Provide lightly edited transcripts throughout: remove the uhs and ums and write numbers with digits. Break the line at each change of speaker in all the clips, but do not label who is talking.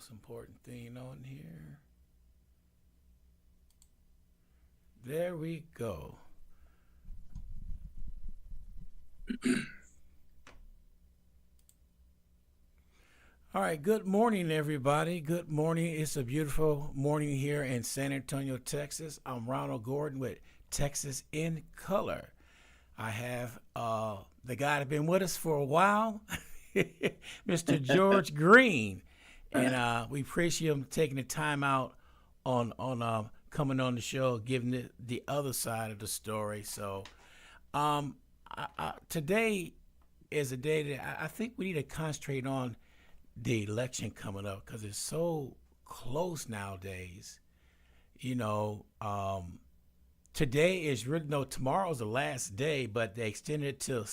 most important thing on here. There we go. All right, good morning, everybody. Good morning. It's a beautiful morning here in San Antonio, Texas. I'm Ronald Gordon with Texas in Color. I have the guy that's been with us for a while, Mr. George Green, and we appreciate him taking the time out on coming on the show, giving the other side of the story. So um, today is a day that I think we need to concentrate on the election coming up because it's so close nowadays. You know, today is really no, tomorrow's the last day, but they extended it till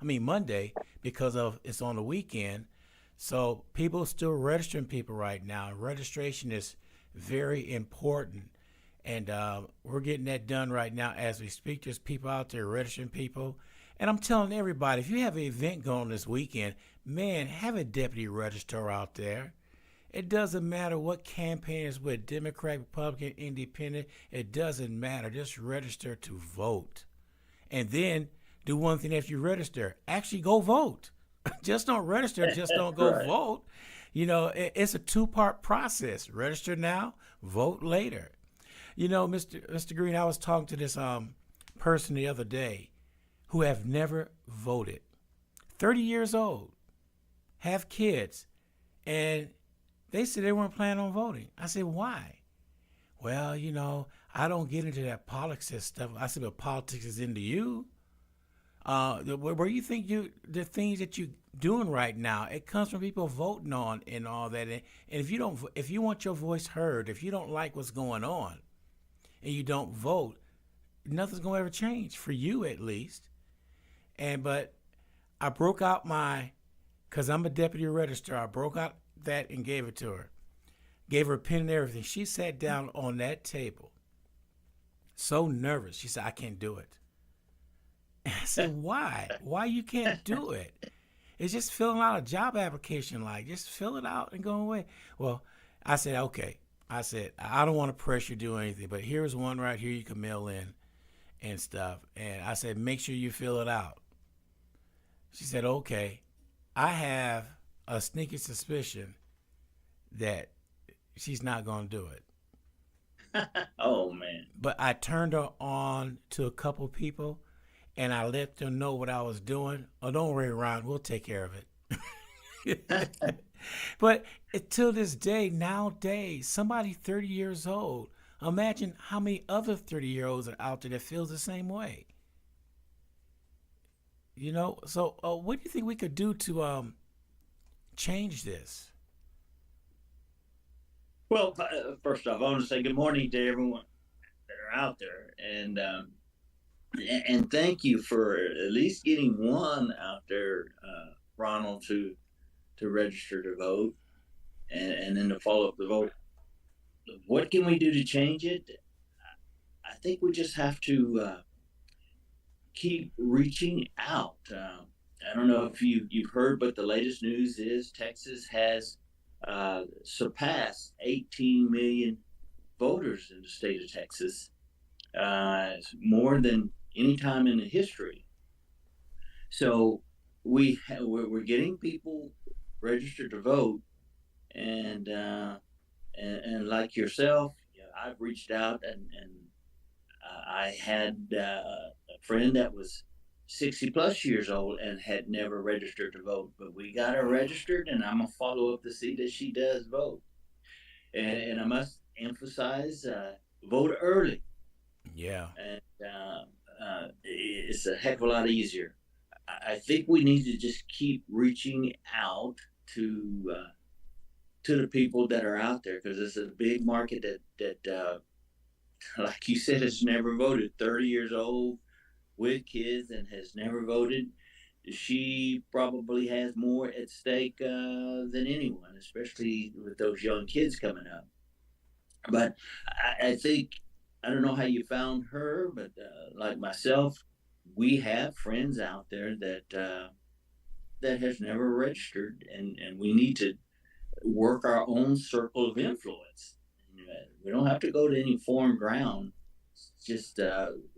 Monday, because of it's on the weekend. So people still registering people right now. Registration is very important, and we're getting that done right now as we speak. There's people out there registering people, and I'm telling everybody, if you have an event going this weekend, man, have a deputy registrar out there. It doesn't matter what campaign is with, Democrat, Republican, Independent. It doesn't matter. Just register to vote. And then do one thing after you register. Actually go vote. Just don't register, just don't go
Right.
vote. It's a two-part process. Register now, vote later. Mr. Green, I was talking to this person the other day who have never voted. 30 years old, have kids, and they said they weren't planning on voting. I said, why? Well, I don't get into that politics stuff. I said, but politics is into you. Where you think the things that you're doing right now, it comes from people voting on and all that. And if you want your voice heard, if you don't like what's going on, and you don't vote, nothing's gonna ever change for you at least. But I broke out cause I'm a deputy registrar. I broke out that and gave it to her. Gave her a pen and everything. She sat down on that table, so nervous. She said, "I can't do it." And I said, "Why? Why you can't do it? It's just filling out a job application. Like, just fill it out and go away." Well, I said, "Okay." I said, "I don't want to pressure you to do anything, but here's one right here you can mail in and stuff." And I said, "Make sure you fill it out." She said, "Okay." I have a sneaky suspicion that she's not going to do it.
Oh man.
But I turned her on to a couple people and I let them know what I was doing. Oh, don't worry, Ron, we'll take care of it. But till this day, nowadays, somebody 30 years old, imagine how many other 30-year-olds are out there that feels the same way. So what do you think we could do to change this?
Well, first off, I want to say good morning to everyone that are out there, and thank you for at least getting one out there, Ronald, to register to vote, and then to follow up the vote. What can we do to change it? I think we just have to keep reaching out. I don't know if you've heard, but the latest news is Texas has surpassed 18 million voters in the state of Texas. It's more than any time in the history. So we're getting people registered to vote, and like yourself, I've reached out, and I had a friend that was 60 plus years old and had never registered to vote, but we got her registered, and I'm gonna follow up to see that she does vote. And I must emphasize, vote early,
Yeah.
and it's a heck of a lot easier. I think we need to just keep reaching out to uh, to the people that are out there, because it's a big market that like you said, has never voted. 30 years old with kids and has never voted. She probably has more at stake than anyone, especially with those young kids coming up. But I think, I don't know how you found her, but like myself, we have friends out there that has never registered, and we need work our own circle of influence. We don't have to go to any foreign ground. Just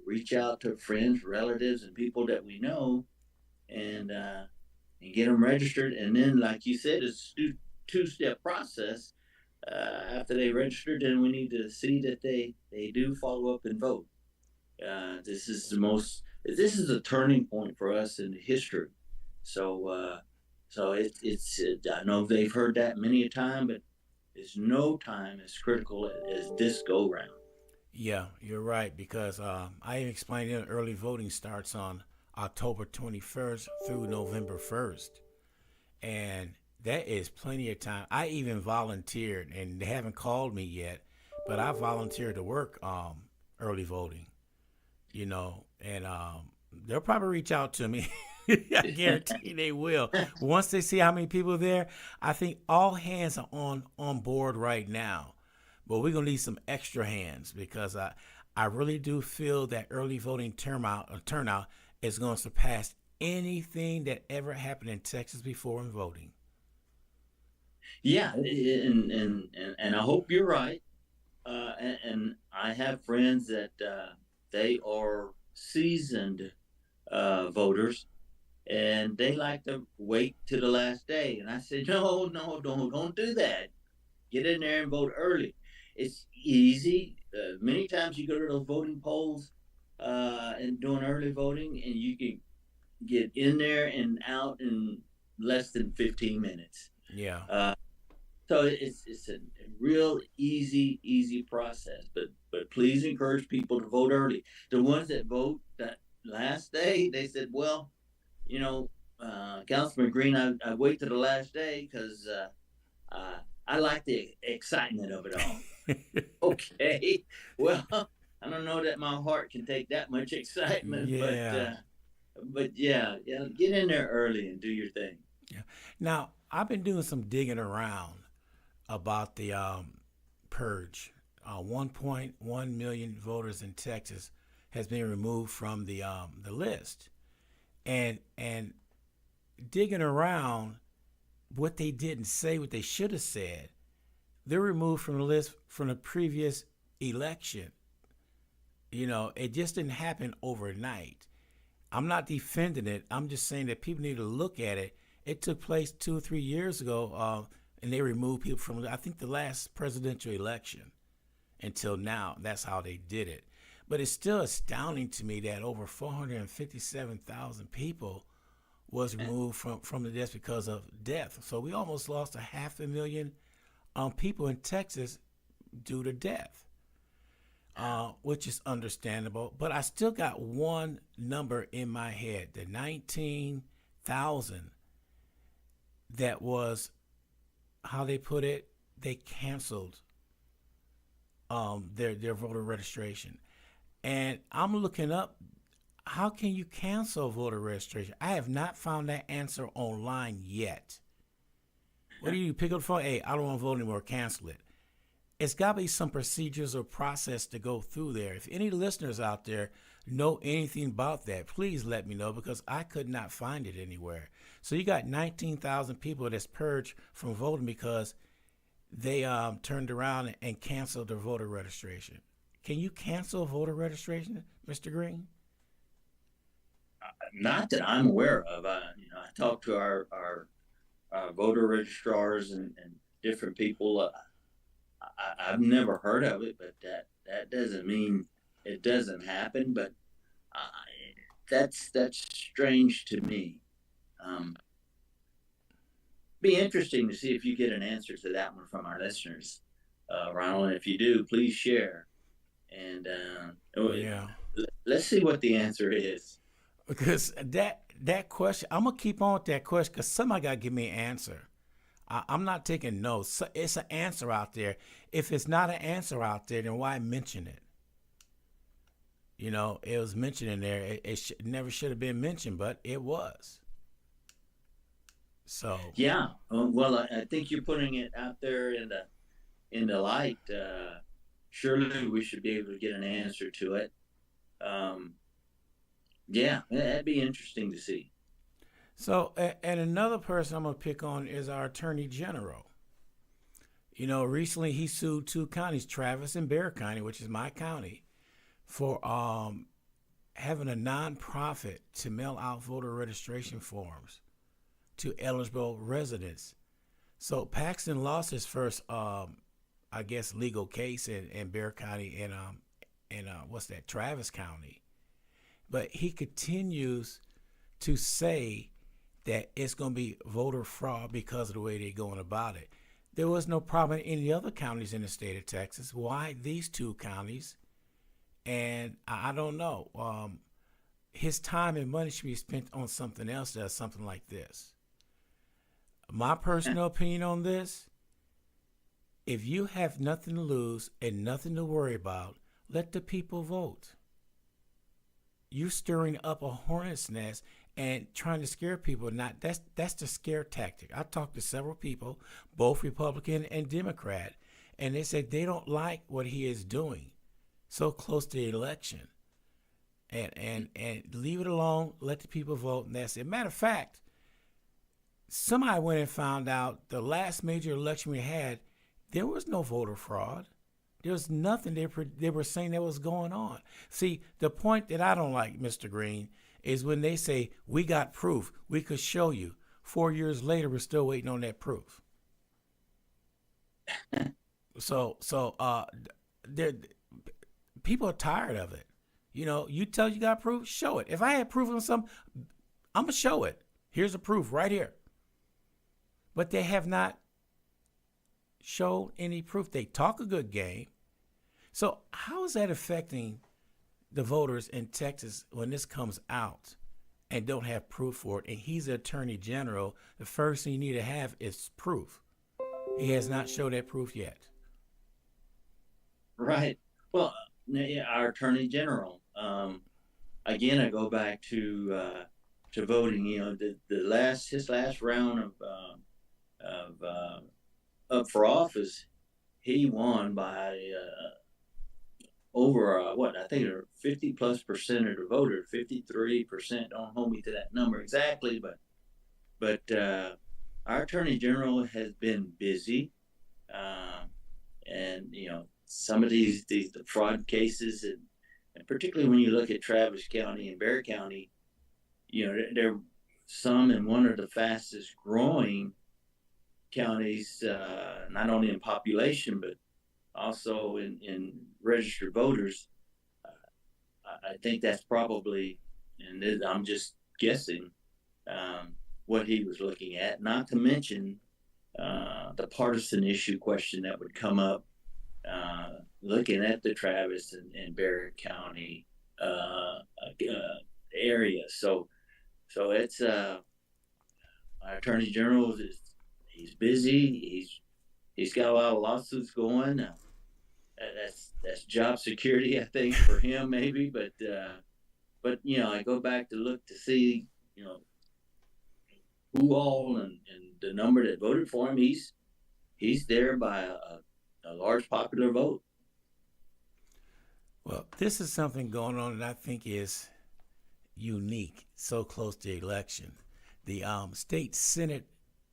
reach out to friends, relatives, and people that we know, and get them registered. And then, like you said, it's a two-step process. After they registered, then we need to see that they do follow up and vote. This is the most. This is a turning point for us in history. So, I know they've heard that many a time, but there's no time as critical as this go round.
Yeah, you're right because I explained that early voting starts on October 21st through November 1st, and that is plenty of time. I even volunteered, and they haven't called me yet, but I volunteered to work early voting. And they'll probably reach out to me. I guarantee they will. Once they see how many people are there, I think all hands are on board right now. But we're gonna need some extra hands because I really do feel that early voting turnout is going to surpass anything that ever happened in Texas before in voting.
Yeah, and I hope you're right. And I have friends that they are seasoned voters, and they like to wait to the last day. And I said, no, no, don't do that. Get in there and vote early. It's easy. Many times you go to those voting polls and doing early voting, and you can get in there and out in less than 15 minutes.
Yeah.
So it's a real easy process. But please encourage people to vote early. The ones that vote that last day, they said, well, you know, Councilman Green, I wait to the last day because I like the excitement of it all. Okay, well, I don't know that my heart can take that much excitement,
Yeah.
but yeah, get in there early and do your thing.
Yeah. Now I've been doing some digging around about the purge. 1.1 million voters in Texas has been removed from the list, and digging around what they didn't say, what they should have said, they're removed from the list from the previous election. It just didn't happen overnight. I'm not defending it. I'm just saying that people need to look at it. It took place 2 or 3 years ago, and they removed people from, I think, the last presidential election until now. That's how they did it. But it's still astounding to me that over 457,000 people was removed from the list because of death. So we almost lost a 500,000 people in Texas due to death, which is understandable. But I still got one number in my head, the 19,000 that was, how they put it, they canceled their voter registration. And I'm looking up, how can you cancel voter registration? I have not found that answer online yet. What do you pick up the phone? Hey, I don't want to vote anymore. Cancel it. It's got to be some procedures or process to go through there. If any listeners out there know anything about that, please let me know because I could not find it anywhere. So you got 19,000 people that's purged from voting because they turned around and canceled their voter registration. Can you cancel voter registration, Mr. Green?
Not that I'm aware of. I talked to our voter registrars and different people. I've never heard of it, but that doesn't mean it doesn't happen. But that's strange to me. Be interesting to see if you get an answer to that one from our listeners, Ronald. And if you do, please share. And
Yeah.
let's see what the answer is.
Because that question, I'm gonna keep on with that question because somebody gotta give me an answer. I'm not taking notes. So it's an answer out there. If it's not an answer out there, then why mention it? It was mentioned in there. It never should have been mentioned, but it was. So
Yeah. Well, I think you're putting it out there in the light. Surely we should be able to get an answer to it. Um, yeah, that'd be interesting to see.
and another person I'm gonna pick on is our Attorney General. Recently he sued two counties, Travis and Bear County, which is my county, for having a nonprofit to mail out voter registration forms to eligible residents. So Paxton lost his first, I guess, legal case in Bear County and what's that, Travis County. But he continues to say that it's going to be voter fraud because of the way they're going about it. There was no problem in any other counties in the state of Texas. Why these two counties? And I don't know. His time and money should be spent on something else that does something like this. My personal opinion on this, if you have nothing to lose and nothing to worry about, let the people vote. You're stirring up a hornet's nest and trying to scare people. Not that's the scare tactic. I talked to several people, both Republican and Democrat, and they said they don't like what he is doing so close to the election. And leave it alone, let the people vote, and that's it. Matter of fact, somebody went and found out the last major election we had, there was no voter fraud. There was nothing they were saying that was going on. See, the point that I don't like, Mr. Green, is when they say, we got proof, we could show you. 4 years later, we're still waiting on that proof. So people are tired of it. You tell you got proof, show it. If I had proof on something, I'm going to show it. Here's the proof right here. But they have not showed any proof. They talk a good game. So how is that affecting the voters in Texas when this comes out and don't have proof for it? And he's the attorney general. The first thing you need to have is proof. He has not showed that proof yet.
Right. Well, yeah, our attorney general. Again, I go back to voting. His last round of up for office, he won by over what I think are 50+% of the voters, 53%. Don't hold me to that number exactly, but our attorney general has been busy, and some of these the fraud cases, and particularly when you look at Travis County and Bear County, they're some and one of the fastest growing counties, not only in population but also in registered voters. I think that's probably, and I'm just guessing, what he was looking at. Not to mention the partisan issue question that would come up, looking at the Travis and Bear County area. So it's our attorney general he's busy. He's got a lot of lawsuits going. That's job security, I think, for him maybe. But I go back to look to see who all and the number that voted for him. He's there by a large popular vote.
Well, this is something going on that I think is unique, so close to the election. The state Senate,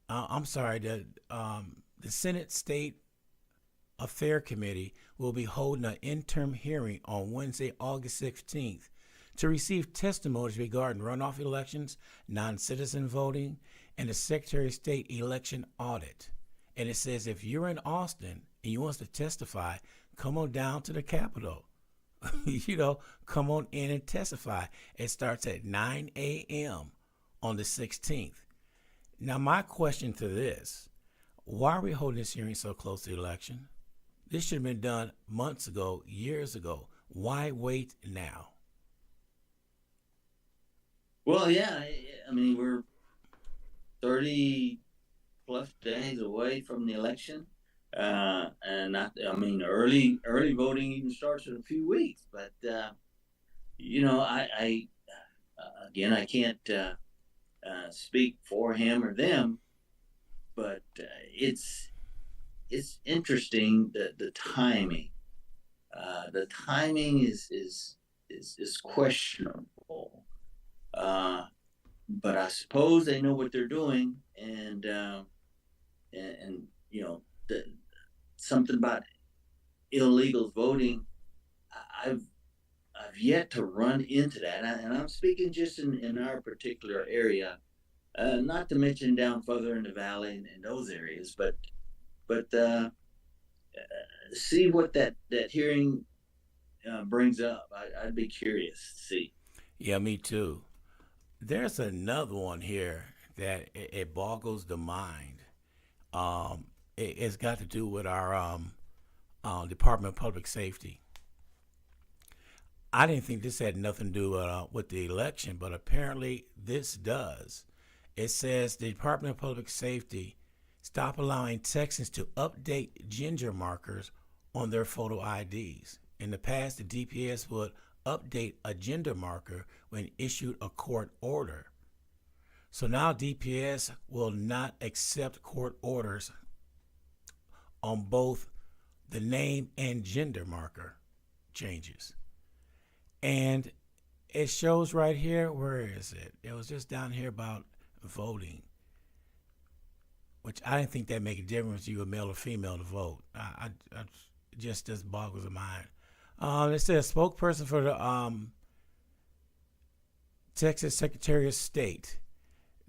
the Senate State Affair Committee will be holding an interim hearing on Wednesday, August 16th to receive testimonies regarding runoff elections, non-citizen voting, and the Secretary of State election audit. And it says if you're in Austin and you want to testify, come on down to the Capitol. Come on in and testify. It starts at 9 a.m. on the 16th. Now, my question to this, why are we holding this hearing so close to the election? This should have been done months ago, years ago. Why wait now?
Well, yeah, I mean, we're 30+ days away from the election. And early voting even starts in a few weeks. But I again, I can't speak for him or them, but it's interesting that the timing. The timing is questionable. But I suppose they know what they're doing, and something about illegal voting. I've yet to run into that, and I'm speaking just in our particular area, not to mention down further in the valley and those areas, but see what that hearing brings up. I'd be curious to see.
Yeah, me too. There's another one here that it boggles the mind. It's got to do with our Department of Public Safety. I didn't think this had nothing to do with the election, but apparently this does. It says the Department of Public Safety stop allowing Texans to update gender markers on their photo IDs. In the past, the DPS would update a gender marker when issued a court order. So now DPS will not accept court orders on both the name and gender marker changes. And it shows right here, where is it? It was just down here about voting, which I didn't think that make a difference if you were male or female to vote. I just this boggles the mind. It says spokesperson for the Texas Secretary of State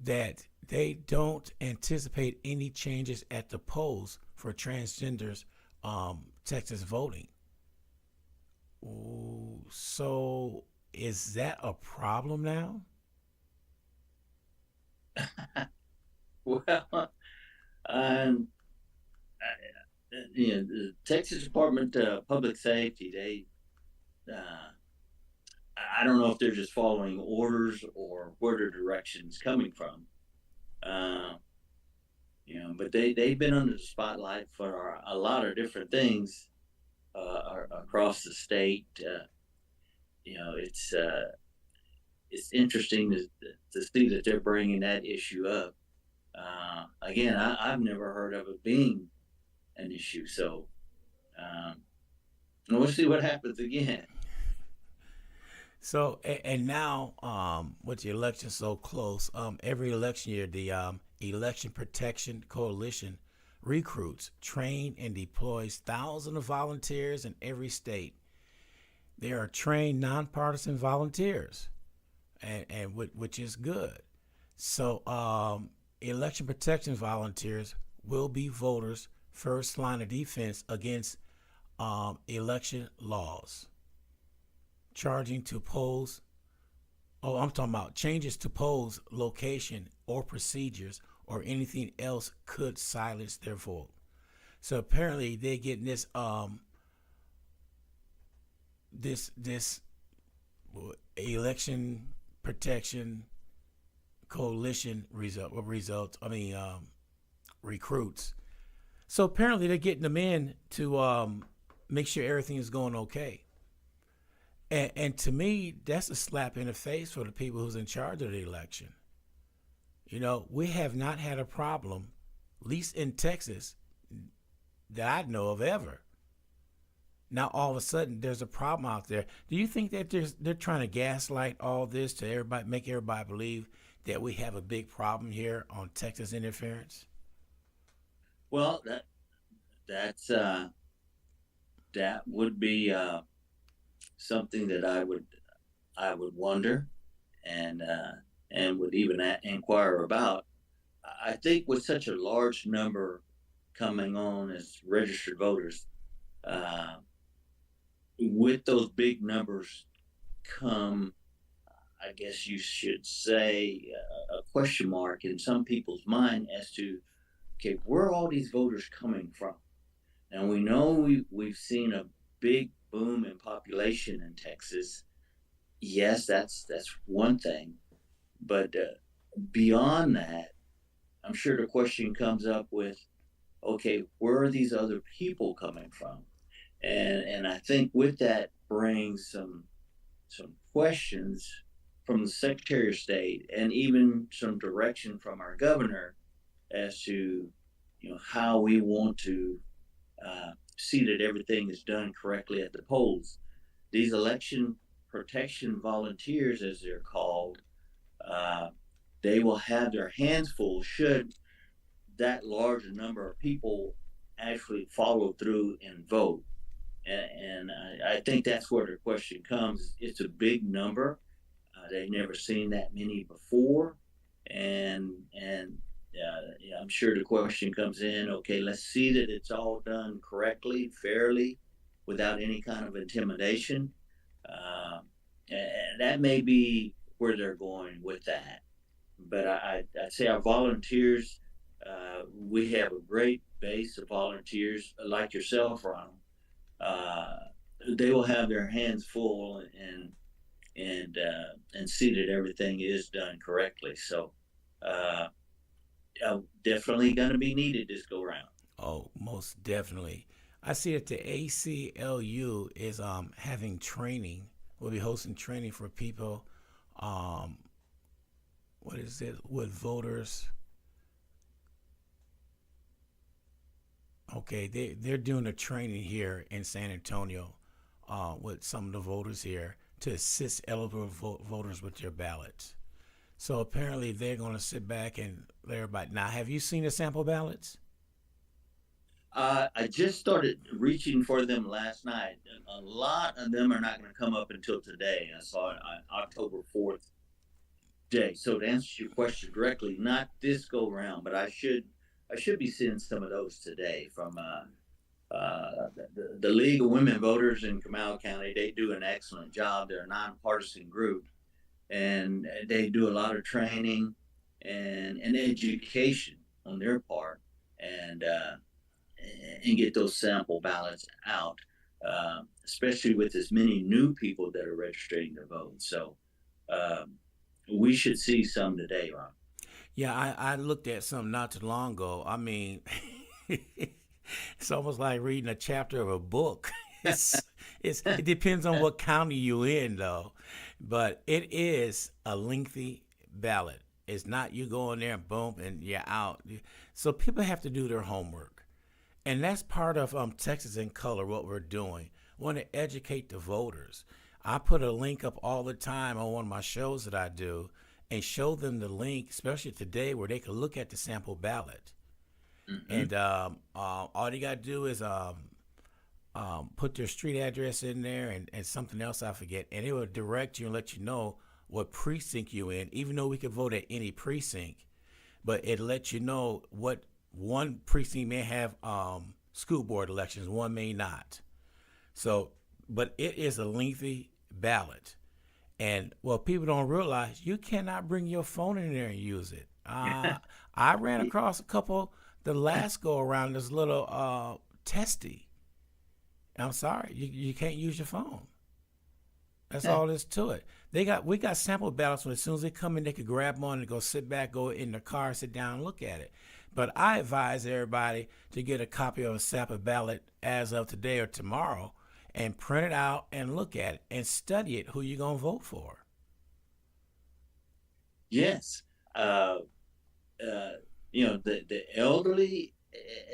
that they don't anticipate any changes at the polls for transgenders Texas voting. Ooh, so is that a problem now?
Well, um, the Texas Department of Public Safety, I don't know if they're just following orders or where their direction's coming from. Uh, but they've been under the spotlight for a lot of different things across the state. It's interesting to see that they're bringing that issue up. Again, I've never heard of it being an issue, so um, we'll see what happens again.
So and now with the election so close, every election year the Election Protection Coalition recruits, train, and deploys thousands of volunteers in every state. They are trained nonpartisan volunteers, and which is good. So election protection volunteers will be voters' first line of defense against election laws, charging to polls. Oh, I'm talking about changes to polls location or procedures or anything else could silence their vote. So apparently they're getting this election protection coalition results. I mean recruits. So apparently they're getting them in to make sure everything is going okay. And to me, that's a slap in the face for the people who's in charge of the election. You know, we have not had a problem, at least in Texas, that I know of ever. Now all of a sudden there's a problem out there. Do you think that they're trying to gaslight all this to everybody, make everybody believe that we have a big problem here on Texas interference?
Well, that's that would be something that I would wonder and would even inquire about. I think with such a large number coming on as registered voters, uh, with those big numbers come, I guess you should say, a question mark in some people's mind as to, okay, where are all these voters coming from? And we know we've seen a big boom in population in Texas. Yes, that's one thing, but beyond that, I'm sure the question comes up with, okay, where are these other people coming from? And I think with that brings some questions from the Secretary of State and even some direction from our governor as to how we want to see that everything is done correctly at the polls. These election protection volunteers, as they're called, uh, they will have their hands full should that large a number of people actually follow through and vote. And I think that's where the question comes. It's a big number. They've never seen that many before, and yeah, I'm sure the question comes in. Okay, let's see that it's all done correctly, fairly, without any kind of intimidation. And that may be where they're going with that. But I'd say our volunteers, we have a great base of volunteers like yourself, Ronald. Uh, they will have their hands full and see that everything is done correctly. So uh, definitely going to be needed this go round.
Oh, most definitely. I see that the ACLU is having training. We'll be hosting training for people. Um, what is it with voters? Okay, they're doing a training here in San Antonio with some of the voters here to assist eligible voters with their ballots. So apparently they're going to sit back and everybody. Now, have you seen the sample ballots?
I just started reaching for them last night. A lot of them are not going to come up until today. I saw it on October 4th day. So to answer your question directly, not this go round, but I should be seeing some of those today from the League of Women Voters in Comal County. They do an excellent job. They're a nonpartisan group, and they do a lot of training and education on their part, and get those sample ballots out, especially with as many new people that are registering to vote. So um, we should see some today, Ron.
Yeah, I looked at some not too long ago. I mean, it's almost like reading a chapter of a book. It's it depends on what county you in though, but it is a lengthy ballot. It's not you go in there and boom and you're out. So people have to do their homework, and that's part of Texas in Color. What we're doing, we want to educate the voters. I put a link up all the time on one of my shows that I do, and show them the link, especially today, where they can look at the sample ballot.
Mm-hmm.
And all you got to do is put their street address in there and something else I forget, and it will direct you and let you know what precinct you in. Even though we could vote at any precinct, but it lets you know what one precinct may have school board elections, one may not. So, but it is a lengthy ballot. And what people don't realize, you cannot bring your phone in there and use it. I ran across a couple the last go around, this little testy. I'm sorry, you can't use your phone. That's all there's to it. We got sample ballots when as soon as they come in, they could grab one and go sit back, go in their car, sit down, and look at it. But I advise everybody to get a copy of a sample ballot as of today or tomorrow and print it out and look at it and study it. Who you gonna vote for?
Yes. Uh, uh, the elderly,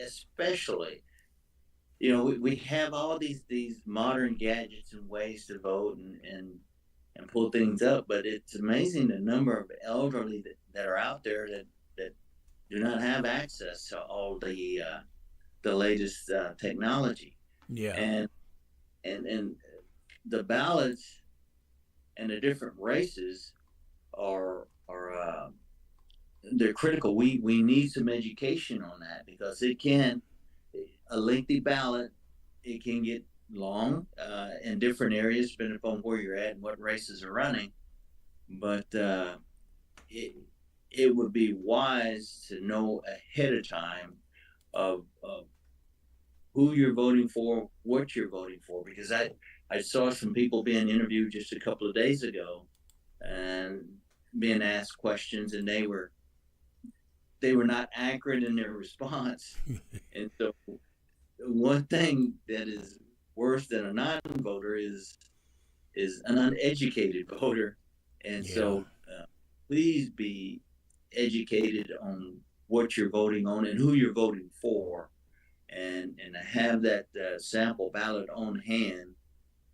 especially. We have all these modern gadgets and ways to vote and pull things up, but it's amazing the number of elderly that are out there that do not have access to all the latest technology,
Yeah,
and and the ballots and the different races are they're critical. We need some education on that because it can a lengthy ballot. It can get long in different areas, depending upon where you're at and what races are running. But it it would be wise to know ahead of time of who you're voting for, what you're voting for, because I saw some people being interviewed just a couple of days ago and being asked questions, and they were not accurate in their response, and so one thing that is worse than a non-voter is an uneducated voter, and
yeah,
so please be educated on what you're voting on and who you're voting for, and to have that sample ballot on hand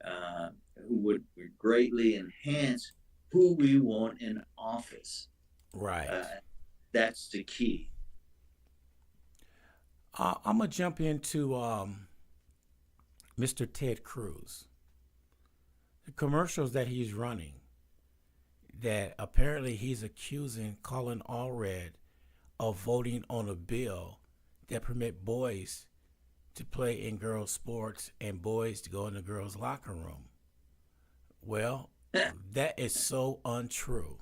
uh, would greatly enhance who we want in office. Uh,
right.
that's the key.
I'm gonna jump into Mr. Ted Cruz. The commercials that he's running, that apparently he's accusing Colin Allred of voting on a bill that permit boys to play in girls' sports and boys to go in the girls' locker room. Well, that is so untrue.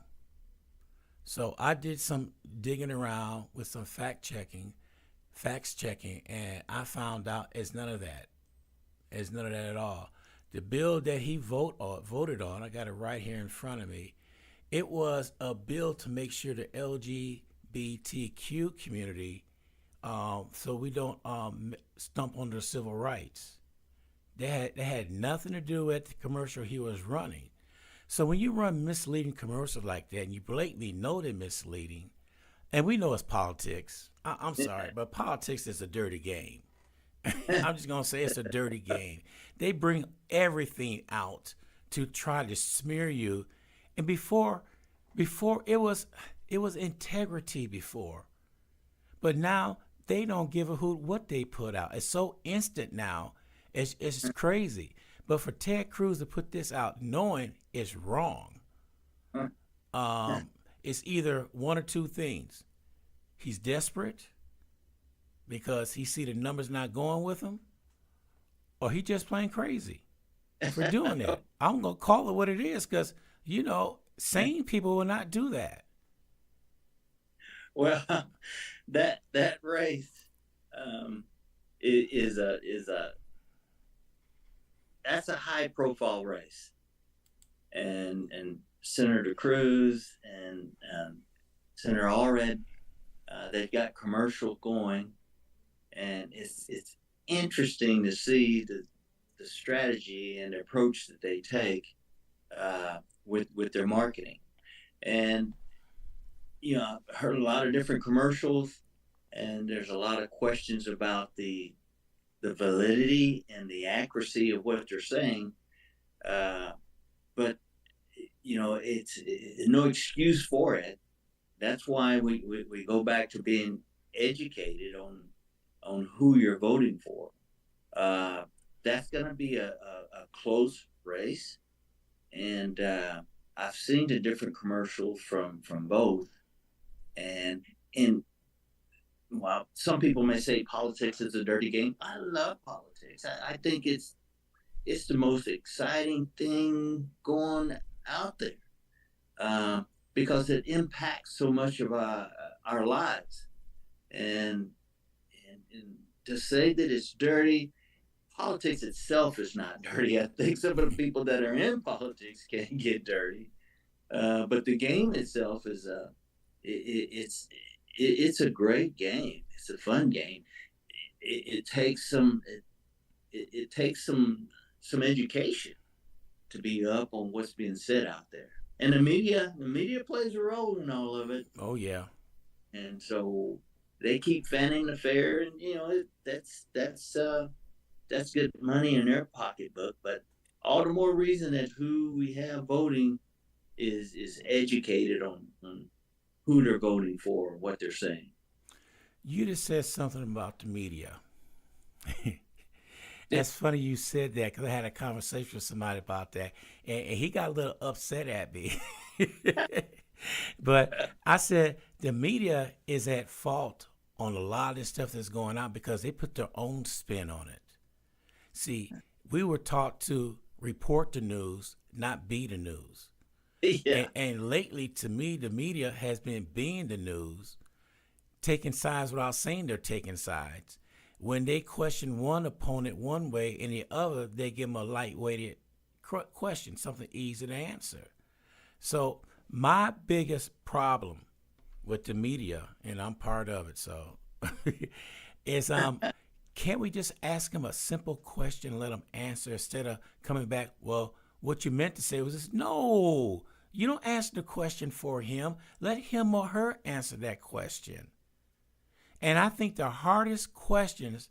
So I did some digging around with some facts checking, and I found out it's none of that. It's none of that at all. The bill that he voted on, I got it right here in front of me. It was a bill to make sure the LGBTQ community, so we don't stump on their civil rights. They had nothing to do with the commercial he was running. So when you run misleading commercials like that, and you blatantly know they're misleading, and we know it's politics. I'm sorry, but politics is a dirty game. I'm just gonna say it's a dirty game. They bring everything out to try to smear you, and before it was integrity before, but now they don't give a hoot what they put out. It's so instant now. It's crazy. But for Ted Cruz to put this out knowing it's wrong, it's either one or two things. He's desperate because he see the numbers not going with him, or he just plain crazy for doing that. I'm gonna call it what it is, because sane people will not do that.
Well, that race is a that's a high profile race, and Senator Cruz and Senator Allred, they've got commercial going, and it's interesting to see the strategy and the approach that they take with their marketing. And I've heard a lot of different commercials, and there's a lot of questions about the validity and the accuracy of what they're saying. But it's no excuse for it. That's why we go back to being educated on who you're voting for. That's going to be a close race, and I've seen the different commercials from both, and while some people may say politics is a dirty game, I love politics. I think it's the most exciting thing going out there, because it impacts so much of our lives. And to say that it's dirty, politics itself is not dirty. I think some of the people that are in politics can get dirty, but the game itself is it's a great game. It's a fun game. It takes some education to be up on what's being said out there, and the media plays a role in all of it.
Oh yeah.
And so they keep fanning the fair, and that's good money in their pocketbook. But all the more reason that who we have voting is educated on who they're voting for, what they're saying.
You just said something about the media. That's funny you said that, because I had a conversation with somebody about that, and he got a little upset at me. But I said the media is at fault on a lot of this stuff that's going on because they put their own spin on it. See, we were taught to report the news, not be the news.
Yeah.
And lately, to me, the media has been being the news, taking sides without saying they're taking sides. When they question one opponent one way and the other, they give them a light-weighted question, something easy to answer. So my biggest problem with the media, and I'm part of it, so is can't we just ask them a simple question and let them answer instead of coming back, well, what you meant to say was this? No, you don't answer the question for him. Let him or her answer that question. And I think the hardest questions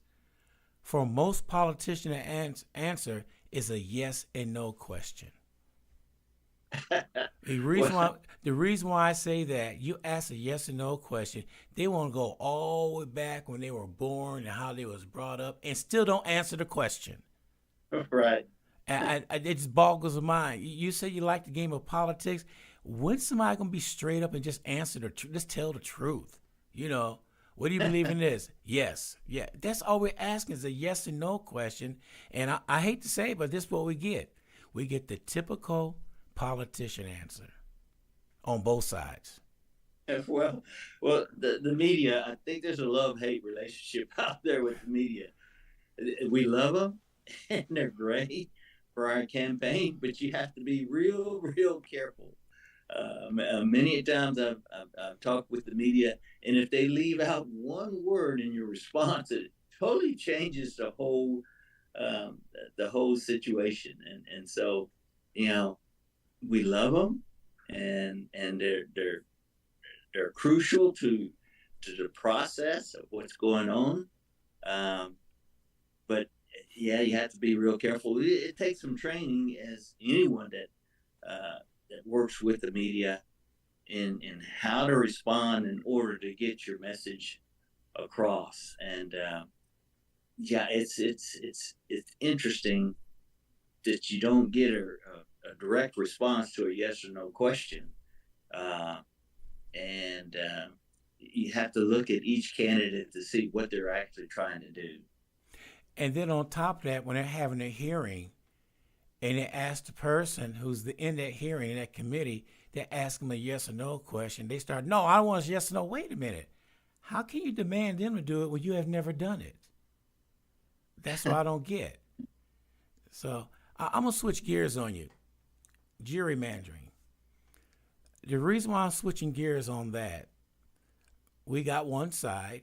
for most politicians to answer is a yes and no question. The
Well,
reason why the reason why I say that, you ask a yes or no question, they want to go all the way back when they were born and how they was brought up, and still don't answer the question.
right.
And it just boggles the mind. You say you like the game of politics. When's somebody gonna be straight up and just answer the truth? Just tell the truth. You know, what do you believe in this? Yes, yeah. That's all we're asking is a yes or no question. And I hate to say it, but this is what we get. We get the typical politician answer on both sides.
Well, the media. I think there's a love-hate relationship out there with the media. We love them, and they're great for our campaign, but you have to be real careful. Many times I've talked with the media, and if they leave out one word in your response, it totally changes um, the whole situation. And so, you know, we love them, and they're crucial to the process of what's going on. Um, but yeah, you have to be real careful. It takes some training, as anyone that works with the media, in how to respond in order to get your message across. And yeah, it's interesting that you don't get a direct response to a yes or no question, uh, and you have to look at each candidate to see what they're actually trying to do.
And then on top of that, when they're having a hearing and they ask the person who's in that hearing, in that committee, they ask them a yes or no question. They start, no, I want a yes or no. Wait a minute. How can you demand them to do it when you have never done it? That's what I don't get. So I'm going to switch gears on you. Gerrymandering. The reason why I'm switching gears on that, we got one side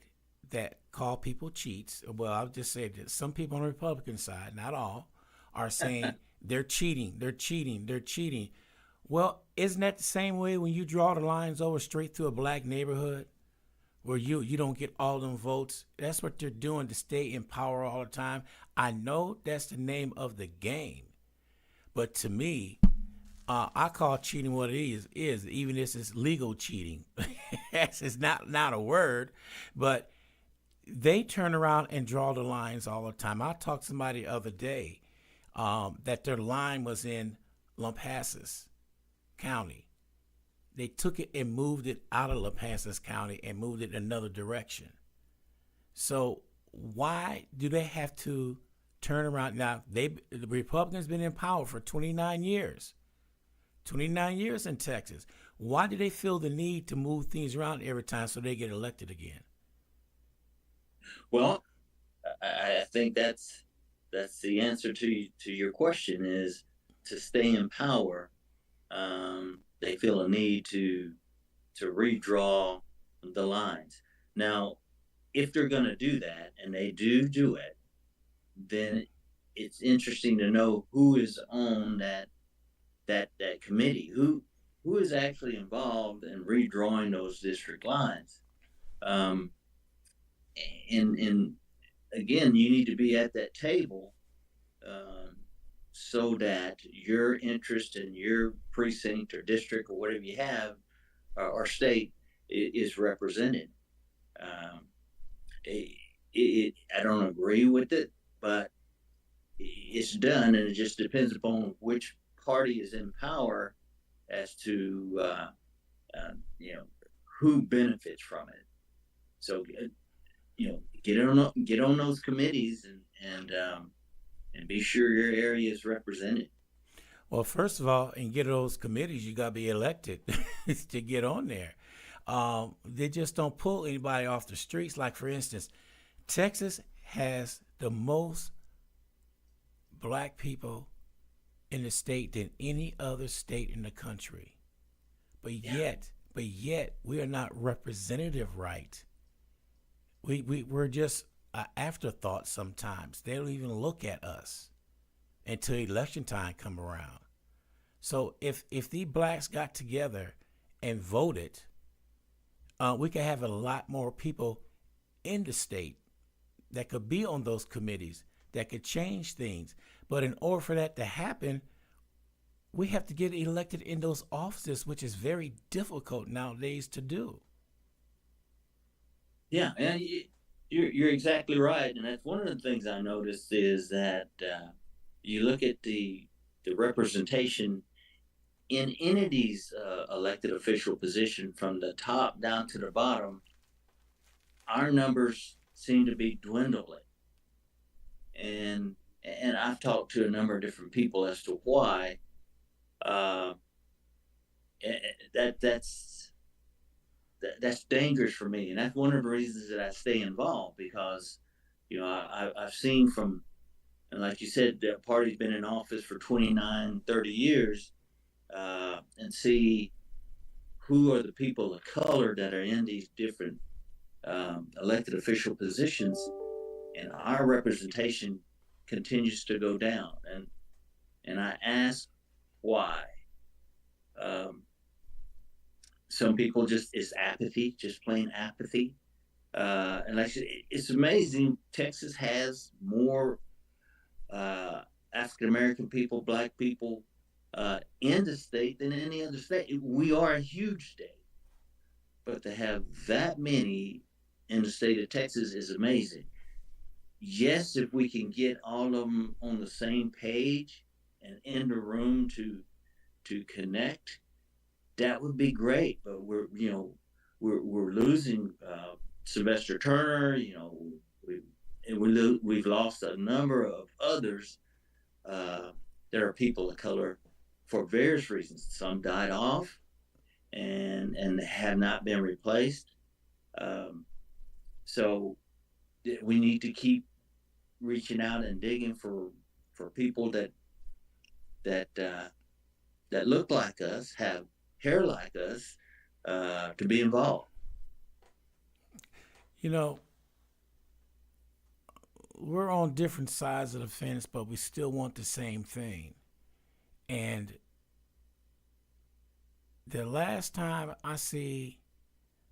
that call people cheats. Well, I'll just say that some people on the Republican side, not all, are saying they're cheating, they're cheating, they're cheating. Well, isn't that the same way when you draw the lines over straight through a black neighborhood where you don't get all them votes? That's what they're doing to stay in power all the time. I know that's the name of the game, but to me, I call cheating what it is even if it's legal cheating. It's not a word, but they turn around and draw the lines all the time. I talked to somebody the other day that their line was in Lampasas County. They took it and moved it out of Lampasas County and moved it another direction. So why do they have to turn around? Now, the Republicans been in power for 29 years. 29 years in Texas. Why do they feel the need to move things around every time so they get elected again?
Well, I think that's the answer to your question, is to stay in power. They feel a need to redraw the lines. Now, if they're going to do that, and they do it, then it's interesting to know who is on that committee, who is actually involved in redrawing those district lines. Um, and again, you need to be at that table, um, so that your interest in your precinct or district or whatever you have, or state, is represented. Um, I don't agree with it, but it's done, and it just depends upon which party is in power as to you know, who benefits from it. So you know, get on those committees, and be sure your area is represented.
Well, first of all, in get those committees, you got to be elected to get on there. They just don't pull anybody off the streets. Like, for instance, Texas has the most black people in the state than any other state in the country. But
Yeah.
yet, we are not representative right. We're just an afterthought sometimes. They don't even look at us until election time come around. So if the blacks got together and voted, we could have a lot more people in the state that could be on those committees that could change things. But in order for that to happen, we have to get elected in those offices, which is very difficult nowadays to do.
Yeah, and you're exactly right, and that's one of the things I noticed is that you look at the representation in entities elected official position from the top down to the bottom. Our numbers seem to be dwindling, and I've talked to a number of different people as to why. Uh, that's that's dangerous for me, and that's one of the reasons that I stay involved because I've seen from, and like you said, the party's been in office for 29, 30 years, and see who are the people of color that are in these different elected official positions, and our representation continues to go down. And I ask why. Um, some people just it's apathy, just plain apathy. And like I said, it's amazing. Texas has more African American people, Black people in the state than any other state. We are a huge state, but to have that many in the state of Texas is amazing. Yes, if we can get all of them on the same page and in the room to connect, that would be great. But we're losing Sylvester Turner. We we've lost a number of others. Uh, there are people of color for various reasons. Some died off and have not been replaced. Um, so we need to keep reaching out and digging for people that that look like us, have hair like us, to be involved.
You know, we're on different sides of the fence, but we still want the same thing. And the last time I see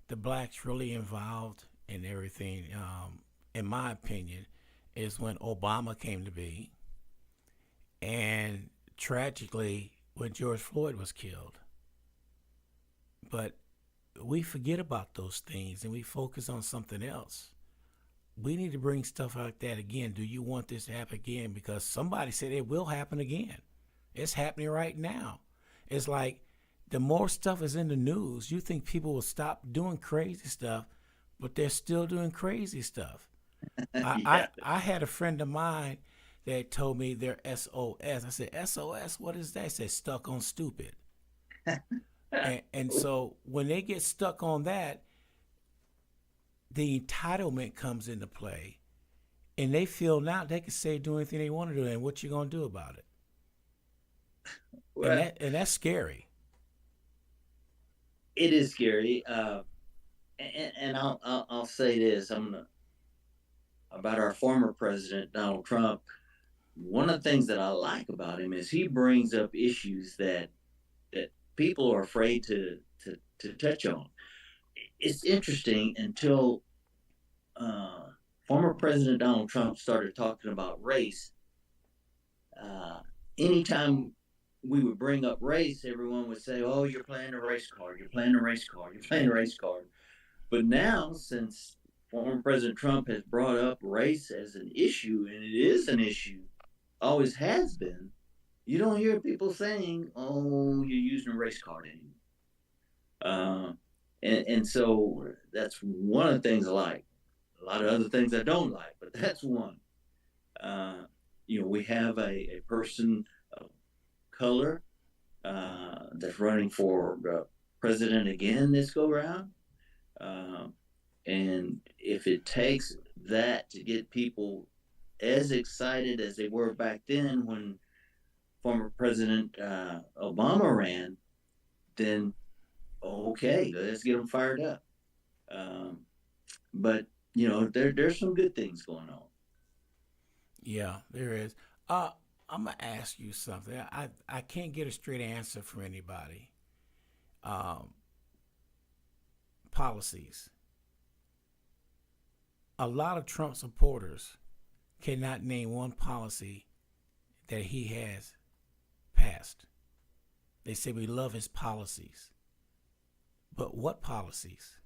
the blacks really involved in everything, in my opinion, is when Obama came to be, and tragically when George Floyd was killed. But we forget about those things and we focus on something else. We need to bring stuff like that again. Do you want this to happen again? Because somebody said it will happen again. It's happening right now. It's like the more stuff is in the news, you think people will stop doing crazy stuff, but they're still doing crazy stuff. I, I,
Yeah.
I had a friend of mine that told me they're SOS. I said, SOS? What is that? He said, stuck on stupid. And so when they get stuck on that, the entitlement comes into play. And they feel now they can say do anything they want to do, and what you gonna do about it? And
Well,
that's scary.
it is scary. And I'll say this: about our former president Donald Trump. One of the things that I like about him is he brings up issues that people are afraid to touch on. It's interesting until uh, former President Donald Trump started talking about race. Uh, anytime we would bring up race, everyone would say, "Oh, you're playing a race card. You're playing a race card. You're playing a race card." But now, since former President Trump has brought up race as an issue, and it is an issue, always has been, you don't hear people saying, "Oh, you're using a race card anymore." Uh, and so that's one of the things I like. A lot of other things I don't like, but that's one. Uh, we have a person of color that's running for president again this go round. Uh, and if it takes that to get people as excited as they were back then when former President Obama ran, then okay, let's get them fired up. Um, but there's some good things going on.
Yeah, there is. Uh, I'm gonna ask you something. I can't get a straight answer from anybody. Um, Policies. A lot of Trump supporters cannot name one policy that he has passed. They say we love his policies. But what policies?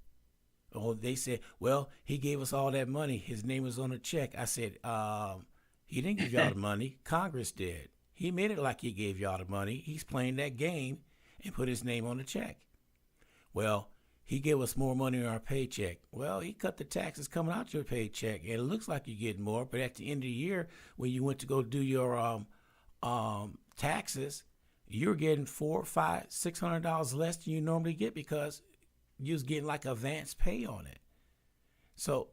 Oh, they said, well, he gave us all that money. His name was on a check. I said, he didn't give y'all the money. Congress did. He made it like he gave y'all the money. He's playing that game and put his name on the check. Well, he gave us more money in our paycheck. Well, he cut the taxes coming out your paycheck, and it looks like you're getting more. But at the end of the year, when you went to go do your taxes, you're getting $400, $500, $600 less than you normally get because you was getting like advance pay on it. So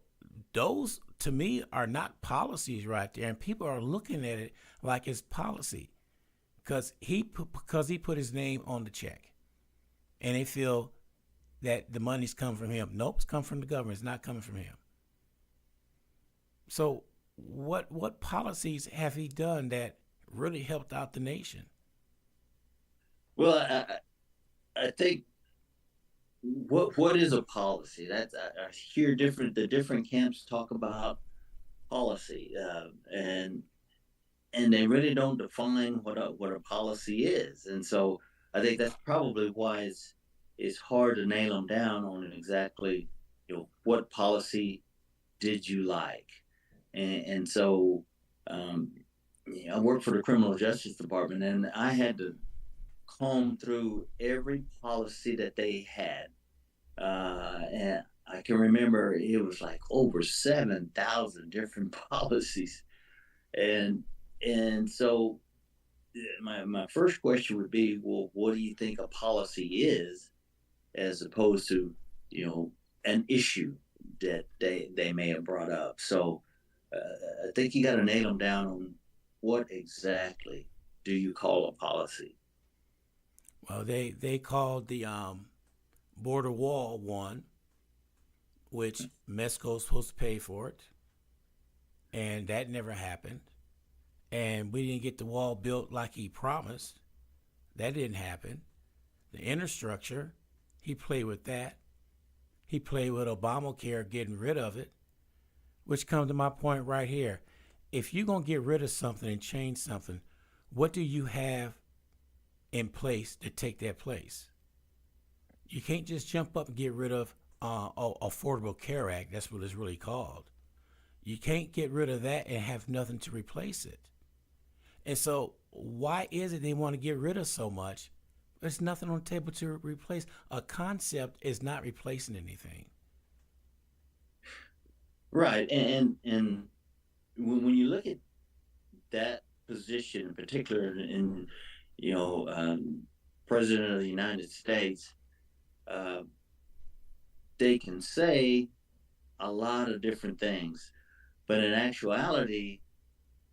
those to me are not policies right there, and people are looking at it like it's policy because he put his name on the check, and they feel that the money's come from him. Nope, it's come from the government. It's not coming from him. So what policies have he done that really helped out the nation?
Well, I think what is a policy? That's I hear the different camps talk about policy, and they really don't define what a policy is, and so I think that's probably why it's hard to nail them down on exactly what policy did you like, and so um, I work for the criminal justice department, and I had to comb through every policy that they had. And I can remember it was like over 7,000 different policies. And so my first question would be, well, what do you think a policy is, as opposed to, an issue that they may have brought up. So I think you got to nail them down on what exactly do you call a policy.
Well, they called the border wall one, which Mexico's supposed to pay for it, and that never happened. And we didn't get the wall built like he promised. That didn't happen. The infrastructure, he played with that. He played with Obamacare, getting rid of it, which comes to my point right here. If you're going to get rid of something and change something, what do you have in place to take that place? You can't just jump up and get rid of Affordable Care Act. That's what it's really called. You can't get rid of that and have nothing to replace it. And so why is it they want to get rid of so much? There's nothing on the table to replace. A concept is not replacing anything.
Right. And when you look at that position in particular, in you know president of the United States, uh, they can say a lot of different things, but in actuality,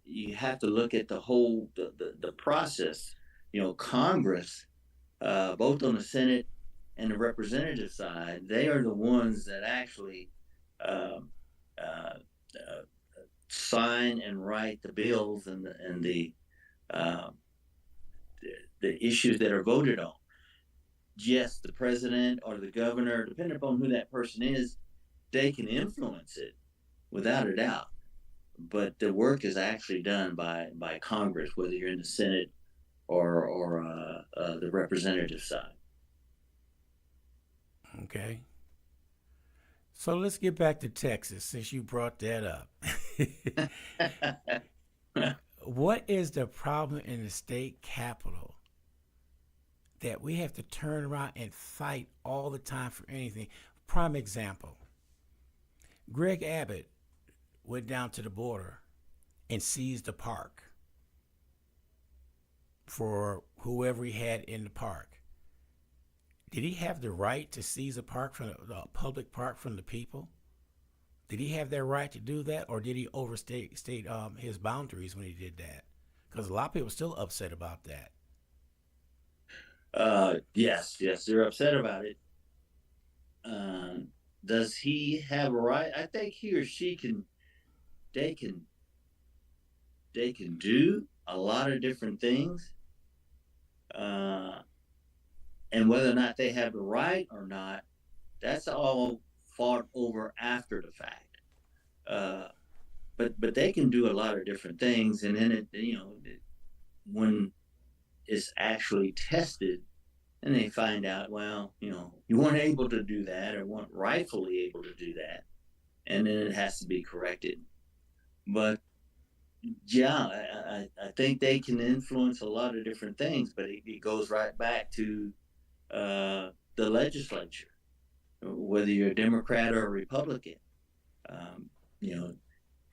you have to look at the whole the process. Congress, both on the Senate and the representative side, they are the ones that actually um, uh, uh, sign and write the bills and uh, the issues that are voted on. Yes, the president or the governor, depending upon who that person is, they can influence it without a doubt. But the work is actually done by Congress, whether you're in the Senate or the representative side.
Okay. So let's get back to Texas since you brought that up. What is the problem in the state capitol that we have to turn around and fight all the time for anything? Prime example, Greg Abbott went down to the border and seized the park for whoever he had in the park. Did he have the right to seize a park from the public park from the people? Did he have that right to do that, or did he overstate his boundaries when he did that? Because a lot of people are still upset about that.
Yes, they're upset about it. Um, does he have a right? I think he or she can. They can. They can do a lot of different things, uh, and whether or not they have the right or not, that's all fought over after the fact. Uh, but they can do a lot of different things, and then when is actually tested, and they find out, well, you weren't able to do that or weren't rightfully able to do that, and then it has to be corrected. But yeah, I think they can influence a lot of different things, but it goes right back to the legislature, whether you're a Democrat or a Republican. Um, you know,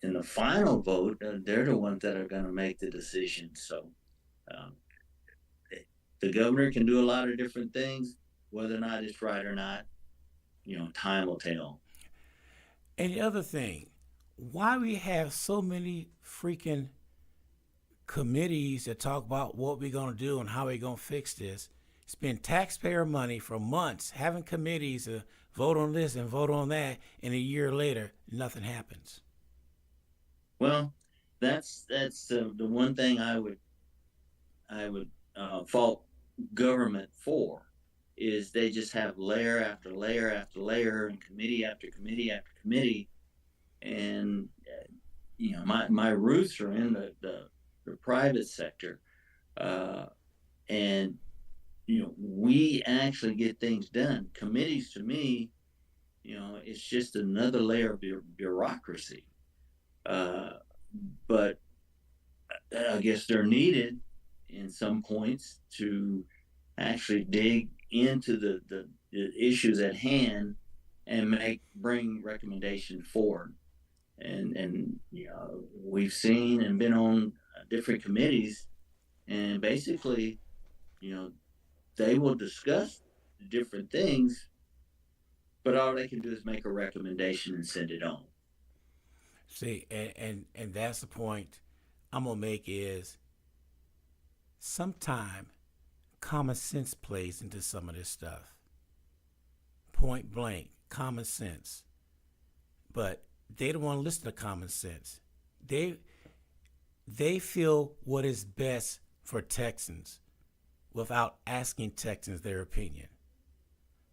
in the final vote, they're the ones that are going to make the decision. So um, the governor can do a lot of different things. Whether or not it's right or not, time will tell.
And the other thing, why we have so many freaking committees that talk about what we're going to do and how we're going to fix this, spend taxpayer money for months having committees to vote on this and vote on that, and a year later, nothing happens.
Well, that's the one thing I would fault government for is they just have layer after layer after layer and committee after committee after committee, and my roots are in the private sector, uh, and we actually get things done. Committees to me, it's just another layer of bureaucracy, uh, but I guess they're needed in some points to actually dig into the issues at hand and bring recommendations forward. And we've seen and been on different committees, and basically, you know, they will discuss different things, but all they can do is make a recommendation and send it on.
See, and that's the point I'm gonna make is sometime common sense plays into some of this stuff. Point blank, common sense. But they don't want to listen to common sense. They they feel what is best for Texans without asking Texans their opinion.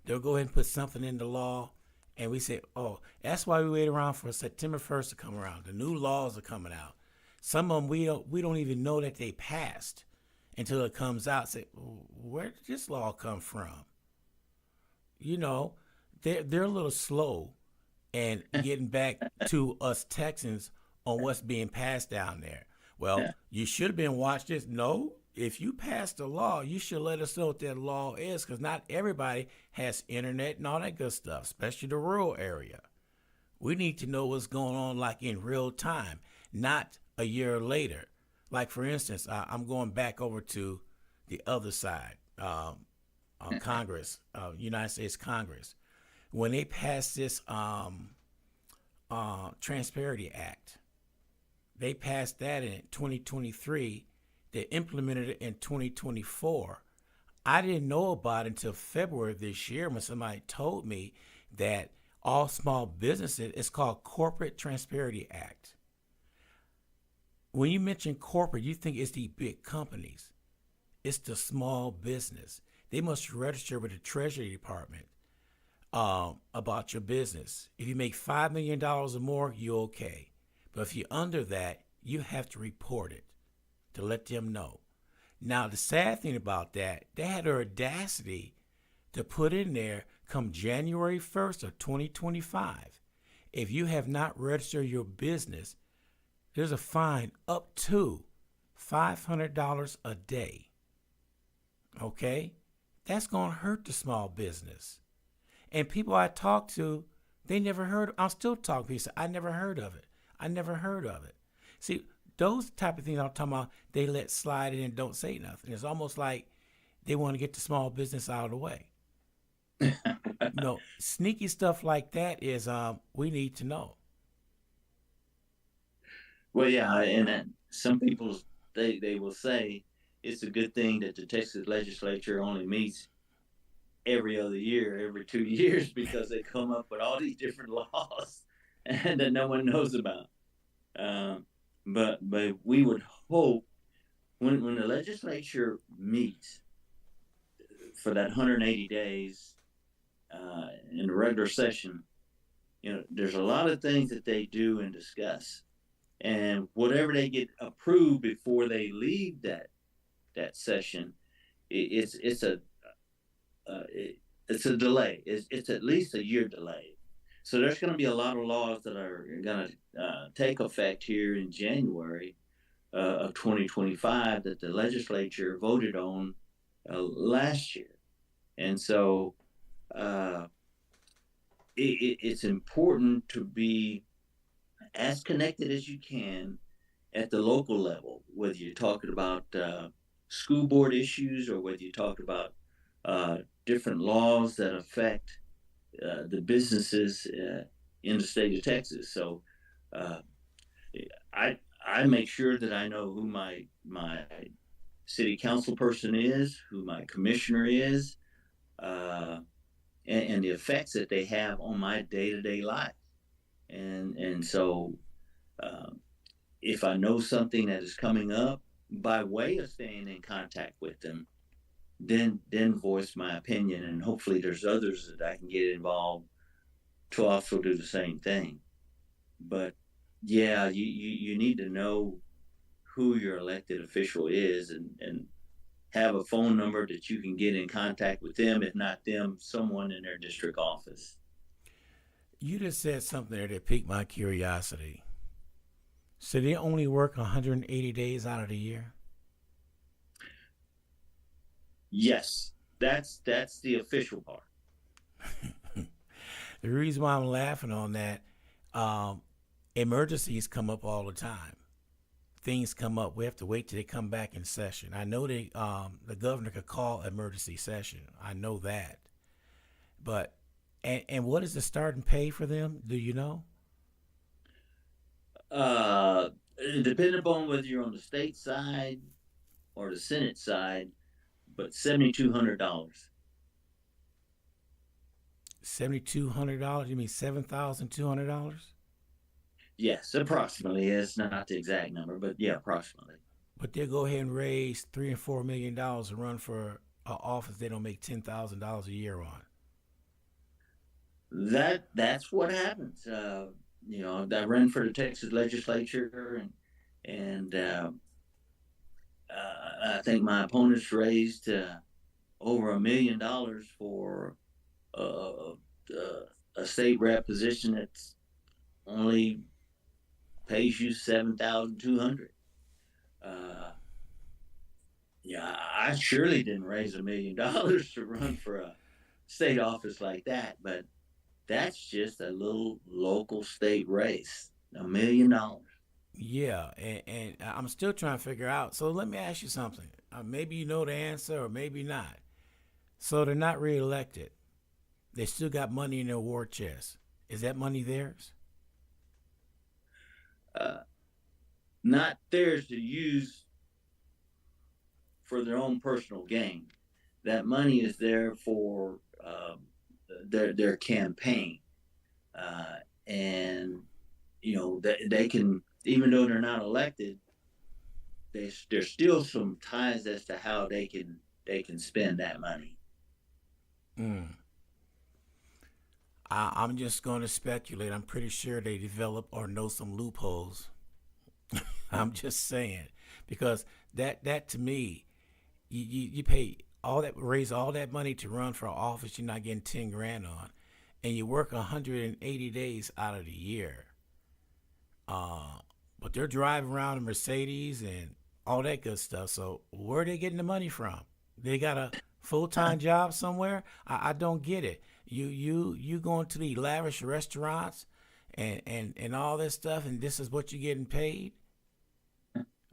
They'll go ahead and put something in the law, and we say, "Oh, that's why we wait around for September 1st to come around. The new laws are coming out. Some of them we don't even know that they passed until it comes out. Say, where did this law come from? You know, they're a little slow and getting back to us Texans on what's being passed down there. Well,
Yeah,
you should have been watching this. No, if you passed a law, you should let us know what that law is, because not everybody has internet and all that good stuff, especially the rural area. We need to know what's going on like in real time, not a year later. Like for instance, I'm going back over to the other side, Congress, United States Congress, when they passed this Transparency Act. They passed that in 2023. They implemented it in 2024. I didn't know about it until February of this year when somebody told me that all small businesses, it's called Corporate Transparency Act. When you mention corporate, you think it's the big companies. It's the small business. They must register with the Treasury Department about your business. If you make $5 million or more, you're okay. But if you're under that, you have to report it to let them know. Now, the sad thing about that, they had the audacity to put in there come January 1st of 2025. If you have not registered your business, there's a fine up to $500 a day. Okay? That's going to hurt the small business. And people I talk to, they never heard. I'm still talking to people. I never heard of it. I never heard of it. See, those type of things I'm talking about, they let slide in and don't say nothing. It's almost like they want to get the small business out of the way. No, sneaky stuff like that is we need to know.
well, yeah, and some people they will say it's a good thing that the Texas legislature only meets every other year, every 2 years, because they come up with all these different laws and that no one knows about. Um, but we would hope when the legislature meets for that 180 days in the regular session, there's a lot of things that they do and discuss, and whatever they get approved before they leave that session, it's a it's a delay. It's at least a year delay. So there's going to be a lot of laws that are going to take effect here in January of 2025 that the legislature voted on last year. And so uh, it's important to be as connected as you can at the local level, whether you're talking about school board issues or whether you talk about different laws that affect the businesses in the state of Texas. So uh, I make sure that I know who my city council person is, who my commissioner is, uh, and the effects that they have on my day to day life. And so um, if I know something that is coming up, by way of staying in contact with them, then voice my opinion, and hopefully there's others that I can get involved to also do the same thing. But yeah, you need to know who your elected official is, and have a phone number that you can get in contact with them. If not them, someone in their district office.
You just said something there that piqued my curiosity. So they only work 180 days out of the year?
Yes, that's the official part.
The reason why I'm laughing on that, um, emergencies come up all the time. Things come up. We have to wait till they come back in session. I know the governor could call emergency session. I know that. But and what is the starting pay for them? Do you know?
Uh, Depending upon whether you're on the state side or the Senate side, but $7,200.
$7,200? You mean $7,200?
Yes, approximately. It's not the exact number, but yeah, approximately.
But they'll go ahead and raise $3 and $4 million to run for an office they don't make $10,000 a year on.
That's what happens. I ran for the Texas legislature, and I think my opponents raised over $1 million for uh, a state rep position that's only pays you 7,200. Uh, yeah, I surely didn't raise $1 million to run for a state office like that, but that's just a little local state race. $1 million.
Yeah, and I'm still trying to figure out. So let me ask you something. Maybe you know the answer, or maybe not. So they're not reelected. They still got money in their war chest. Is that money theirs?
Uh, Not theirs to use for their own personal gain. That money is there for their campaign, uh, and they can, even though they're not elected, there's still some ties as to how they can spend that money.
Mm. I'm just going to speculate. I'm pretty sure they develop or know some loopholes. I'm just saying because that to me, you pay all that, raise all that money to run for an office you're not getting 10 grand on, and you work 180 days out of the year. Uh, but they're driving around in Mercedes and all that good stuff. So where are they getting the money from? They got a full time job somewhere? I don't get it. You going to the lavish restaurants and all this stuff, and this is what you're getting paid?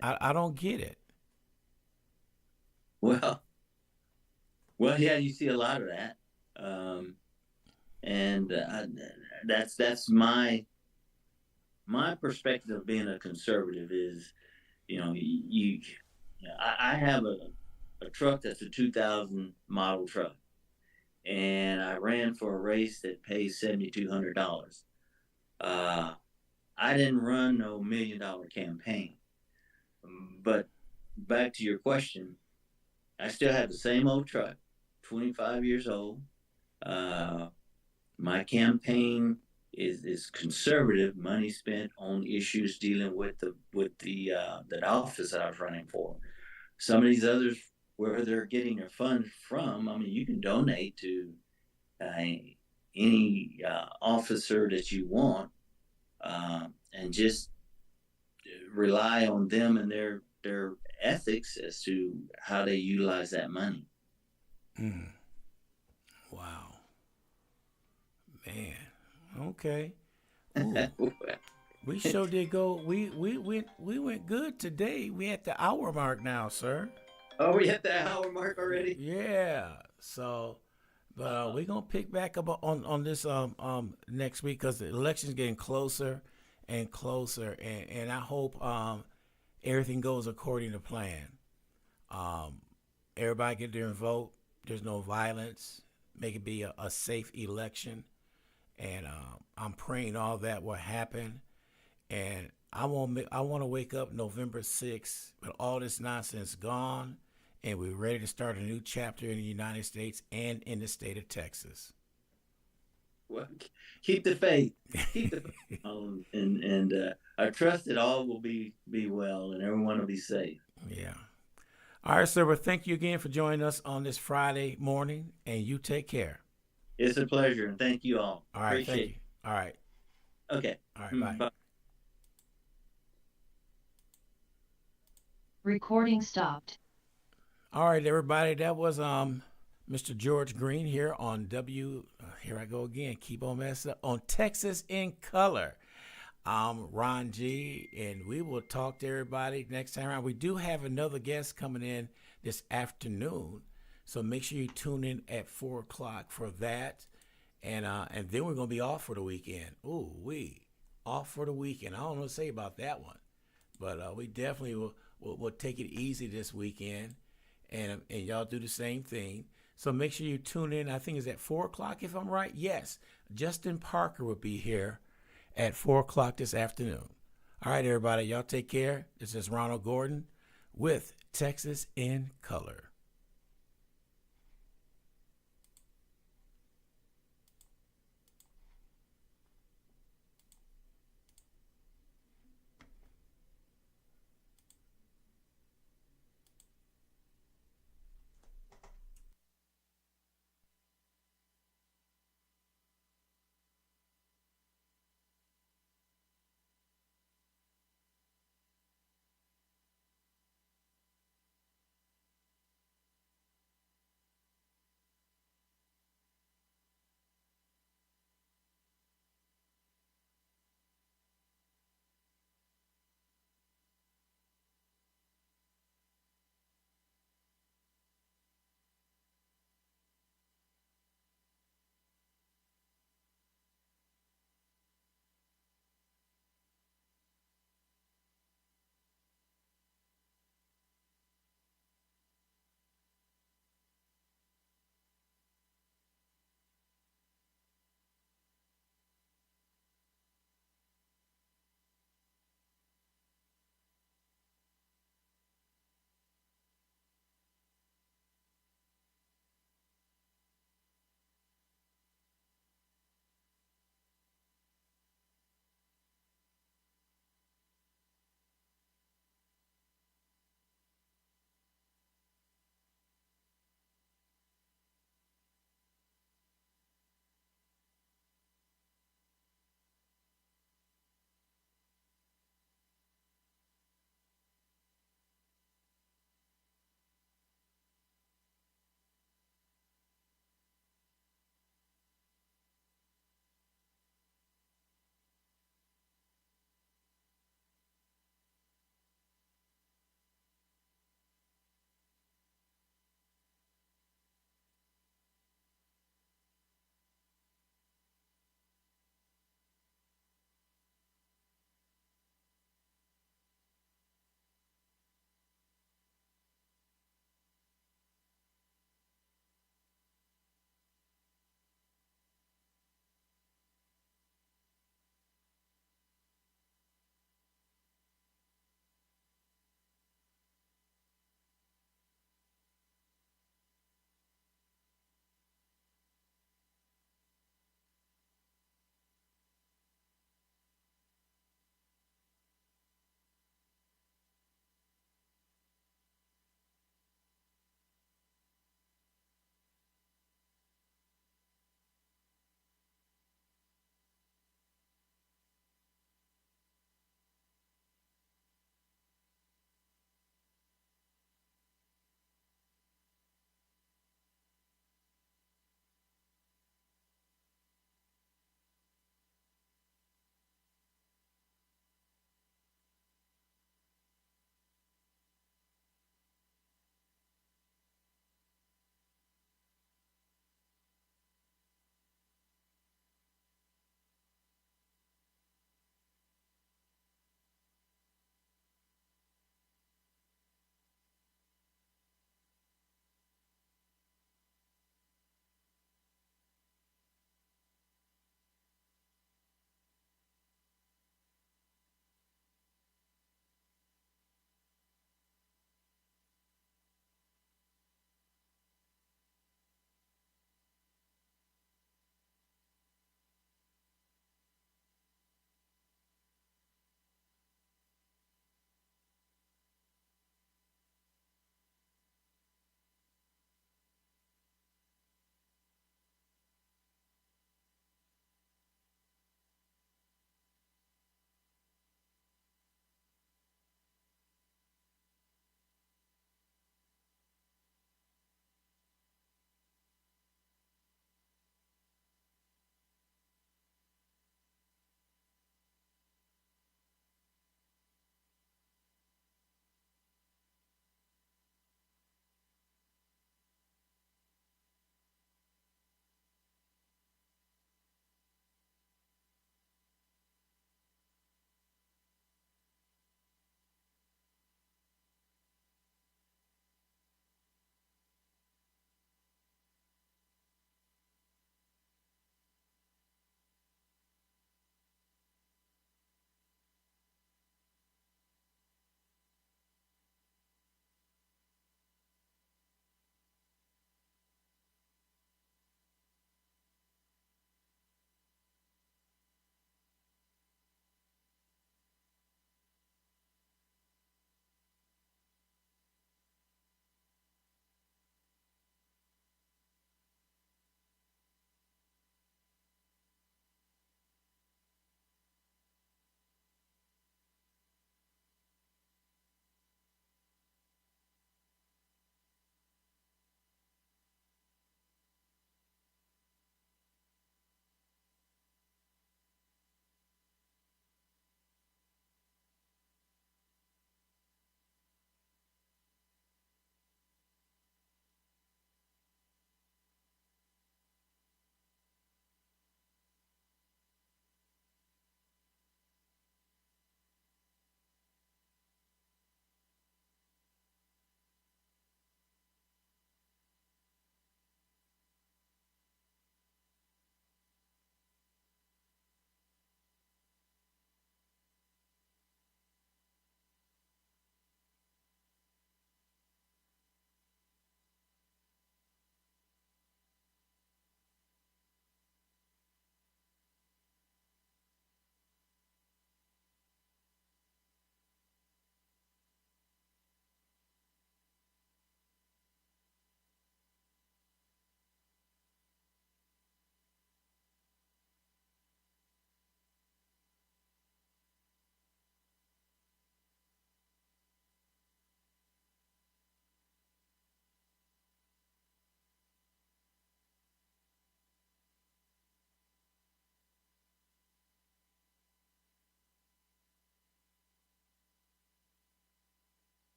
I don't get it.
Well, well, yeah, you see a lot of that, um, and that's my perspective of being a conservative is, I have a truck that's a 2000 model truck, and I ran for a race that pays $7,200. Uh, I didn't run no $1 million campaign, but back to your question, I still have the same old truck, 25 years old. Uh, my campaign is conservative, money spent on issues dealing with the office that I was running for. some of these others, where they're getting their funds from, I mean, you can donate to any officer that you want, and just rely on them and their ethics as to how they utilize that money.
Mm. Wow, man. Okay. Ooh, we sure did go. We went good today. We at the hour mark now, sir.
Oh, we hit the hour mark already.
Yeah. So, but we're gonna pick back up on this next week because the election's getting closer and closer, and I hope everything goes according to plan. Um, Everybody get there and vote. There's no violence. Make it be a safe election, and I'm praying all that will happen. And I want to wake up November 6th with all this nonsense gone, and we're ready to start a new chapter in the United States and in the state of Texas.
Well, keep the faith. Keep the faith. And I trust that all will be well and everyone will be safe.
Yeah. All right, sir. Well, thank you again for joining us on this Friday morning, and you take care.
It's a pleasure, and thank you all.
All right. Thank
Appreciate
you. All right.
it. Okay.
All right. Bye.
Bye.
Recording stopped.
All right, everybody. That was Mr. George Green here on here I go again. Keep on messing up on Texas in Color. I'm Ron G, and we will talk to everybody next time around. We do have another guest coming in this afternoon, so make sure you tune in at 4 o'clock for that. And then we're gonna be off for the weekend. Ooh, we off for the weekend. I don't know what to say about that one, but we definitely will take it easy this weekend, and y'all do the same thing. So make sure you tune in. I think it's at 4 o'clock if I'm right. Yes, Justin Parker will be here at 4 o'clock this afternoon. All right, everybody, y'all take care. This is Ronald Gordon with Texas in Color.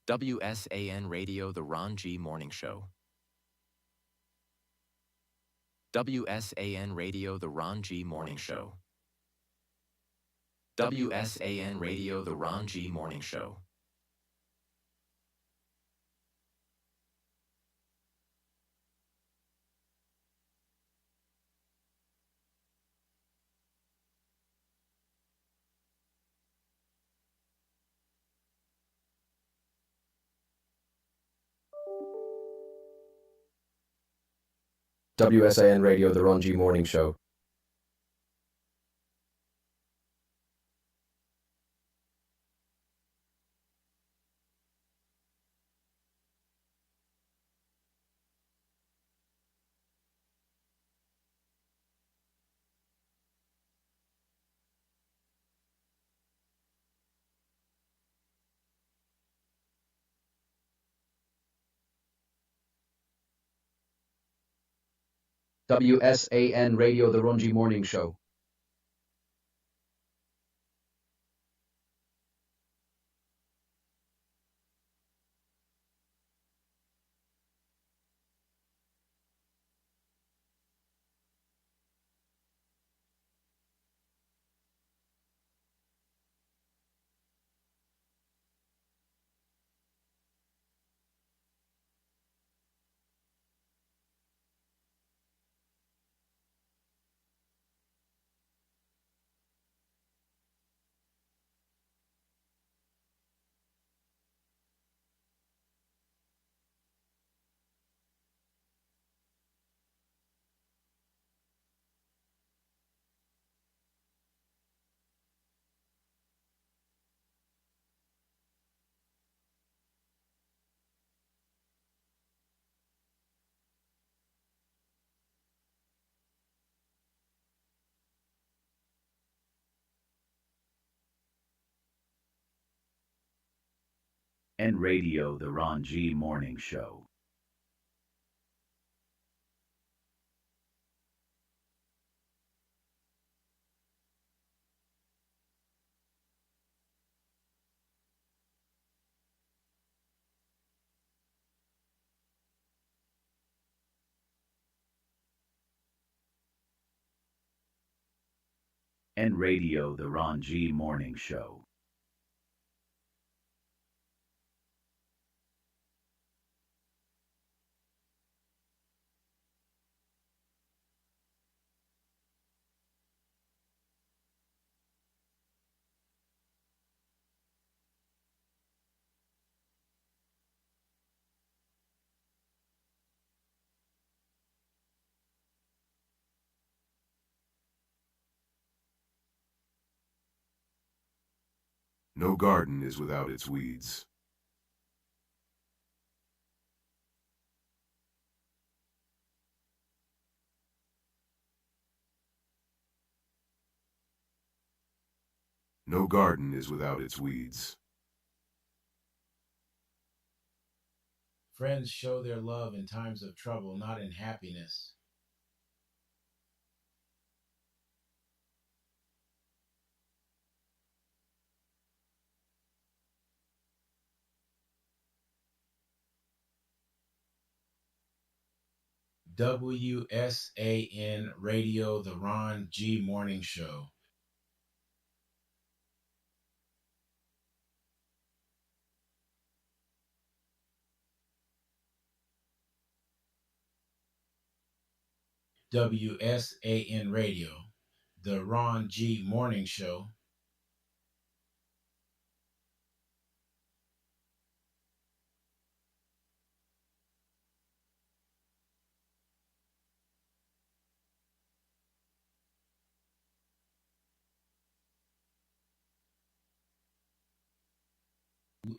WSAN Radio, The Ron G. Morning Show. WSAN Radio, The Ron G. Morning Show. WSAN Radio, The Ron G. Morning Show.
WSAN Radio, The Ron G. Morning Show. WSAN Radio, The Ron G. Morning Show.
And Radio, The Ron G. Morning Show. And Radio, The Ron G. Morning Show.
No garden is without its weeds. No garden is without its weeds.
Friends show their love in times of trouble, not in happiness. WSAN Radio, The Ron G. Morning Show. WSAN Radio, The Ron G. Morning Show.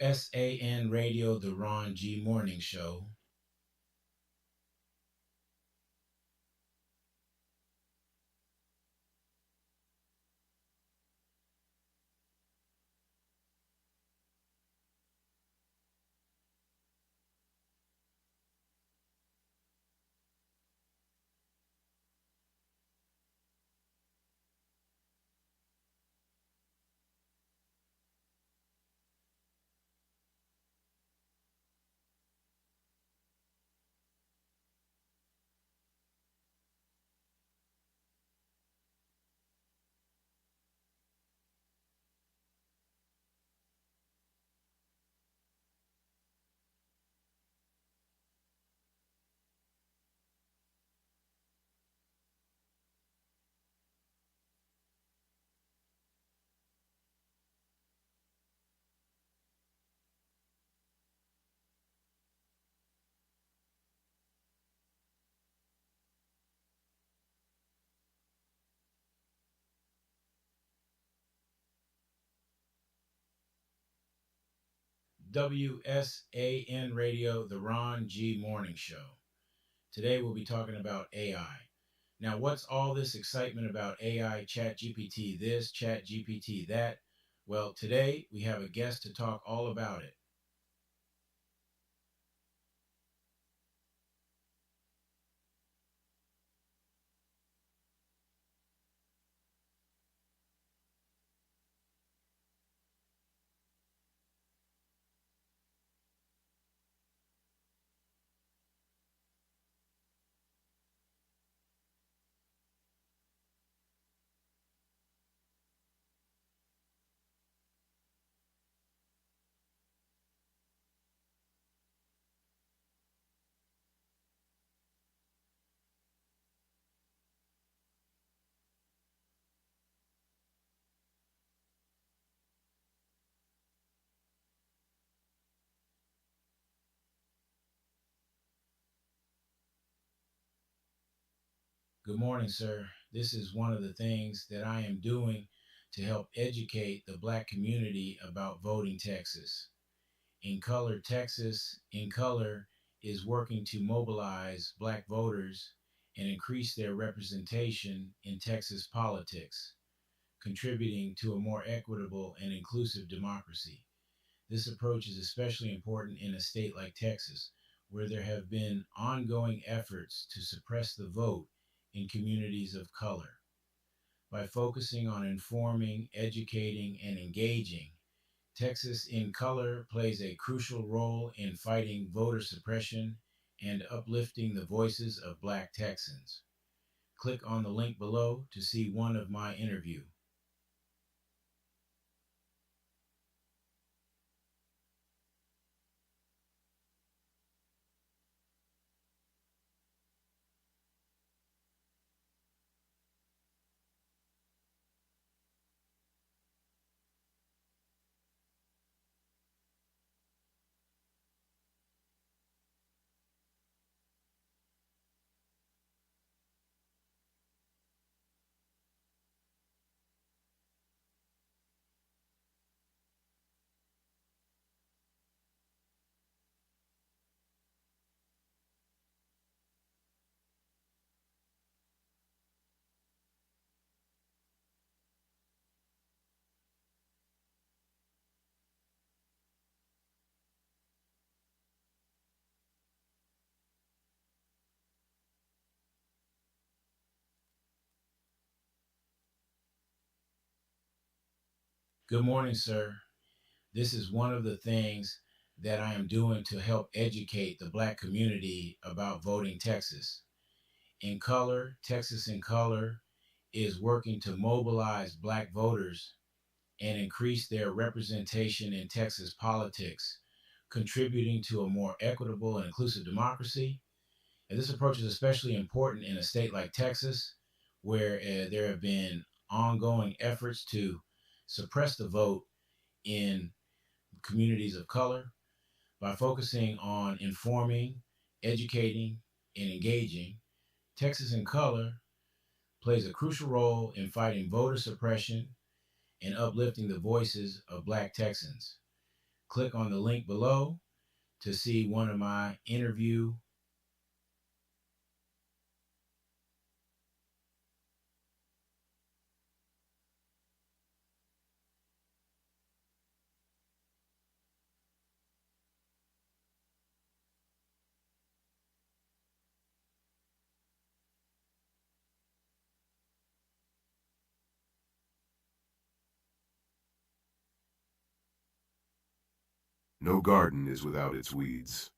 WSAN Radio, The Ron G. Morning Show. WSAN Radio, the Ron G Morning Show. Today we'll be talking about AI. Now, what's all this excitement about AI, ChatGPT this, ChatGPT that? Well, today we have a guest to talk all about it. Good morning, sir. This is one of the things that I am doing to help educate the Black community about voting Texas. In Color, Texas, In Color is working to mobilize Black voters and increase their representation in Texas politics, contributing to a more equitable and inclusive democracy. This approach is especially important in a state like Texas, where there have been ongoing efforts to suppress the vote in communities of color. By focusing on informing, educating, and engaging, Texas in Color plays a crucial role in fighting voter suppression and uplifting the voices of Black Texans. Click on the link below to see one of my interviews. Good morning, sir. This is one of the things that I am doing to help educate the Black community about voting Texas. In Color, Texas in Color is working to mobilize Black voters and increase their representation in Texas politics, contributing to a more equitable and inclusive democracy. And this approach is especially important in a state like Texas, where there have been ongoing efforts to suppress the vote in communities of color. By focusing on informing, educating, and engaging, Texas in Color plays a crucial role in fighting voter suppression and uplifting the voices of Black Texans. Click on the link below to see one of my interviews.
No garden is without its weeds.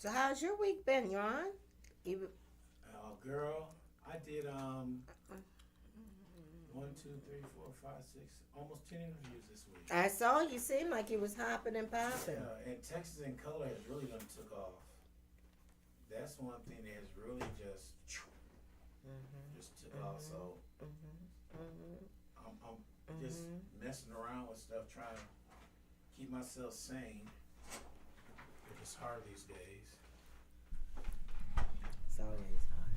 So how's your week been, Ron? You,
Girl, I did 1, 2, 3, 4, 5, 6, almost 10 interviews this week.
I saw you seemed like you was hopping and popping.
And Texas in Color has really done took off. That's one thing that has really just took off. So I'm just messing around with stuff, trying to keep myself sane. It's hard these days.
It's always hard.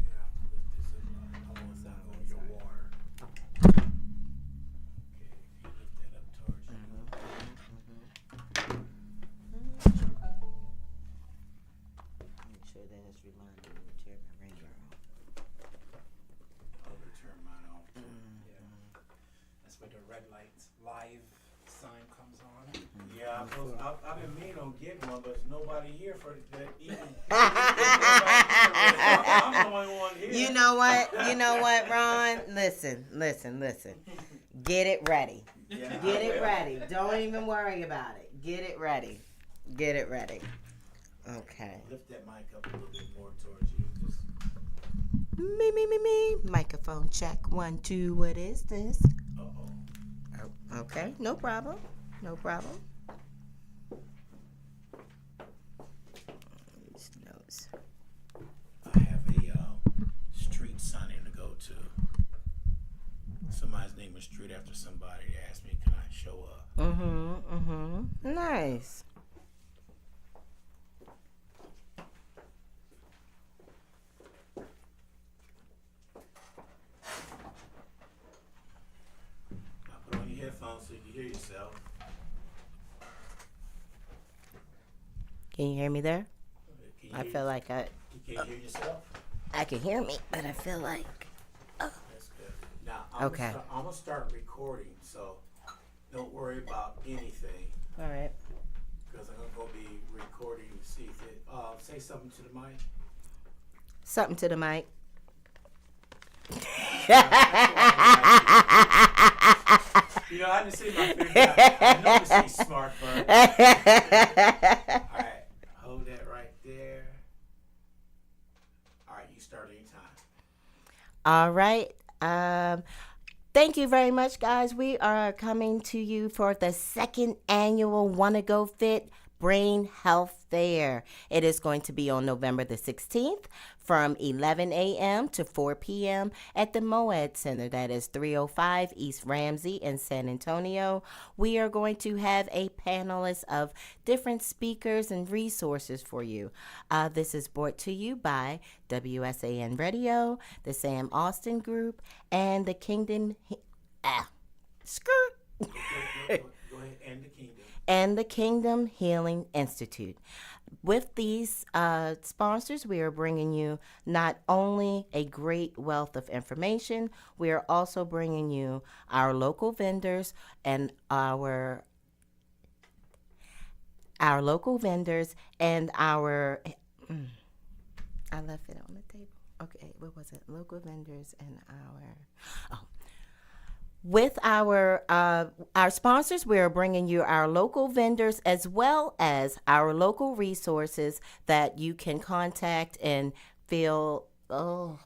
Yeah, lift this up. I want some of your water. Okay, you lift that up towards you.
Make sure that it's reminding me to turn my ringer off.
I'll turn mine off.
Yeah. That's where the red lights live sign comes on.
Yeah, I've been meaning on getting one, but there's nobody here for that even. I'm the only one here.
You know what? You know what, Ron? Listen. Get it ready.
Yeah,
Get it ready. Don't even worry about it. Get it ready. Get it ready. Okay.
Lift that mic up a little bit more towards you. Just,
Me. Microphone check. 1, 2. What is this?
uh-oh.
Oh, okay. No problem. Use notes.
I have a street signing to go to. Somebody's name is street after somebody. They asked me, can I show up?
Nice.
Now put on your headphones so you can hear yourself.
Can you hear me there?
Can you
I
hear
feel like
you can't hear yourself?
I can hear me, but I feel like
That's good. Now, I'm
Okay.
I'm going to start recording, so don't worry about anything.
all right.
Because I'm going to be recording to see if it, say something to the mic.
Something to the mic.
You know, I didn't see my finger. I know this is smart, but. All right, hold that right there. All right, you start anytime.
All right. Thank you very much, guys. We are coming to you for the second annual Wanna Go Fit Brain Health Fair. It is going to be on November the 16th from 11 a.m. to 4 p.m. at the Moed Center. That is 305 East Ramsey in San Antonio. We are going to have a panelist of different speakers and resources for you. This is brought to you by WSAN Radio, the Sam Austin Group, and the Kingdom... skirt!
Go ahead, and the kingdom.
And the Kingdom Healing Institute. With these sponsors, we are bringing you not only a great wealth of information, we are also bringing you our local vendors and our local vendors and our I left it on the table. Okay, what was it? Local vendors and with our sponsors, we are bringing you our local vendors as well as our local resources that you can contact and feel. Oh,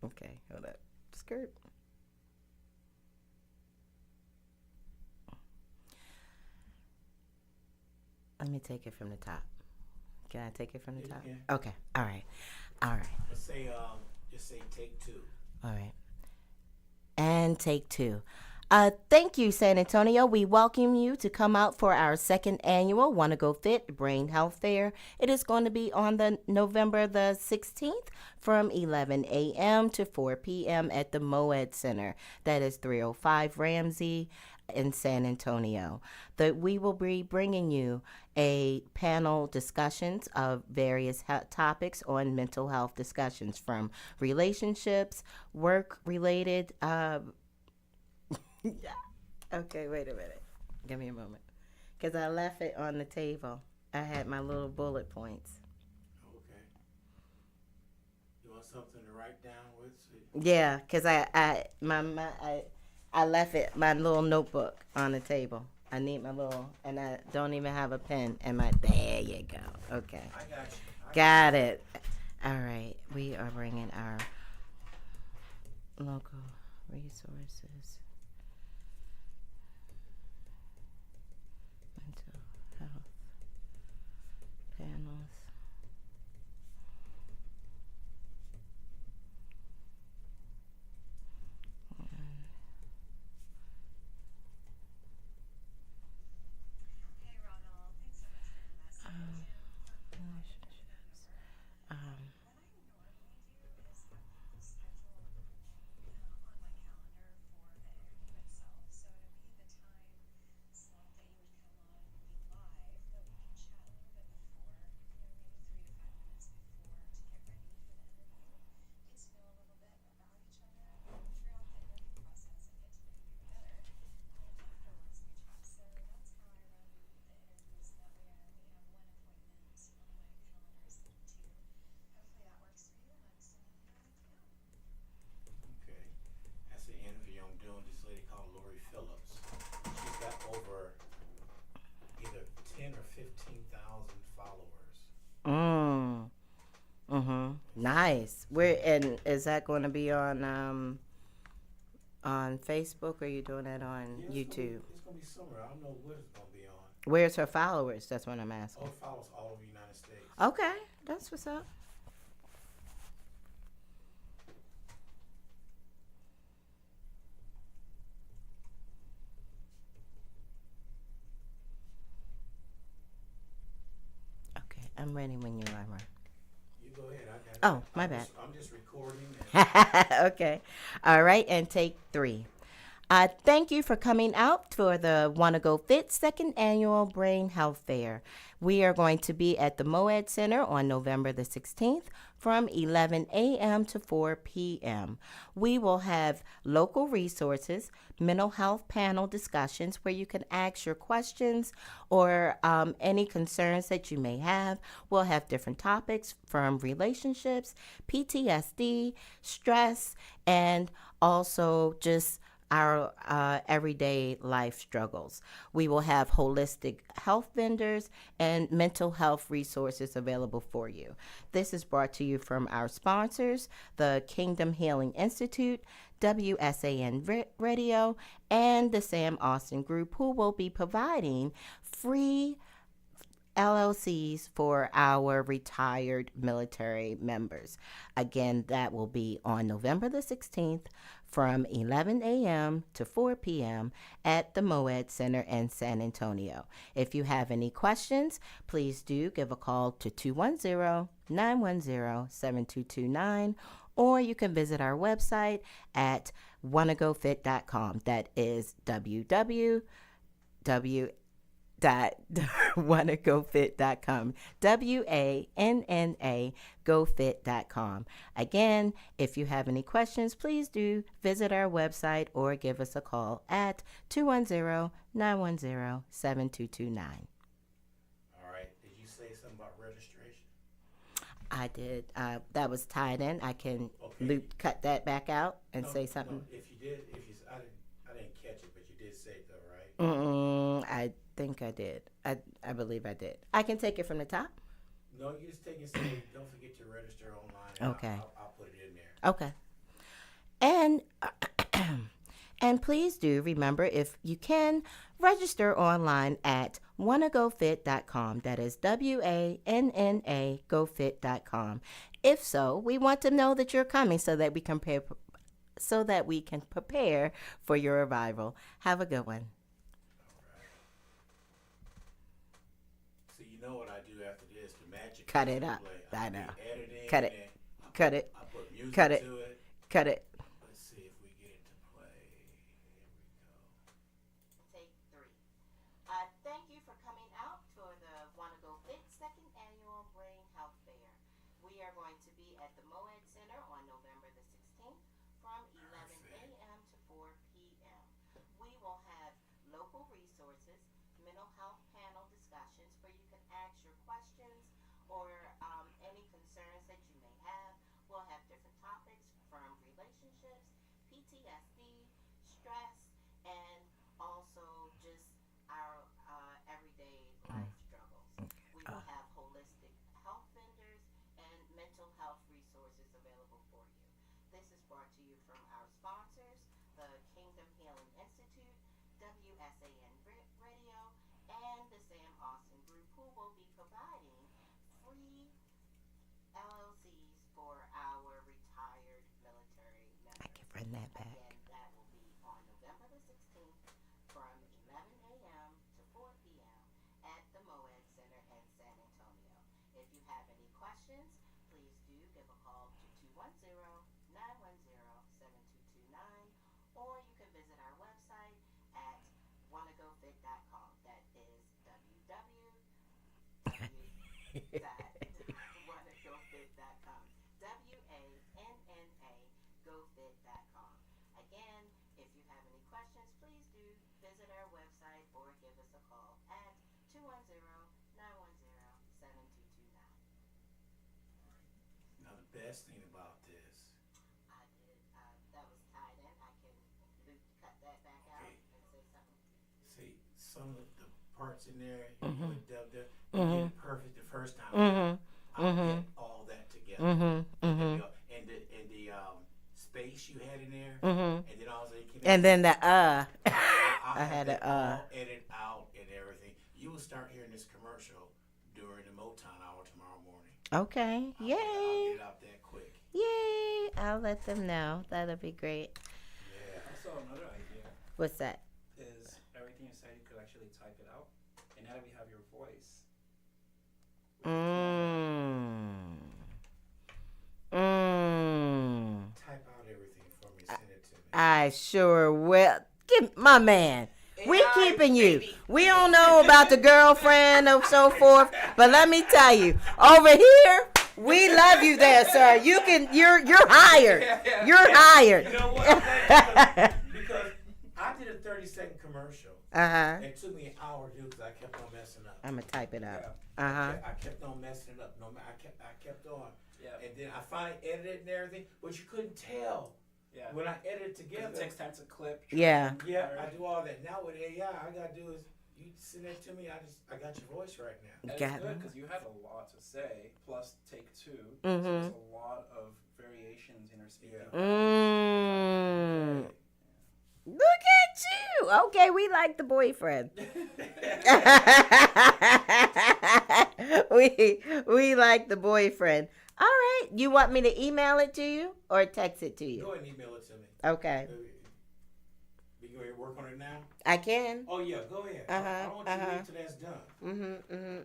okay, hold up, skirt. Let me take it from the top. Can I take it from the top?
Yeah.
Okay. All right.
Let's say, just say take 2.
All right. And take 2. Thank you, San Antonio. We welcome you to come out for our second annual Wanna Go Fit Brain Health Fair. It is going to be on the November the 16th from 11 a.m. to 4 p.m. at the Moed Center. That is 305 Ramsey in San Antonio. We will be bringing you a panel discussions of various topics on mental health discussions, from relationships, work-related. Okay, wait a minute. Give me a moment. Because I left it on the table. I had my little bullet points.
Okay. You want something to write down with?
Yeah, because I left it, my little notebook on the table. I need my little, and I don't even have a pen. And my, there you go. Okay.
I got you.
Got it. All right. We are bringing our local resources. Mental health panels.
Hey Ronald, thanks so much for the message.
Relationships.
What I normally do is have people schedule a call on my calendar for the interview itself. So it'll be the time slot that you would come on and be live, but we can chat a little bit before, maybe 3 to 5 minutes before to get ready for the interview. Get to know a little bit about each other throughout the interview process and get to know you better. Afterwards we chat. So that's how I run the interviews, and that way I only have one appointment on my calendar set to. Hopefully that works for you, and I'm sending you right now.
Okay. That's the interview I'm doing. This lady called Lori Phillips. She's got over either 10 or 15,000 followers.
Nice. Where and is that going to be on Facebook, or are you doing it on
Yeah,
YouTube?
It's gonna be somewhere. I don't know what it's gonna be on.
Where's her followers? That's what I'm
Oh,
asking.
it follows all over the United States.
Okay, that's what's up. Okay, I'm ready when you are.
You go ahead. I got it.
Oh, my bad.
I'm just recording. And
Okay. All right, and take 3. Thank you for coming out for the Wanna Go Fit second annual Brain Health Fair. We are going to be at the Moed Center on November the 16th from 11 a.m. to 4 p.m. We will have local resources, mental health panel discussions where you can ask your questions or any concerns that you may have. We'll have different topics from relationships, PTSD, stress, and also just our everyday life struggles. We will have holistic health vendors and mental health resources available for you. This is brought to you from our sponsors, the Kingdom Healing Institute, WSAN Radio, and the Sam Austin Group, who will be providing free LLCs for our retired military members. Again, that will be on November the 16th from 11 a.m. to 4 p.m. at the Moed Center in San Antonio. If you have any questions, please do give a call to 210-910-7229, or you can visit our website at wannagofit.com. That is www wannagofit.com. WANNA gofit.com. Again, if you have any questions, please do visit our website or give us a call at 210-910-7229.
all right. Did you say something about registration?
I did. That was tied in. I can
Okay.
cut that back out and
No,
say something.
No, if you did, I didn't catch it, but you did say it though, right?
I think I did. I believe I did. I can take it from the top.
No, you just take and say, don't forget to register online. And
Okay.
I'll put it in there.
Okay. And and please do remember, if you can, register online at wannagofit.com. That is WANNA gofit.com. If so, we want to know that you're coming so that we can prepare for your arrival. Have a good one.
So you know what I do after this? The magic.
Cut
is
it
to
up.
play.
I
do
know.
editing
Cut it.
and
Cut it.
I put music
Cut it.
to it.
Cut it.
Let's see if we get it to play. Here we go.
Take 3. Thank you for coming out for the Wanna Go Fit second annual Brain Health Fair. We are going to be at the Moed Center on November the 16th from 11 a.m. to 4 p.m. We will have local resources, mental health panel discussions where you can ask your questions or any concerns that you may have. We'll have different topics from relationships, PTSD, stress, and also just our brought to you from our sponsors, the Kingdom Healing Institute, WSAN Radio, and the Sam Austin Group, who will be providing free LLCs for our retired military members. I can run that back. Again, that will be on November the 16th from 11 a.m. to 4 p.m. at the Moed Center in San Antonio. If you have any questions, please do give a call to 210-910-7229, or you can visit our website at wannagofit.com. That is www.wannagofit.com. WANNA gofit.com. Again, if you have any questions, please do visit our website or give us a call at 210-910-7229.
Now the best thing about this,
I did, that was tied in. I can cut that back out
Okay.
and say something.
see, some of the parts in there,
Mhm.
you did it
Mhm.
perfect the first time.
Mhm.
I'll
Mhm.
get all that together.
Mhm.
And
Mhm.
the space you had in there,
Mhm.
and then all of a sudden it came
And then the
I
I had
that
a
all edit out and everything. You will start hearing this commercial during the Motown hour tomorrow morning.
Okay.
I'll
Yay.
get it out that quick.
Yay. I'll let them know. That'll be great.
Yeah.
Also, another idea
What's that?
is everything you said, you could actually type it out. And now that we have your voice,
Type out everything for me. Send it to me.
I sure will. Give my man. We keeping you. We don't know about the girlfriend or so forth, but let me tell you, over here, we love you there, sir. You're hired. You're hired.
You know what? Because I did a 30-second commercial.
Uh-huh.
It took me an hour to do because I kept on messing up.
I'm gonna type it up.
Yeah.
Uh-huh.
I kept on messing it up. No, I kept on.
yeah,
And then I finally edited and everything, but you couldn't tell
yeah.
when I edited
'Cause
together.
it takes time to clip.
Yeah.
Yeah, I do all that. Now with AI, I gotta do is you send that to me. I got your voice right now.
And
Got
it's good
it.
because you had a lot to say, plus take two.
Mhm.
So there's a lot of variations in your speaking.
Yeah.
Mm. Look at you. Okay, we like the boyfriend. we like the boyfriend. All right. You want me to email it to you or text it to
Go
you?
ahead and email it to me.
Okay.
We go ahead and work on it now.
I can.
Oh yeah, go ahead. I don't want you to wait till that's done.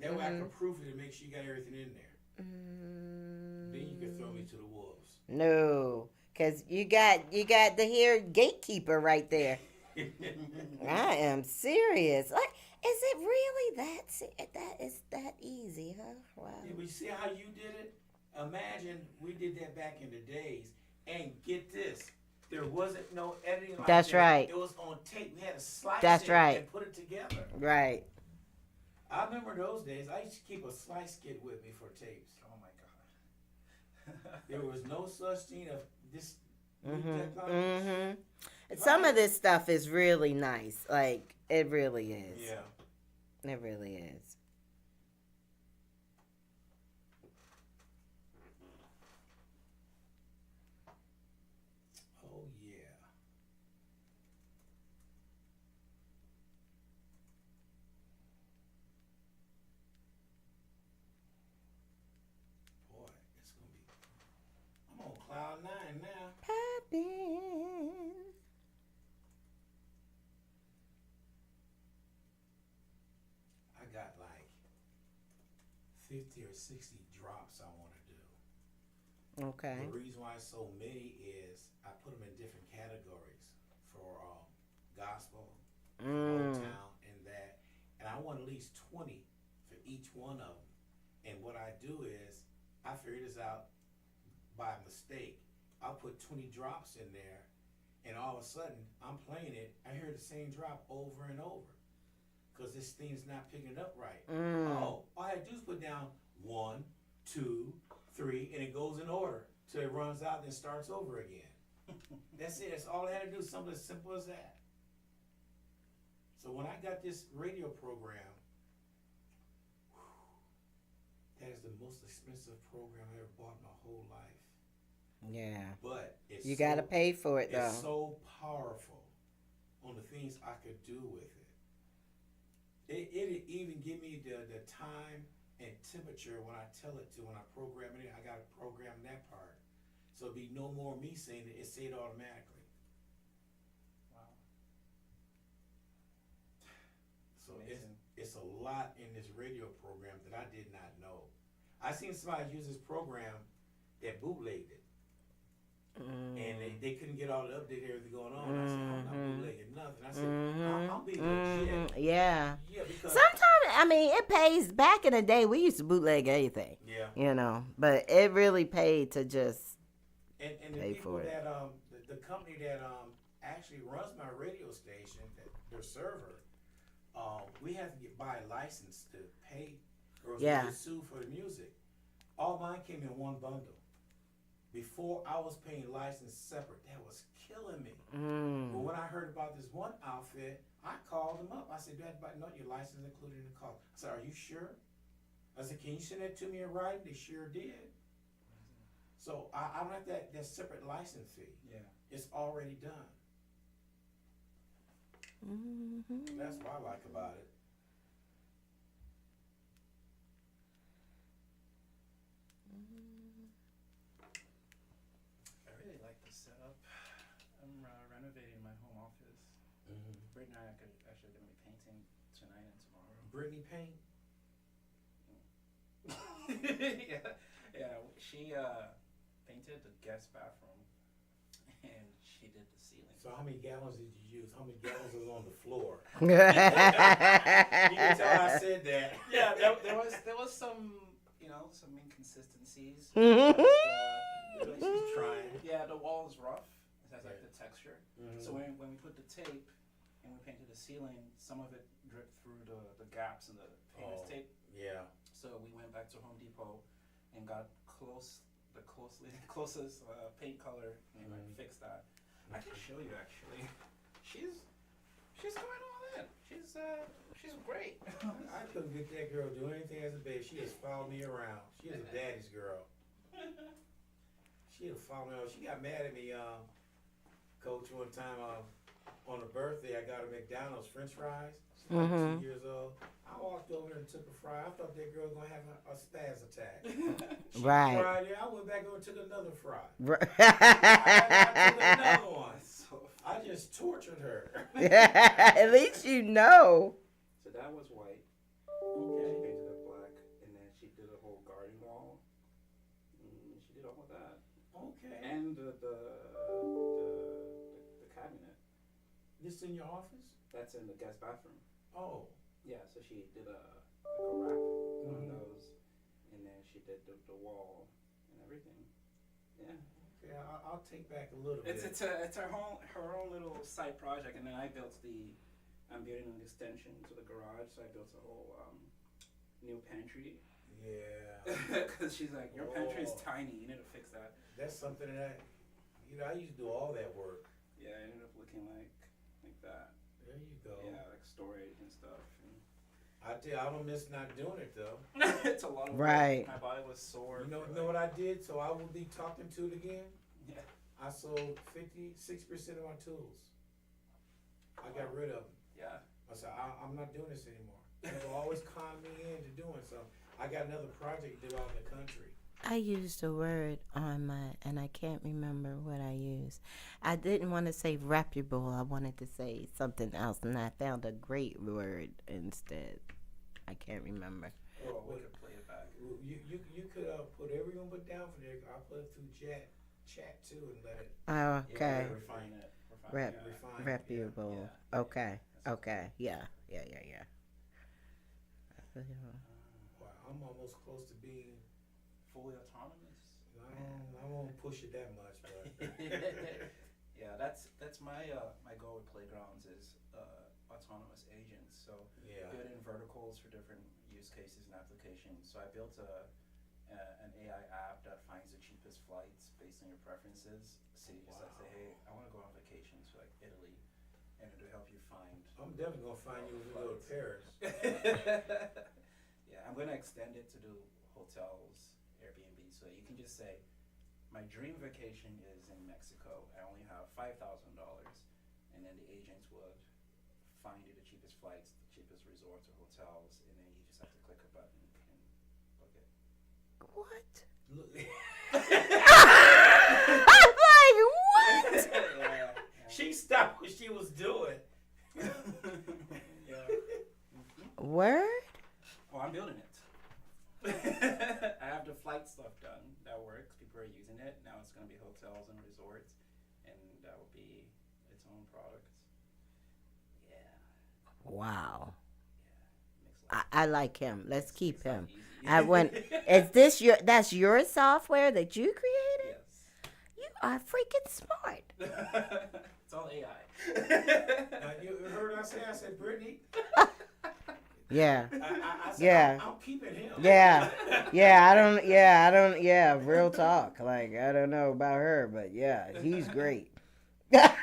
That way I can proof it and make sure you got everything in there. Then you can throw me to the wolves.
No, cause you got the here gatekeeper right there. I am serious. Like, is it really that easy, huh? Wow.
Yeah, but you see how you did it? Imagine we did that back in the days. And get this, there wasn't no editing like
That's
that.
right.
It was on tape. We had to slice
That's
it
right.
and put it together.
Right.
I remember those days. I used to keep a slice kit with me for tapes.
Oh my god.
There was no such thing of this new
Mhm.
technology.
Mhm. Some of this stuff is really nice. Like, it really is.
Yeah.
It really is.
Oh yeah. Boy, it's gonna be. I'm on cloud 9 now.
Poppin'.
I got like 50 or 60 drops I want to do.
Okay.
The reason why it's so many is I put them in different categories for gospel, Motown, and that. And I want at least 20 for each one of them. And what I do is I figure this out by mistake. I'll put 20 drops in there, and all of a sudden I'm playing it. I hear the same drop over and over because this thing's not picking it up right. Oh, all I do is put down 1, 2, 3, and it goes in order till it runs out and starts over again. That's it. That's all I had to do. Something as simple as that. So when I got this radio program, that is the most expensive program I ever bought in my whole life.
Yeah.
But it's
You gotta
so,
pay for it though.
it's so powerful on the things I could do with it. It even give me the time and temperature when I tell it to, when I program it in. I gotta program that part. So it'd be no more me saying it, it say it automatically.
Wow.
So
Amazing.
it's a lot in this radio program that I did not know. I seen somebody use this program that bootlegged it. And they couldn't get all the update everything going on. I said, I'm not bootlegging nothing. I said, I'm being legit.
Yeah.
Yeah, because
Sometimes, I mean, it pays. Back in the day, we used to bootleg anything.
yeah.
You know, but it really paid to just
And the
pay
people
for it.
that the company that actually runs my radio station, that their server, we have to buy a license to pay, or else we
Yeah.
get sued for the music. All mine came in one bundle. Before I was paying license separate, that was killing me. But when I heard about this one outfit, I called them up. I said, "Dad, but no, your license included in the cost." I said, "Are you sure?" I said, "Can you send that to me in writing?" They sure did. So I don't have that separate license fee.
Yeah.
It's already done. That's what I like about it.
I really like the setup. I'm renovating my home office. Right now, I'm actually going to be painting tonight and tomorrow.
Brittany Paint.
yeah. She painted the guest bathroom, and she did the ceiling.
So how many gallons did you use? How many gallons was on the floor?
Mm.
You can tell I said that.
Yeah, there was some some inconsistencies.
She's trying.
Yeah, the wall is rough. It has like the texture.
Mhm.
So when we put the tape and we painted the ceiling, some of it dripped through the gaps in the painter's tape.
Yeah.
So we went back to Home Depot and got closest paint color and fixed that. I can show you actually. She's going all in. She's great.
I couldn't get that girl to do anything as a baby. She just followed me around. She was a daddy's girl. She had followed me around. She got mad at me, Coach, one time on her birthday. I got her McDonald's French fries. She's like 2 years old. I walked over there and took a fry. I thought that girl was gonna have a spaz attack. She
Right.
fried it. I went back over and took another fry. I took
Right.
another one. I just tortured her.
At least you know.
So that was white.
Okay.
She painted it black, and then she did a whole garden wall. She did all of that,
Okay.
and the cabinet
This in your office?
that's in the guest bathroom.
Oh.
Yeah, so she did a wrap on those, and then she did the wall and everything. Yeah.
Okay, I'll take back a little bit.
It's her own little side project, and then I'm building an extension to the garage, so I built a whole new pantry.
Yeah.
Because she's like, your pantry is tiny, you need to fix that.
That's something that I used to do all that work.
Yeah, it ended up looking like that.
There you go.
Yeah, like storage and stuff. And
I tell you, I don't miss not doing it though.
it's a lot of
Right.
work. My body was sore.
You know
for,
what I did? So I will be talking to it again.
Yeah.
I sold 56% of my tools. I got rid of them.
Yeah.
I said, I'm not doing this anymore. People always con me into doing something. I got another project to do out in the country.
I used a word on and I can't remember what I used. I didn't want to say reputable. I wanted to say something else, and I found a great word instead. I can't remember.
Oh, we could play it back.
You could put whatever you want to put down for there. I'll put it through chat too and let it
Okay.
Yeah, refine it.
refine.
Reputable.
Yeah.
Okay. Okay. Yeah.
Wow, I'm almost close to being.
Fully autonomous.
I won't push it that much, but
Yeah, that's my my goal with Playgrounds is autonomous agents. So
yeah.
building verticals for different use cases and applications. So I built an AI app that finds the cheapest flights based on your preferences. So you just like say, hey, I want to go on vacation to like Italy, and it'll help you find.
I'm definitely gonna find you when we go to Paris.
Yeah, I'm gonna extend it to do hotels, Airbnb. So you can just say, my dream vacation is in Mexico. I only have $5,000, and then the agents would find you the cheapest flights, the cheapest resorts or hotels, and then you just have to click a button and book it.
What?
Look,
I'm like, what?
Yeah.
she stopped what she was doing.
Yeah.
Word?
Oh, I'm building it. I have the flight stuff done. That works. People are using it. Now it's going to be hotels and resorts, and that will be its own product. Yeah.
Wow.
Makes life
I like him. Let's keep
makes life
him.
easy.
I went. Is this that's your software that you created?
Yes.
You are freaking smart.
It's all AI.
Now, you heard what I say? I said, Brittany.
Yeah.
I said,
Yeah.
I'm keeping him.
Yeah. Yeah, I don't yeah, real talk. Like I don't know about her, but yeah, he's great. Like,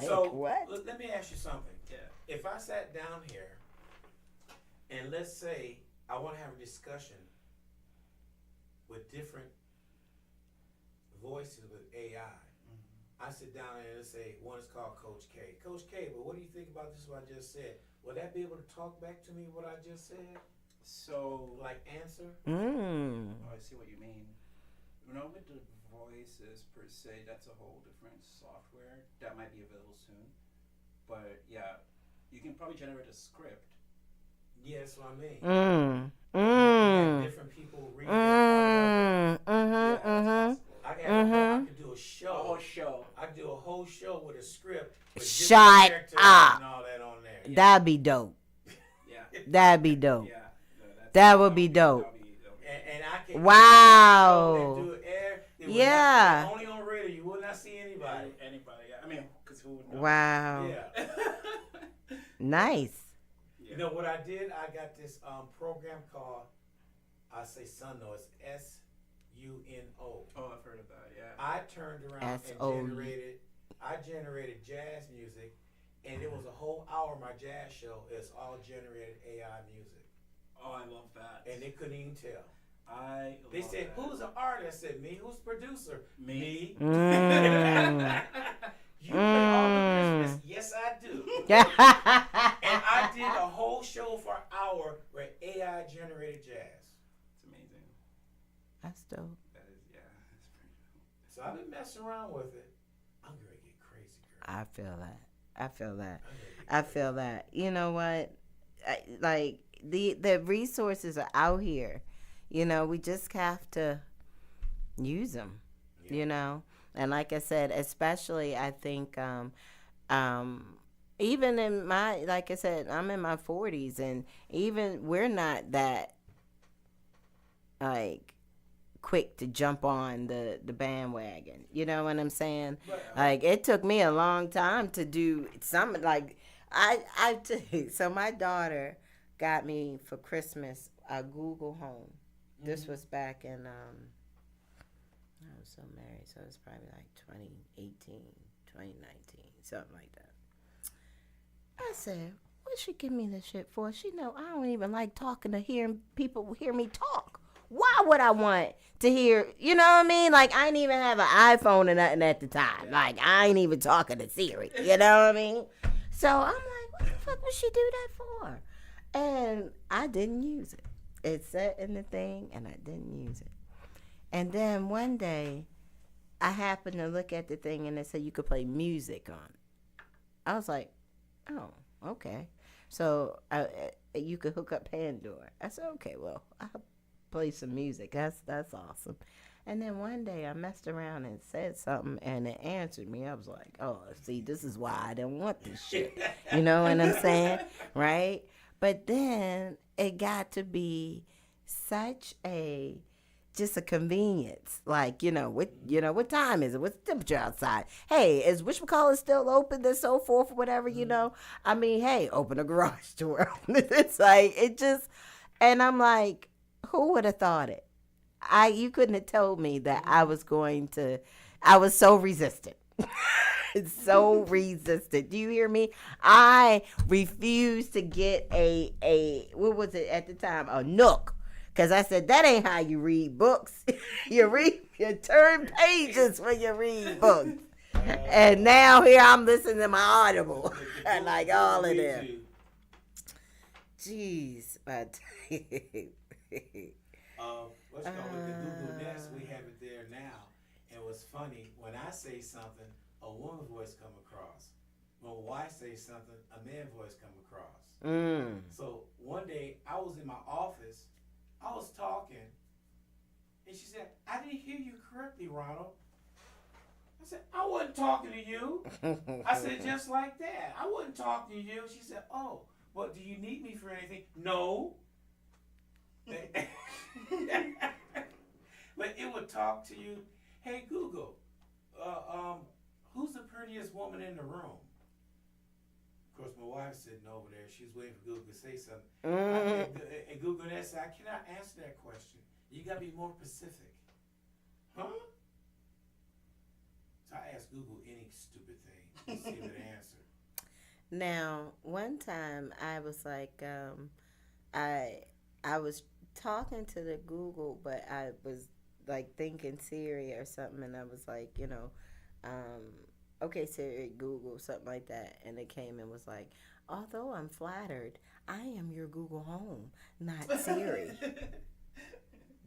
So
what?
let me ask you something.
Yeah.
If I sat down here and let's say I want to have a discussion with different voices with AI, I sit down there and say, one is called Coach K. Coach K, but what do you think about this, what I just said? Will that be able to talk back to me what I just said?
So,
Like answer?
Mm.
oh, I see what you mean. Not with the voices per se, that's a whole different software that might be available soon. But yeah, you can probably generate a script.
Yeah, that's what I mean.
Mm.
Have
Mm.
different people read that part of it.
Mm.
Yeah,
Mhm.
that's
Mhm.
possible.
I could do a show.
A whole show.
I could do a whole show with a script with different
Shut
characters
up.
and all that on there.
That'd be dope.
Yeah.
That'd be dope.
Yeah. No,
That would be dope.
that'll be
And I can
Wow.
do it air. It would
Yeah.
not, only on radio. You would not see anybody.
Anybody, yeah. I mean, because who would know?
Wow.
Yeah.
Nice.
Yeah.
You know what I did? I got this program called, I say Suno. It's SUNO.
Oh, I've heard of that, yeah.
I turned around
S-O-U.
and generated jazz music, and it was a whole hour of my jazz show. It's all generated AI music,
Oh, I love that.
and they couldn't even tell. They
love
said,
that.
"Who's the artist?" I said, "Me." "Who's the producer?"
Me.
Mm.
You play all the business? Yes, I do. And I did a whole show for an hour with AI generated jazz.
It's amazing.
That's dope.
That is, yeah, that's pretty cool.
So I've been messing around with it. I'm gonna get crazy, girl.
I feel that. I feel that.
I'm gonna get
I
crazy.
feel that. You know what? Like the resources are out here. You know, we just have to use them.
Yeah.
You know, and like I said, especially I think even in my, like I said, I'm in my 40s, and even we're not that like quick to jump on the bandwagon. You know what I'm saying?
But,
Like it took me a long time to do some, like so my daughter got me for Christmas a Google Home. This was back in I was so married, so it was probably like 2018, 2019, something like that. I said, "What she give me this shit for? She know I don't even like talking to hearing people hear me talk. Why would I want to hear, you know what I mean? Like, I didn't even have an iPhone or nothing at the time. Like, I ain't even talking to Siri, you know what I mean? So I'm like, what the fuck would she do that for? And I didn't use it. It sat in the thing, and I didn't use it. And then one day, I happened to look at the thing, and it said you could play music on it. I was like, oh, okay. So you could hook up Pandora. I said, okay, well, I'll play some music. That's awesome. And then one day I messed around and said something, and it answered me. I was like, oh, see, this is why I didn't want this shit. You know what I'm saying? Right? But then it got to be such just a convenience. Like, what time is it? What's the temperature outside? Hey, is whatchamacallit still open and so forth, whatever, you know? I mean, hey, open a garage door. It's like, and I'm like, who would have thought it? You couldn't have told me that I was so resistant. So resistant. Do you hear me? I refused to get what was it at the time? A Nook. Because I said, that ain't how you read books. You turn pages when you read books. And now here I'm listening to my Audible. I like all of them. Jeez. But
Let's go with the Google Nest. We have it there now. And what's funny, when I say something, a woman's voice come across. When my wife says something, a man's voice come across. So one day I was in my office, I was talking, and she said, I didn't hear you correctly, Ronald. I said, I wasn't talking to you. I said, just like that. I wasn't talking to you. She said, oh, well, do you need me for anything? No. But it would talk to you. Hey, Google, who's the prettiest woman in the room? Of course, my wife's sitting over there. She's waiting for Google to say something. And Google said, I cannot answer that question. You got to be more specific. Huh? So I asked Google any stupid thing to see the answer.
now, one time I was like, I was talking to the Google, but I was like thinking Siri or something, and I was like, okay, Siri, Google, something like that, and it came and was like, although I'm flattered, I am your Google Home, not Siri.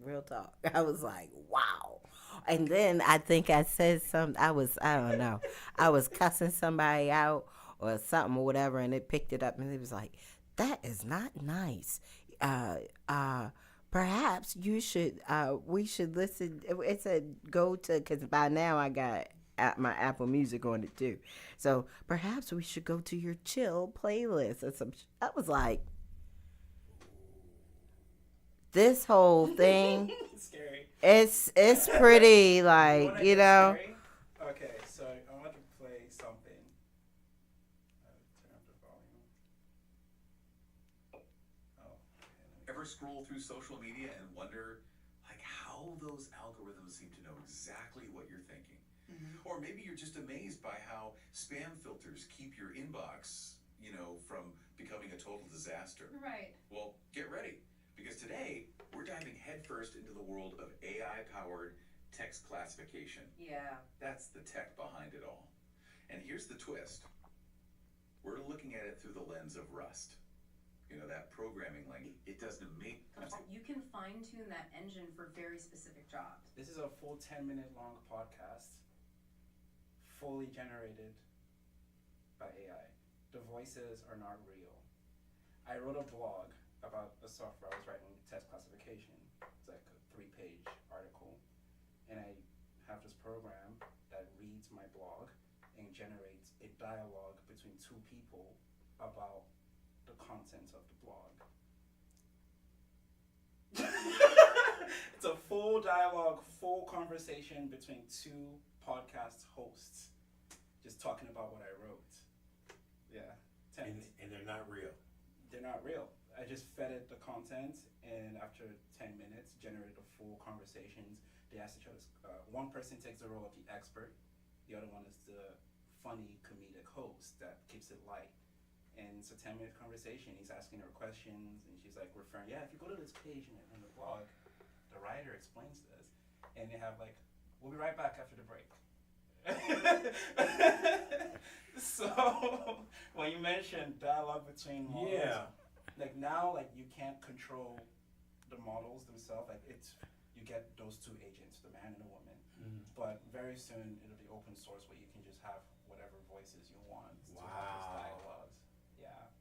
Real talk. I was like, wow. And then I think I said something. I don't know. I was cussing somebody out or something or whatever, and it picked it up, and it was like, that is not nice. Perhaps we should listen. It said go to, because by now I got my Apple Music on it too. So perhaps we should go to your chill playlist or some. I was like, this whole thing.
Scary.
It's pretty like
wanna
you
get
know.
scary? Okay, so I want to play something. Turn up the volume. Oh. Okay,
Ever scroll through social media and wonder, like, how those algorithms seem to know exactly what you're thinking? Or maybe you're just amazed by how spam filters keep your inbox, from becoming a total disaster.
Right.
Well, get ready, because today we're diving headfirst into the world of AI-powered text classification.
Yeah.
That's the tech behind it all. And here's the twist. We're looking at it through the lens of Rust. That programming language. It does an amazing.
You can fine tune that engine for very specific jobs.
This is a full 10-minute long podcast, fully generated by AI. The voices are not real. I wrote a blog about the software I was writing, test classification. It's like a 3-page article. And I have this program that reads my blog and generates a dialogue between two people about the contents of the blog. It's a full dialogue, full conversation between two podcast hosts just talking about what I wrote. Yeah.
And they're not real.
They're not real. I just fed it the content, and after 10 minutes, generated a full conversations. They ask each other. One person takes the role of the expert. The other one is the funny comedic host that keeps it light. And it's a 10-minute conversation. He's asking her questions, and she's like referring, yeah, if you go to this page in the blog, the writer explains this. And they have like, we'll be right back after the break. So when you mentioned dialogue between models, like now, like you can't control the models themselves. Like you get those two agents, the man and the woman. But very soon it'll be open source where you can just have whatever voices you want to have these dialogues. Yeah,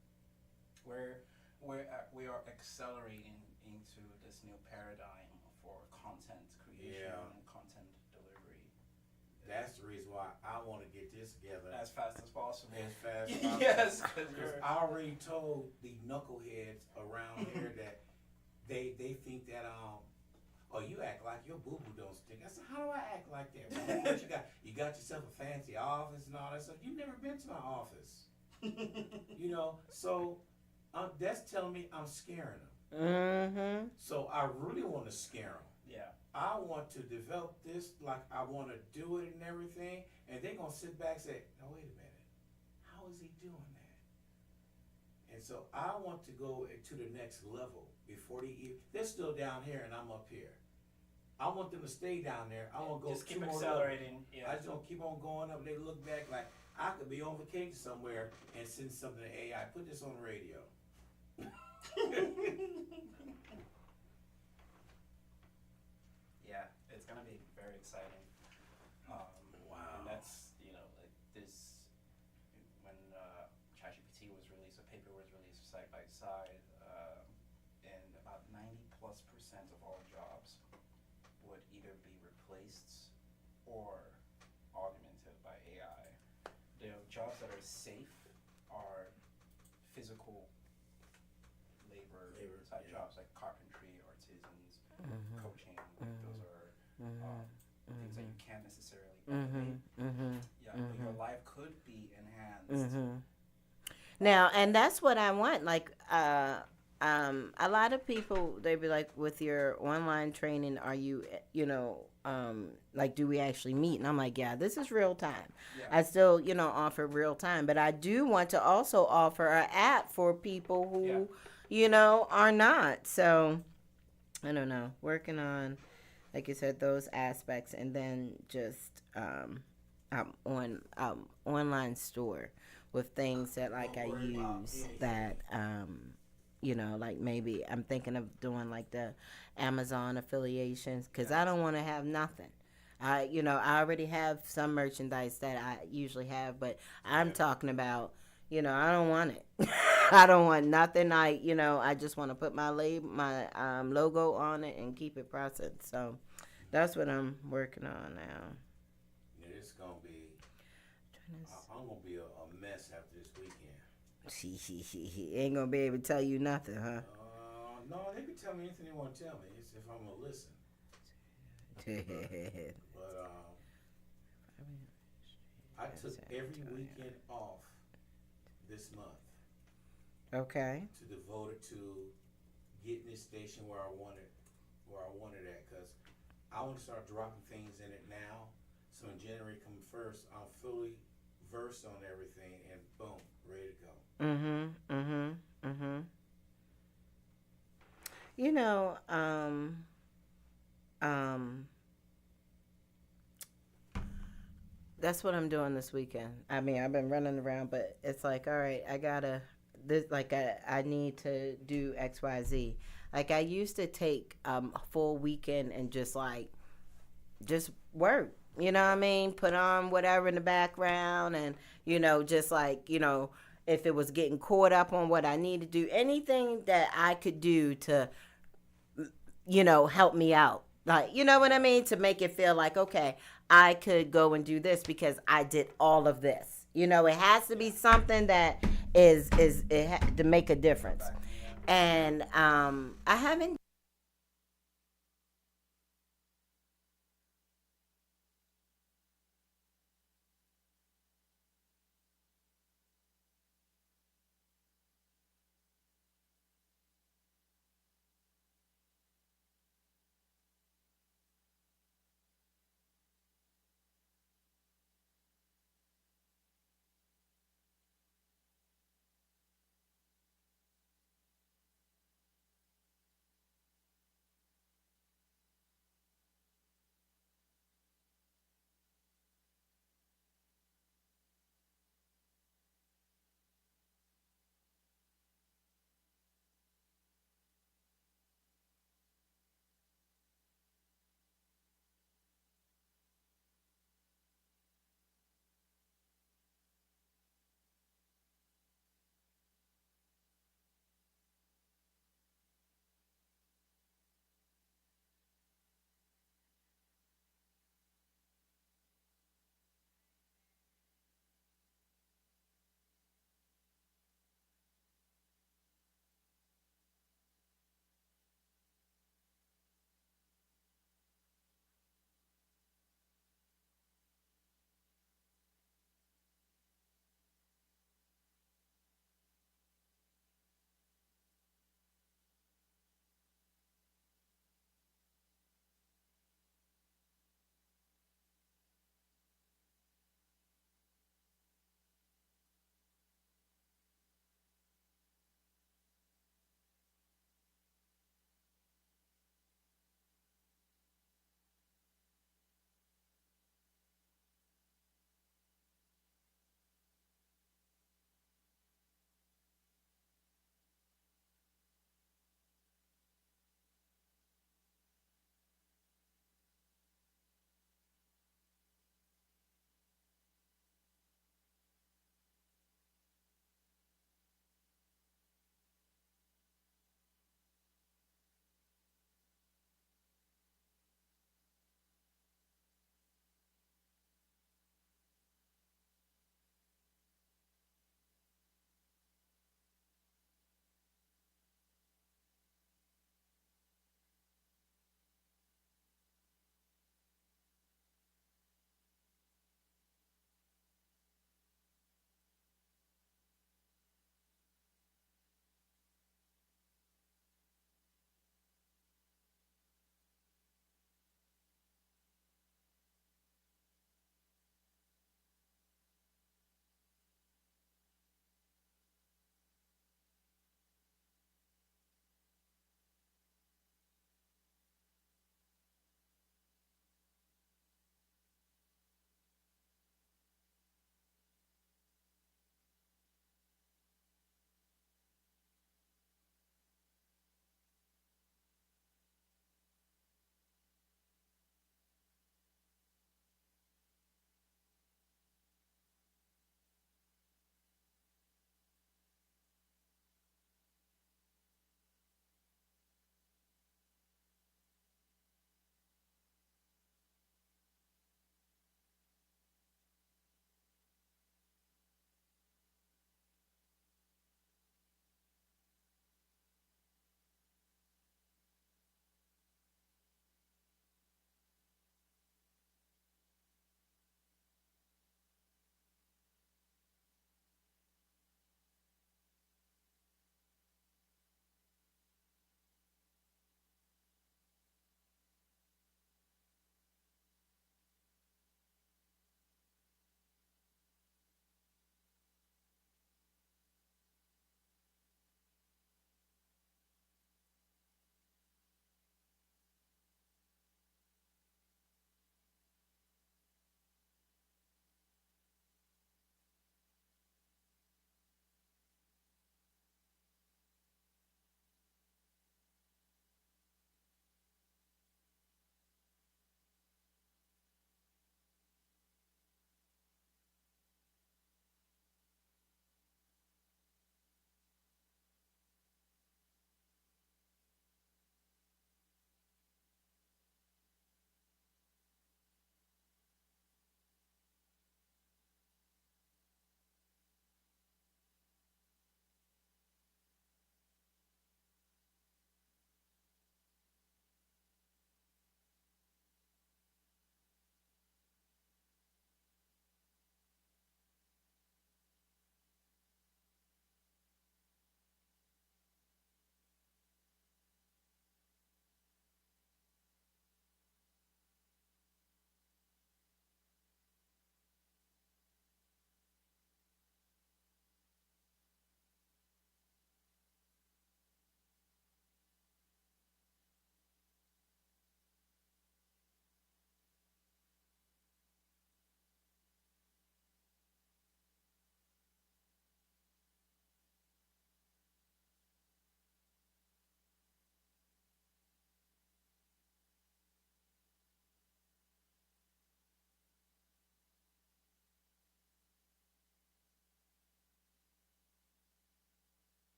we are accelerating into this new paradigm for content creation and content delivery.
That's the reason why I want to get this together
as fast as possible.
As fast as possible.
Yes,
because I already told the knuckleheads around here that they think that oh, you act like your boo boo don't stink. I said, how do I act like that? Well, you got yourself a fancy office and all that stuff. You've never been to my office, So that's telling me I'm scaring them. So I really want to scare them.
Yeah.
I want to develop this like I want to do it and everything, and they're gonna sit back and say, "No, wait a minute, how is he doing that?" And And so I want to go to the next level before they're still down here and I'm up here. I want them to stay down there. I want to go
Just
two
keep
more
accelerating.
levels.
Yeah.
I just want to keep on going up. They look back like I could be on vacation somewhere and send something to AI. Put this on the radio.
Yeah, it's gonna be very exciting.
Wow.
And that's, like this, when ChatGPT was released, a paper was released side by side, and about 90+% of all jobs would either be replaced or augmented by AI. The jobs that are safe are physical labor type
yeah.
jobs like carpentry, artisans, coaching. Those are things that you can't necessarily automate. Yeah, but your life could be enhanced.
Now, and that's what I want. Like, a lot of people, they be like, with your online training, are you, like, do we actually meet? And I'm like, yeah, this is real time.
Yeah.
I still, offer real time, but I do want to also offer an app for people who, are not. So, I don't know, working on, like you said, those aspects, and then just on online store with things that like I use that like maybe I'm thinking of doing like the Amazon affiliations because I don't want to have nothing. I already have some merchandise that I usually have, but I'm talking about I don't want it. I don't want nothing. I just want to put my logo on it and keep it processed. So that's what I'm working on now.
Yeah, it's gonna be. I'm gonna be a mess after this weekend.
He ain't gonna be able to tell you nothing, huh?
No, they can tell me anything they want to tell me. It's if I'm gonna listen. But I took every weekend off this month.
Okay.
To devote it to getting this station where I wanted it, because I want to start dropping things in it now. So when January comes first, I'm fully versed on everything, and boom, ready to go.
That's what I'm doing this weekend. I mean, I've been running around, but it's like, all right, I need to do XYZ. Like I used to take a full weekend and just work. You know what I mean? Put on whatever in the background and, just if it was getting caught up on what I need to do, anything that I could do to, help me out. Like, you know what I mean? To make it feel like, okay, I could go and do this because I did all of this. It has to be something that to make a difference. And I haven't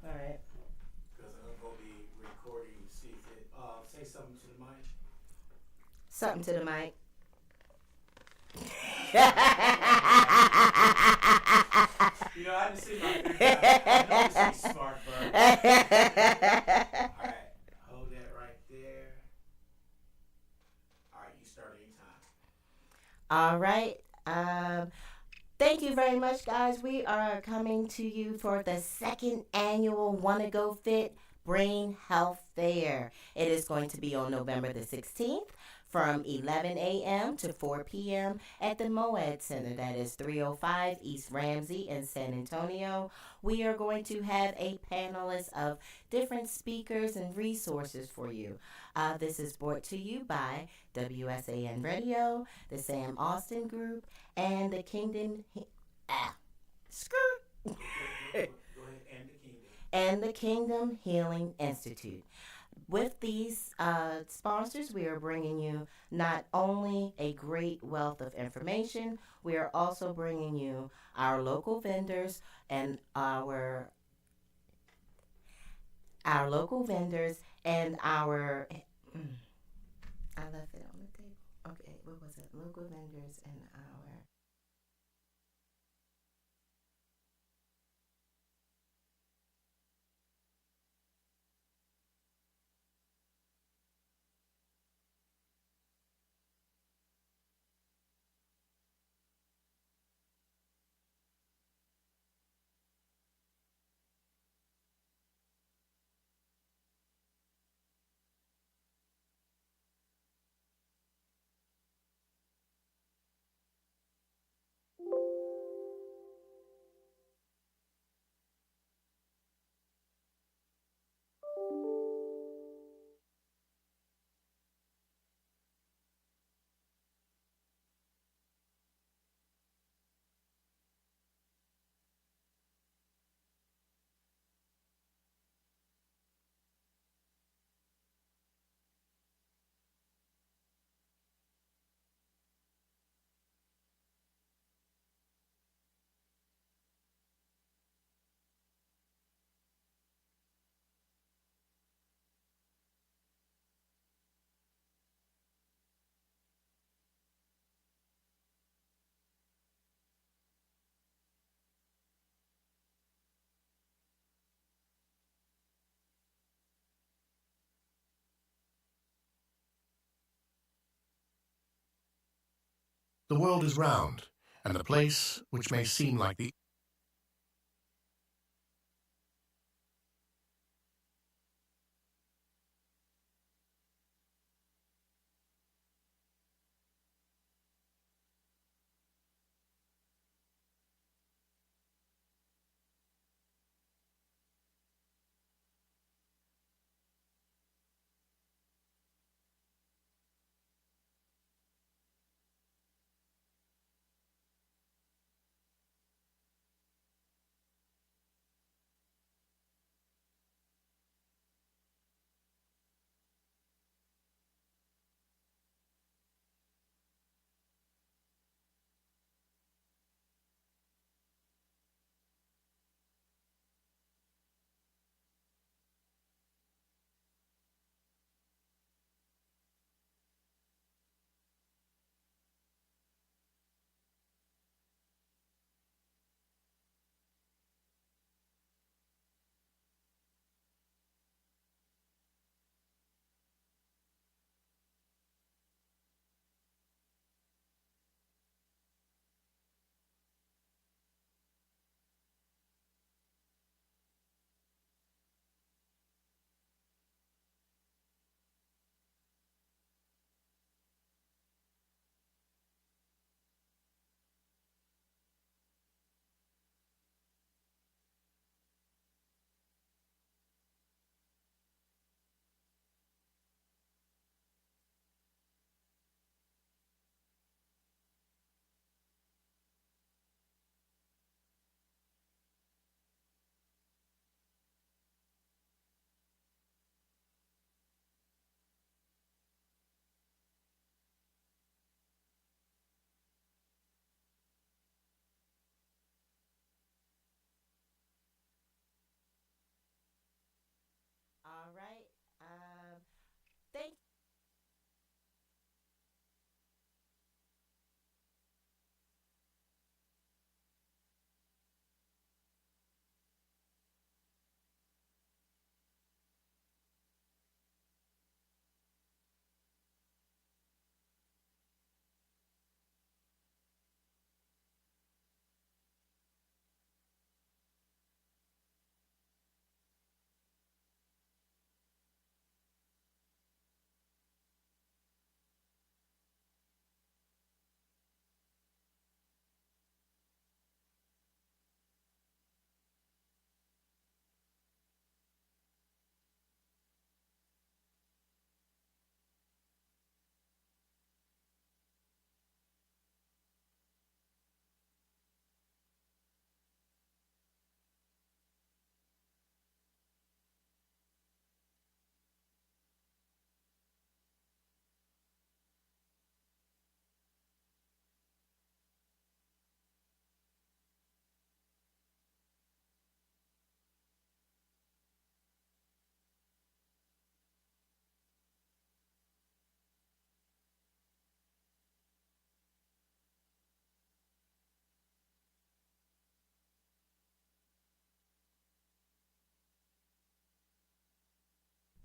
All right.
Because I'm going to be recording. See if it. Say something to the mic.
Something to the mic.
You know, I didn't see my finger. I know this is smart, bird. All right, hold that right there. All right, you start anytime.
All right. Thank you very much, guys. We are coming to you for the second annual Wanna Go Fit Brain Health Fair. It is going to be on November the 16th from 11 a.m. to 4 p.m. at the Moed Center. That is 305 East Ramsey in San Antonio. We are going to have a panelist of different speakers and resources for you. This is brought to you by WSAN Radio, the Sam Austin Group, and the Kingdom
Go ahead, and the kingdom.
and the Kingdom Healing Institute. With these sponsors, we are bringing you not only a great wealth of information, we are also bringing you our local vendors and our local vendors and our. I left it on the table. Okay, what was it? Local vendors and our.
The world is round, and the place which may seem like the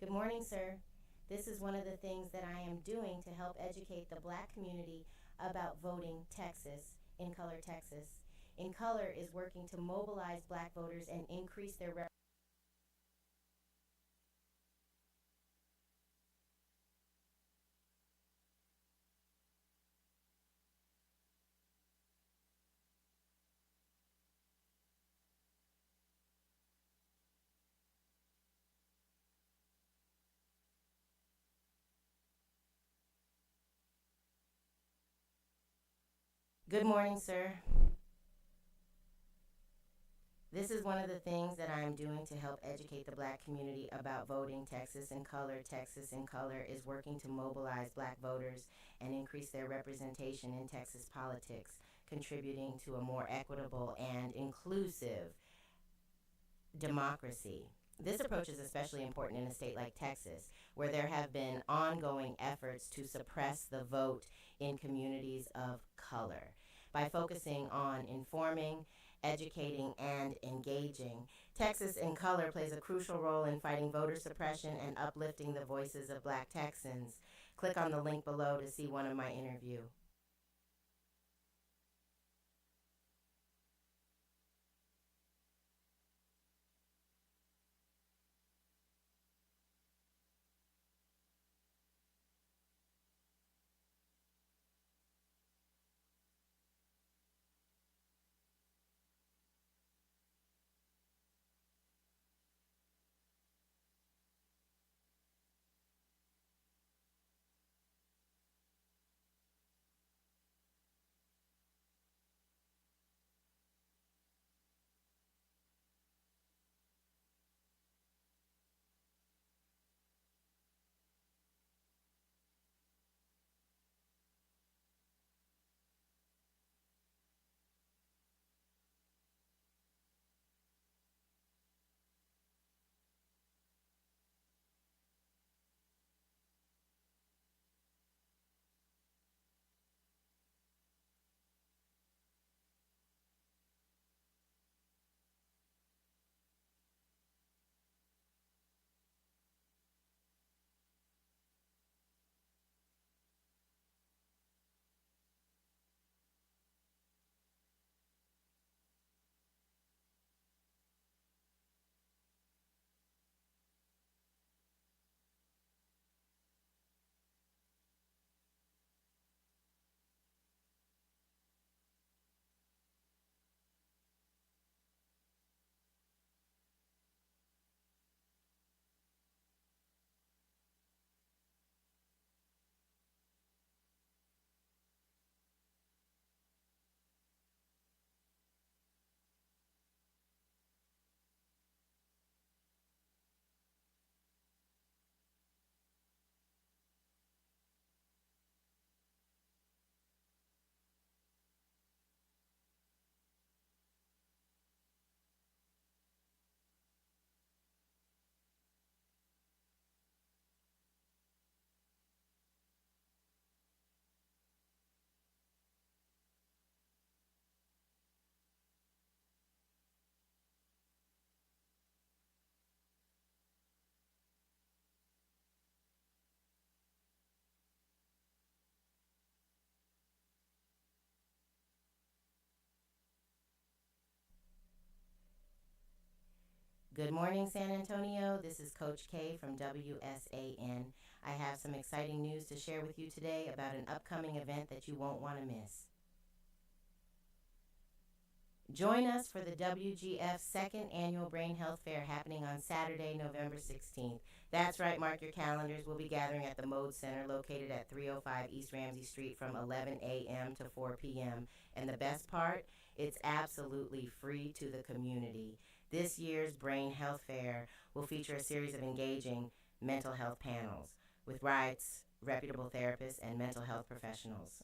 Good morning, sir. This is one of the things that I am doing to help educate the black community about voting Texas, In Color Texas. In Color is working to mobilize black voters and increase their Good morning, sir. This is one of the things that I am doing to help educate the black community about voting Texas in Color. Texas in Color is working to mobilize black voters and increase their representation in Texas politics, contributing to a more equitable and inclusive democracy. This approach is especially important in a state like Texas, where there have been ongoing efforts to suppress the vote in communities of color. By focusing on informing, educating, and engaging, Texas in Color plays a crucial role in fighting voter suppression and uplifting the voices of black Texans. Click on the link below to see one of my interviews. Good morning, San Antonio. This is Coach K from WSAN. I have some exciting news to share with you today about an upcoming event that you won't want to miss. Join us for the WGF's second annual Brain Health Fair happening on Saturday, November 16th. That's right, mark your calendars. We'll be gathering at the Mode Center located at 305 East Ramsey Street from 11 a.m. to 4 p.m. And the best part, it's absolutely free to the community. This year's Brain Health Fair will feature a series of engaging mental health panels with Rights, reputable therapists, and mental health professionals.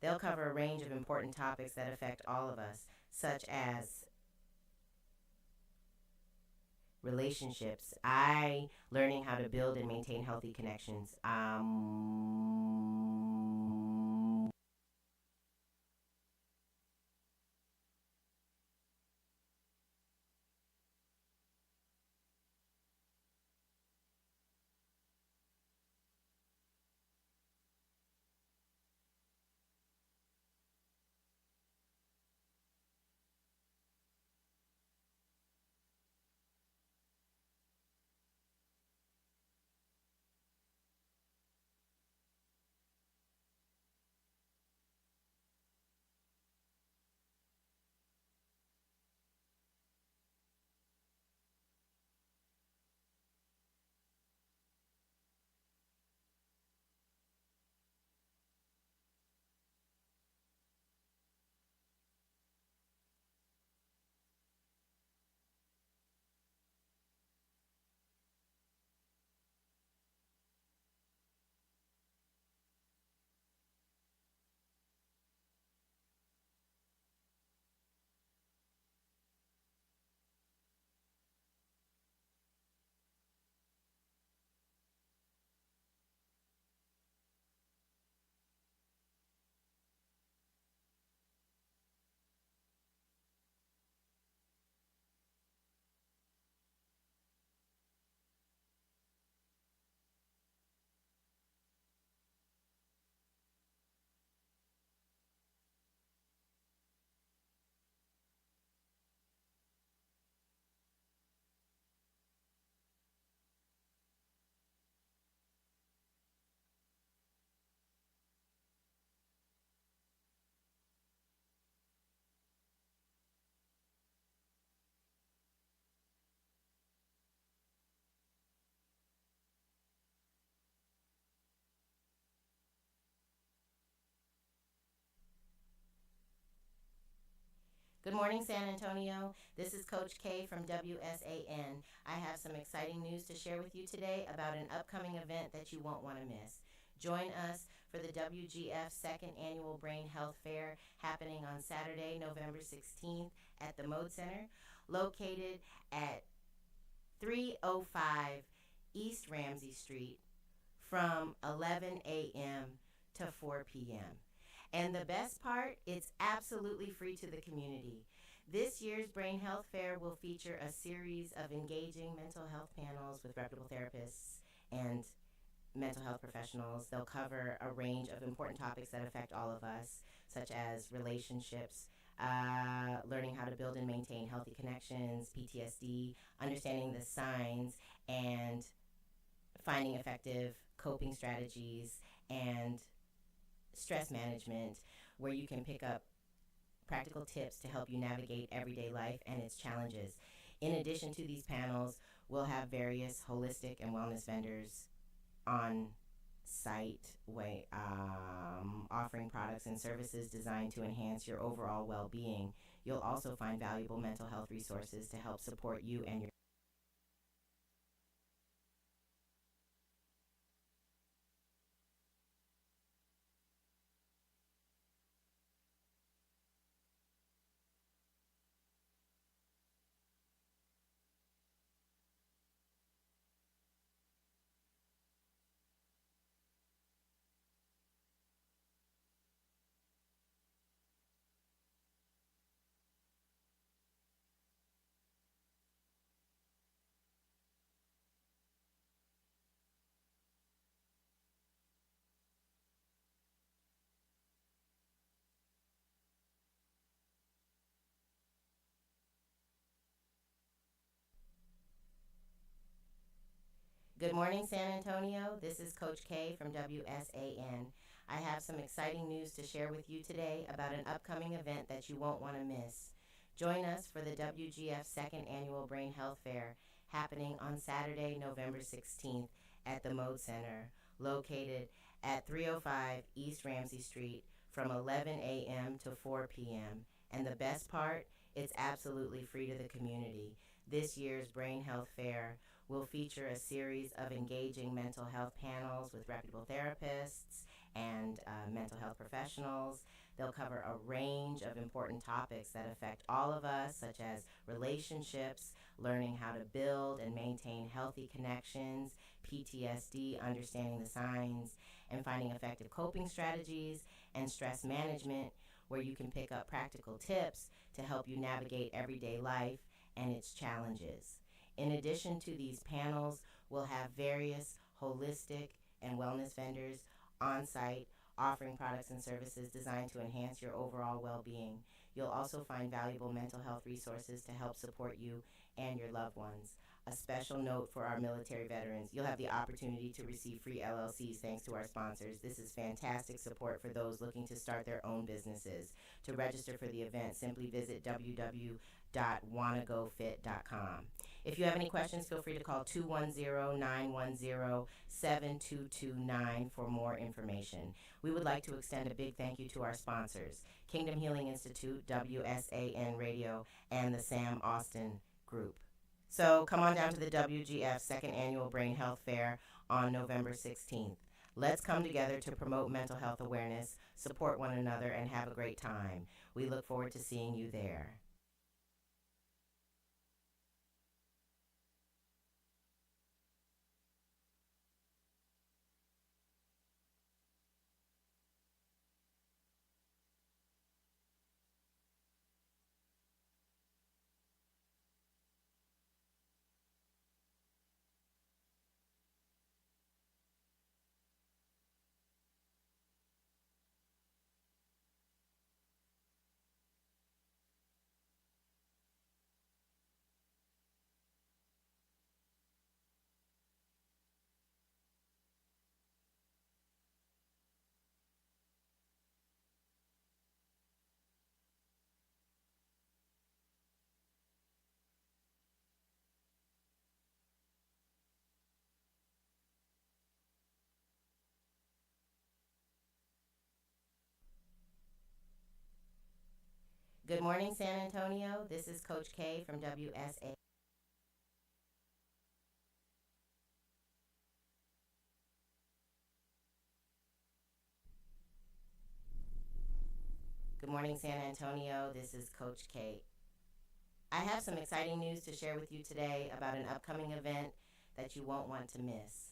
They'll cover a range of important topics that affect all of us, such as relationships, learning how to build and maintain healthy connections, Good morning, San Antonio. This is Coach K from WSAN. I have some exciting news to share with you today about an upcoming event that you won't want to miss. Join us for the WGF Second Annual Brain Health Fair happening on Saturday, November 16th at the Mode Center, located at 305 East Ramsey Street from 11 a.m. to 4 p.m. And the best part, it's absolutely free to the community. This year's Brain Health Fair will feature a series of engaging mental health panels with reputable therapists and mental health professionals. They'll cover a range of important topics that affect all of us, such as relationships, learning how to build and maintain healthy connections, PTSD, understanding the signs, and finding effective coping strategies, and stress management, where you can pick up practical tips to help you navigate everyday life and its challenges. In addition to these panels, we'll have various holistic and wellness vendors on site offering products and services designed to enhance your overall well-being. You'll also find valuable mental health resources to help support you and your Good morning, San Antonio. This is Coach K from WSAN. I have some exciting news to share with you today about an upcoming event that you won't want to miss. Join us for the WGF Second Annual Brain Health Fair happening on Saturday, November 16th at the Mode Center, located at 305 East Ramsey Street from 11 a.m. to 4 p.m. And the best part, it's absolutely free to the community. This year's Brain Health Fair will feature a series of engaging mental health panels with reputable therapists and mental health professionals. They'll cover a range of important topics that affect all of us, such as relationships, learning how to build and maintain healthy connections, PTSD, understanding the signs, and finding effective coping strategies, and stress management, where you can pick up practical tips to help you navigate everyday life and its challenges. In addition to these panels, we'll have various holistic and wellness vendors on site offering products and services designed to enhance your overall well-being. You'll also find valuable mental health resources to help support you and your loved ones. A special note for our military veterans: you'll have the opportunity to receive free LLCs thanks to our sponsors. This is fantastic support for those looking to start their own businesses. To register for the event, simply visit www.wannagofit.com. If you have any questions, feel free to call 210-910-7229 for more information. We would like to extend a big thank you to our sponsors: Kingdom Healing Institute, WSAN Radio, and the Sam Austin Group. So come on down to the WGF Second Annual Brain Health Fair on November 16th. Let's come together to promote mental health awareness, support one another, and have a great time. We look forward to seeing you there. Good morning, San Antonio. This is Coach K from WSAN. Good morning, San Antonio. This is Coach K. I have some exciting news to share with you today about an upcoming event that you won't want to miss.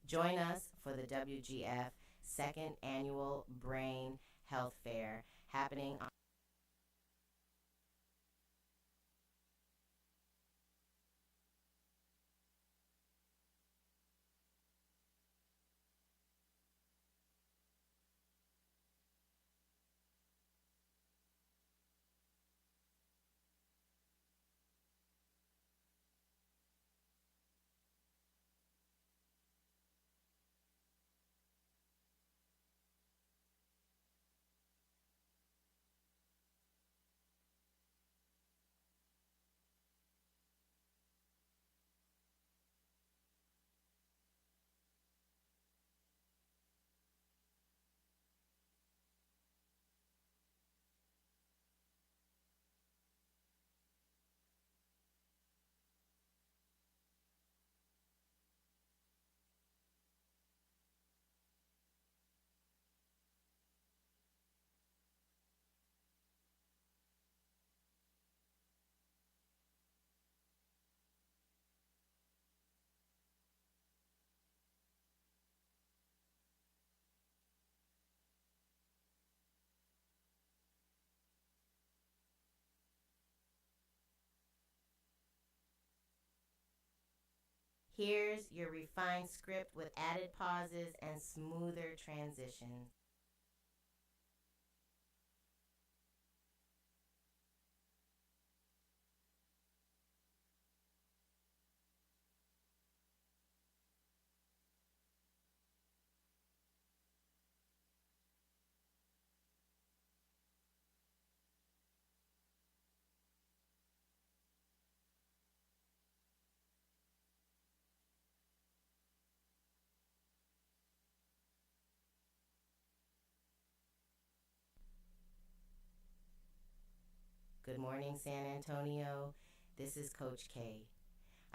Join us for the WGF second annual Brain Health Fair happening on Here's your refined script with added pauses and smoother transitions. Good morning, San Antonio. This is Coach K.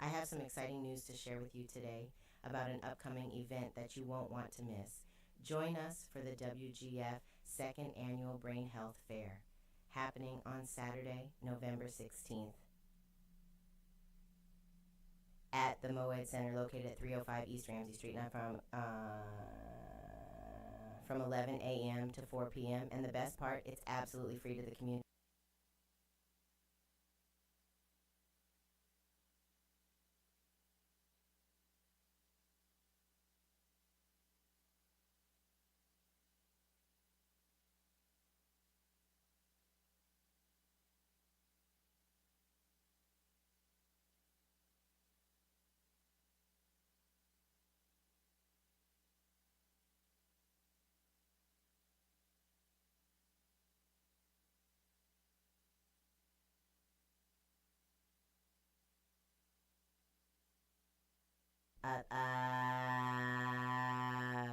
I have some exciting news to share with you today about an upcoming event that you won't want to miss. Join us for the WGF second annual Brain Health Fair happening on Saturday, November 16th at the Moed Center located at 305 East Ramsey Street, and from 11 a.m. to 4 p.m. And the best part, it's absolutely free to the community.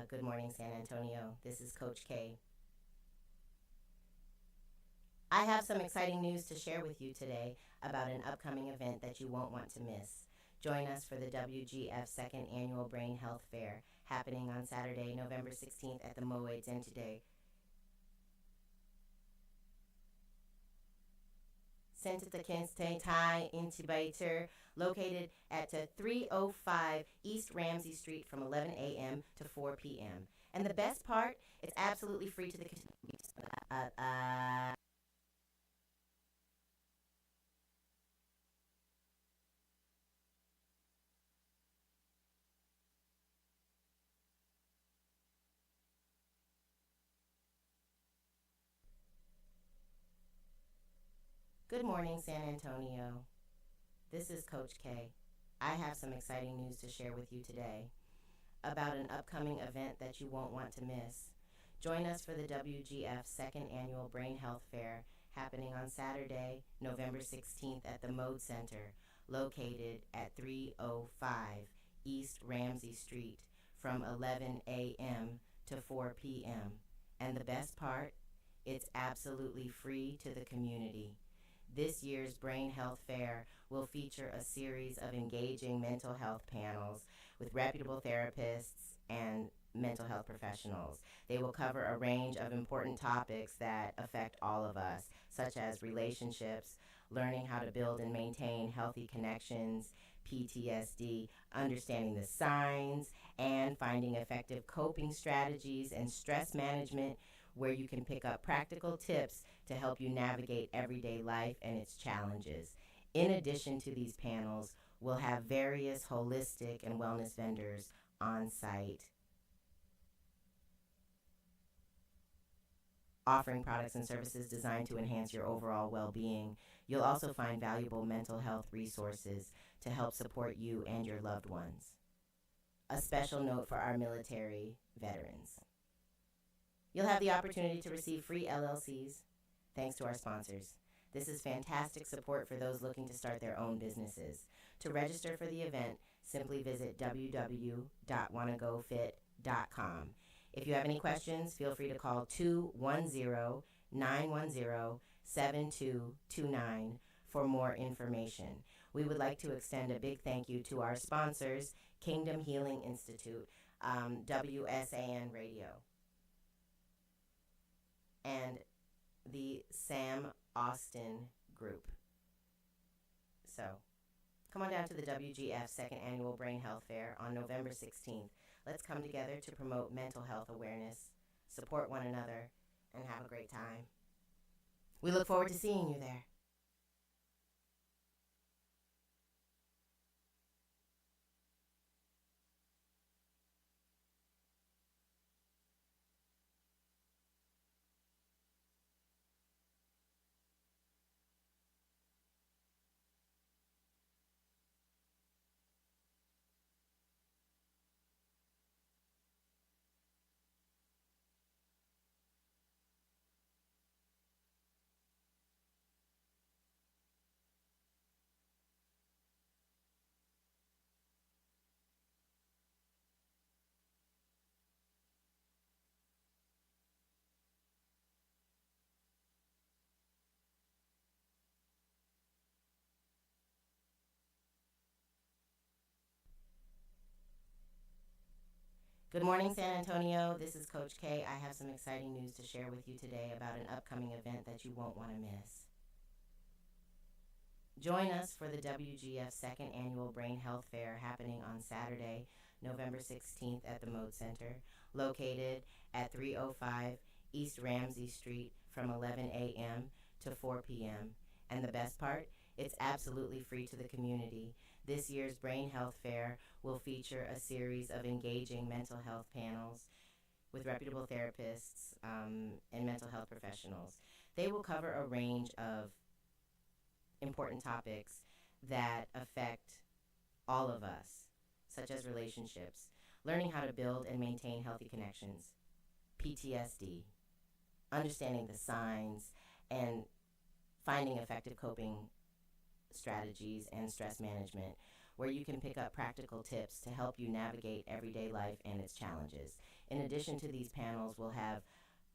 Good morning, San Antonio. This is Coach K. I have some exciting news to share with you today about an upcoming event that you won't want to miss. Join us for the WGF second annual Brain Health Fair happening on Saturday, November 16th at the Moed Center today. Center the Kinston Thai Incubator, located at 305 East Ramsey Street from 11 a.m. to 4 p.m. And the best part, it's absolutely free to the Good morning, San Antonio. This is Coach K. I have some exciting news to share with you today about an upcoming event that you won't want to miss. Join us for the WGF second annual Brain Health Fair happening on Saturday, November 16th at the Moed Center, located at 305 East Ramsey Street from 11 a.m. to 4 p.m. And the best part, It's absolutely free to the community. This year's Brain Health Fair will feature a series of engaging mental health panels with reputable therapists and mental health professionals. They will cover a range of important topics that affect all of us, such as relationships, learning how to build and maintain healthy connections, PTSD, understanding the signs, and finding effective coping strategies and stress management, where you can pick up practical tips to help you navigate everyday life and its challenges. In addition to these panels, we'll have various holistic and wellness vendors on site offering products and services designed to enhance your overall well-being. You'll also find valuable mental health resources to help support you and your loved ones. A special note for our military veterans. You'll have the opportunity to receive free LLCs thanks to our sponsors. This is fantastic support for those looking to start their own businesses. To register for the event, simply visit www.wannagofit.com. If you have any questions, feel free to call 210-910-7229 for more information. We would like to extend a big thank you to our sponsors, Kingdom Healing Institute, WSAN Radio, and the Sam Austin Group. So, come on down to the WGF Second Annual Brain Health Fair on November 16th. Let's come together to promote mental health awareness, support one another, and have a great time. We look forward to seeing you there. Good morning, San Antonio. This is Coach K. I have some exciting news to share with you today about an upcoming event that you won't want to miss. Join us for the WGF Second Annual Brain Health Fair happening on Saturday, November 16th at the Mode Center, located at 305 East Ramsey Street from 11 a.m. to 4 p.m. And the best part? It's absolutely free to the community. This year's Brain Health Fair will feature a series of engaging mental health panels with reputable therapists and mental health professionals. They will cover a range of important topics that affect all of us, such as relationships, learning how to build and maintain healthy connections, PTSD, understanding the signs, and finding effective coping strategies and stress management, where you can pick up practical tips to help you navigate everyday life and its challenges. In addition to these panels, we'll have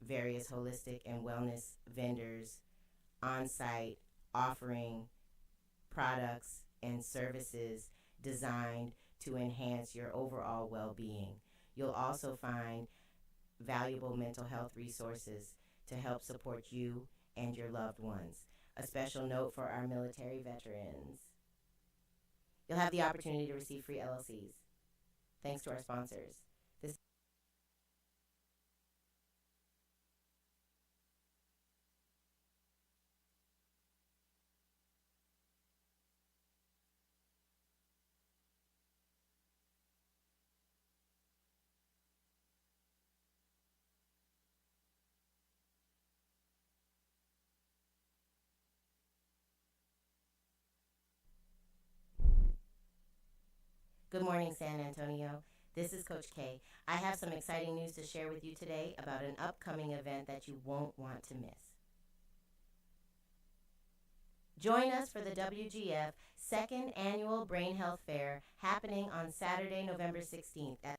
various holistic and wellness vendors on site offering products and services designed to enhance your overall well-being. You'll also find valuable mental health resources to help support you and your loved ones. A special note for our military veterans. You'll have the opportunity to receive free LLCs, thanks to our sponsors. Good morning, San Antonio. This is Coach K. I have some exciting news to share with you today about an upcoming event that you won't want to miss. Join us for the WGF Second Annual Brain Health Fair happening on Saturday, November 16th at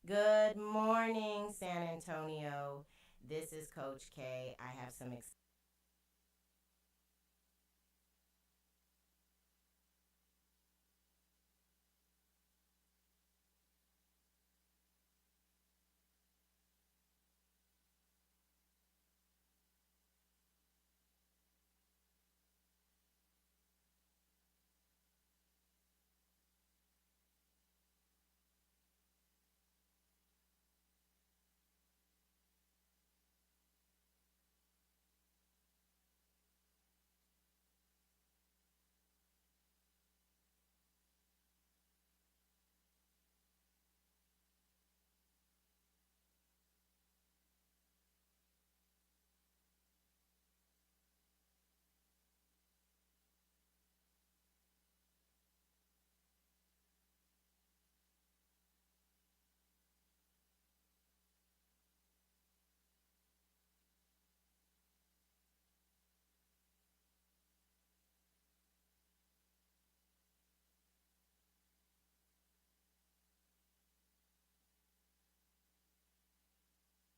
Good morning, San Antonio. This is Coach K. I have some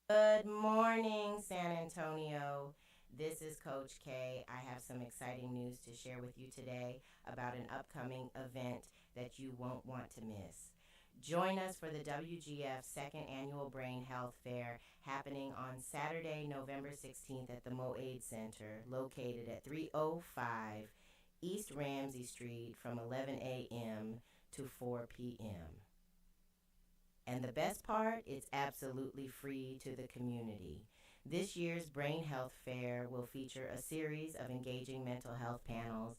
Good morning, San Antonio. This is Coach K. I have some exciting news to share with you today about an upcoming event that you won't want to miss. Join us for the WGF second annual Brain Health Fair happening on Saturday, November 16th at the Moaid Center, located at 305 East Ramsey Street from 11 a.m. to 4 p.m. And the best part, it's absolutely free to the community. This year's Brain Health Fair will feature a series of engaging mental health panels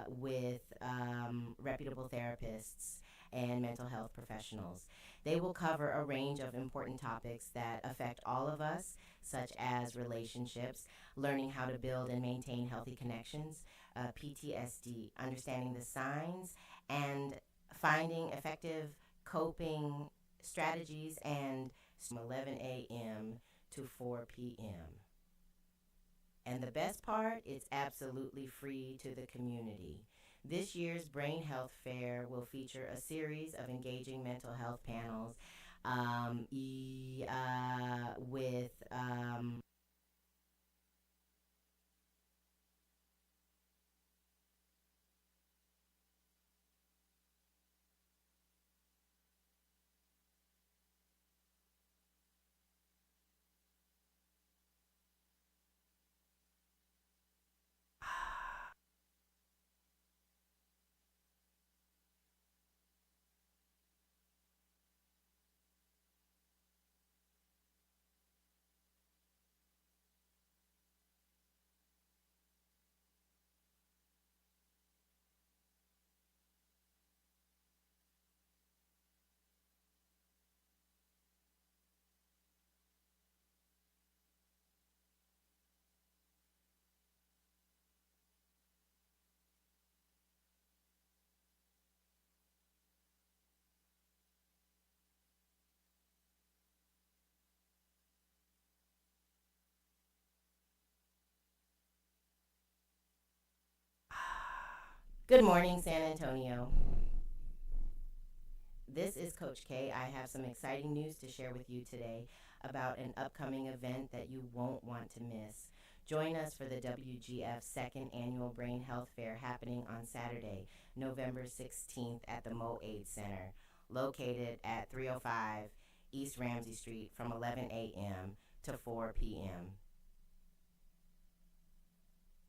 with reputable therapists and mental health professionals. They will cover a range of important topics that affect all of us, such as relationships, learning how to build and maintain healthy connections, PTSD, understanding the signs, and finding effective coping strategies and from 11 a.m. to 4 p.m. And the best part, it's absolutely free to the community. This year's Brain Health Fair will feature a series of engaging mental health panels with Good morning, San Antonio. This is Coach K. I have some exciting news to share with you today about an upcoming event that you won't want to miss. Join us for the WGF second annual Brain Health Fair happening on Saturday, November 16th at the Moaid Center, located at 305 East Ramsey Street from 11 a.m. to 4 p.m.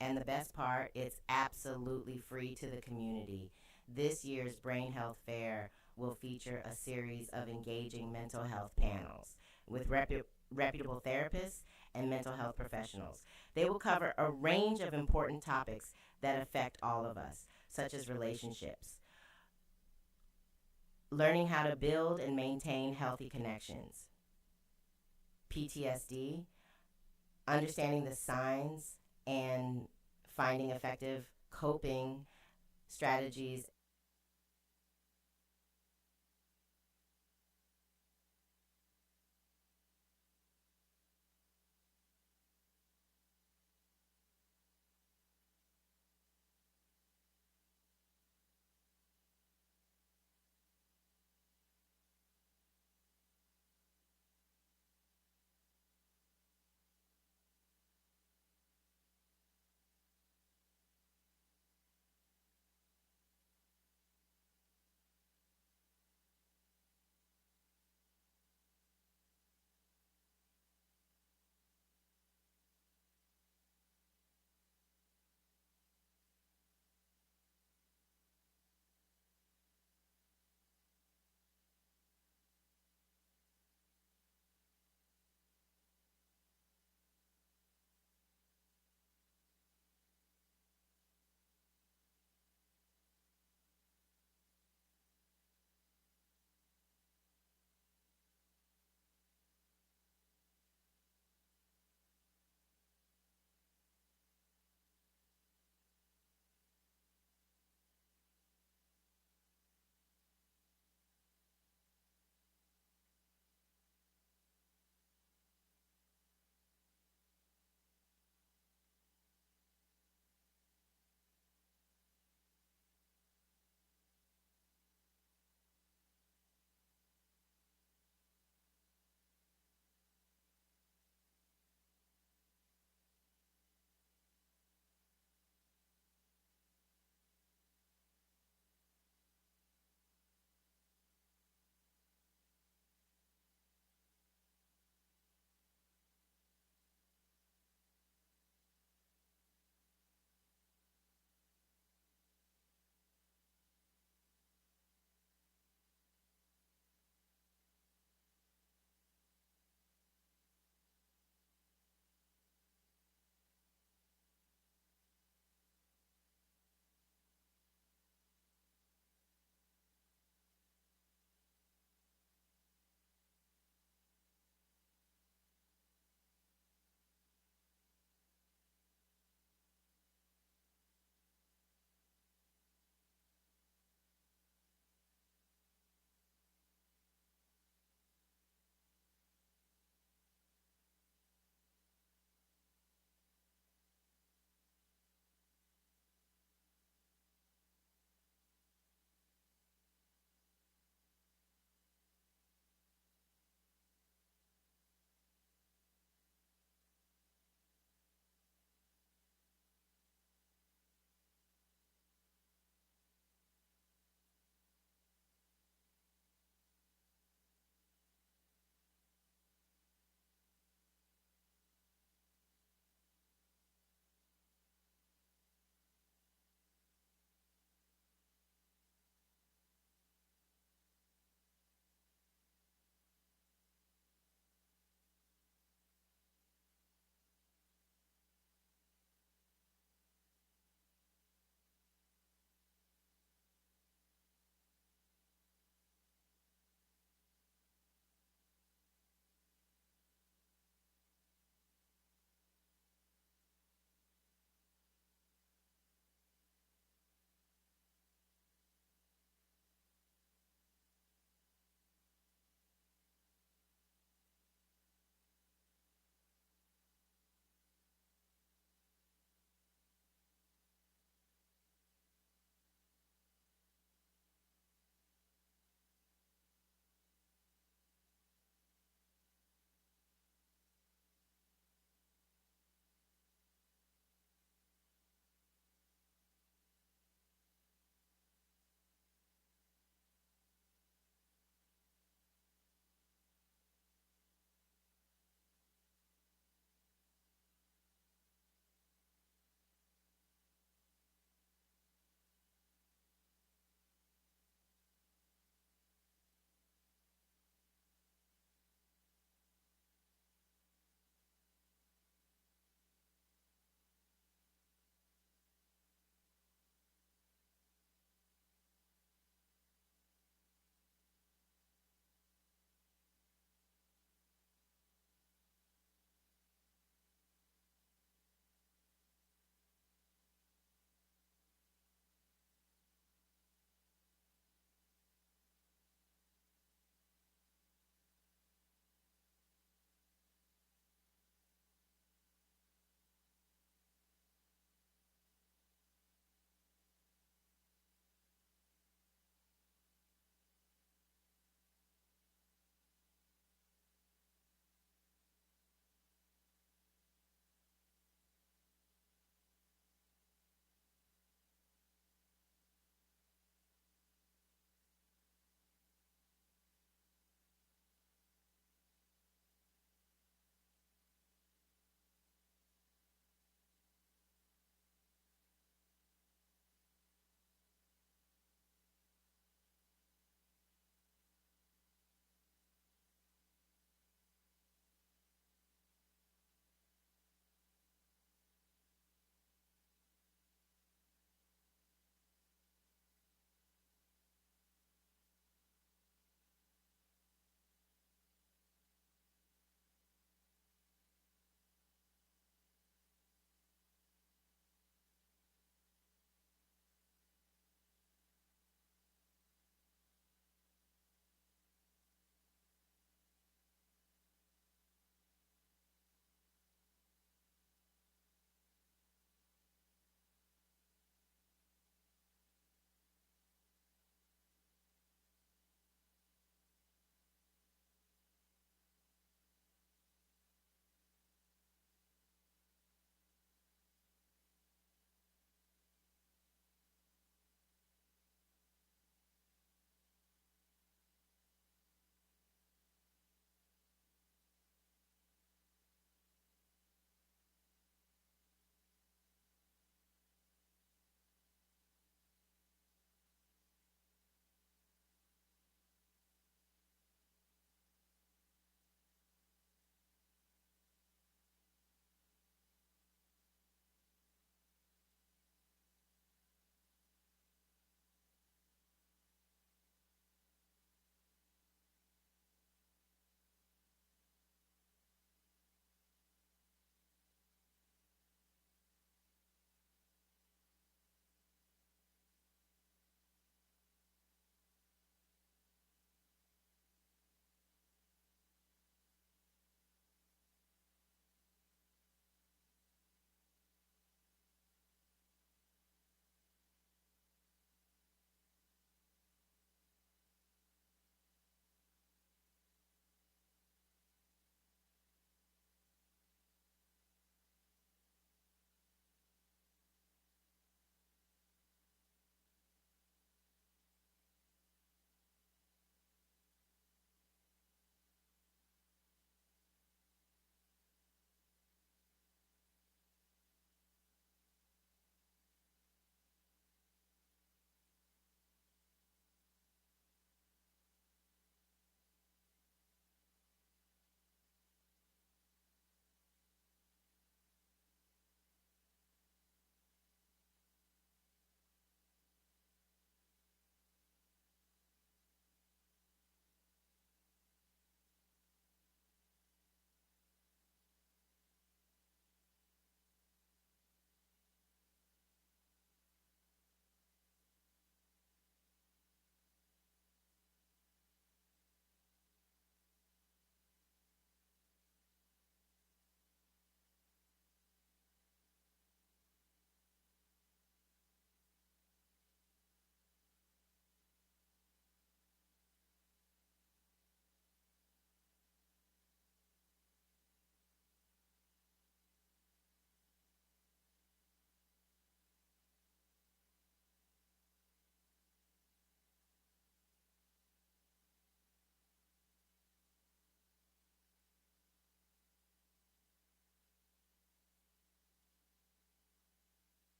And the best part, it's absolutely free to the community. This year's Brain Health Fair will feature a series of engaging mental health panels with reputable therapists and mental health professionals. They will cover a range of important topics that affect all of us, such as relationships, learning how to build and maintain healthy connections, PTSD, understanding the signs and finding effective coping strategies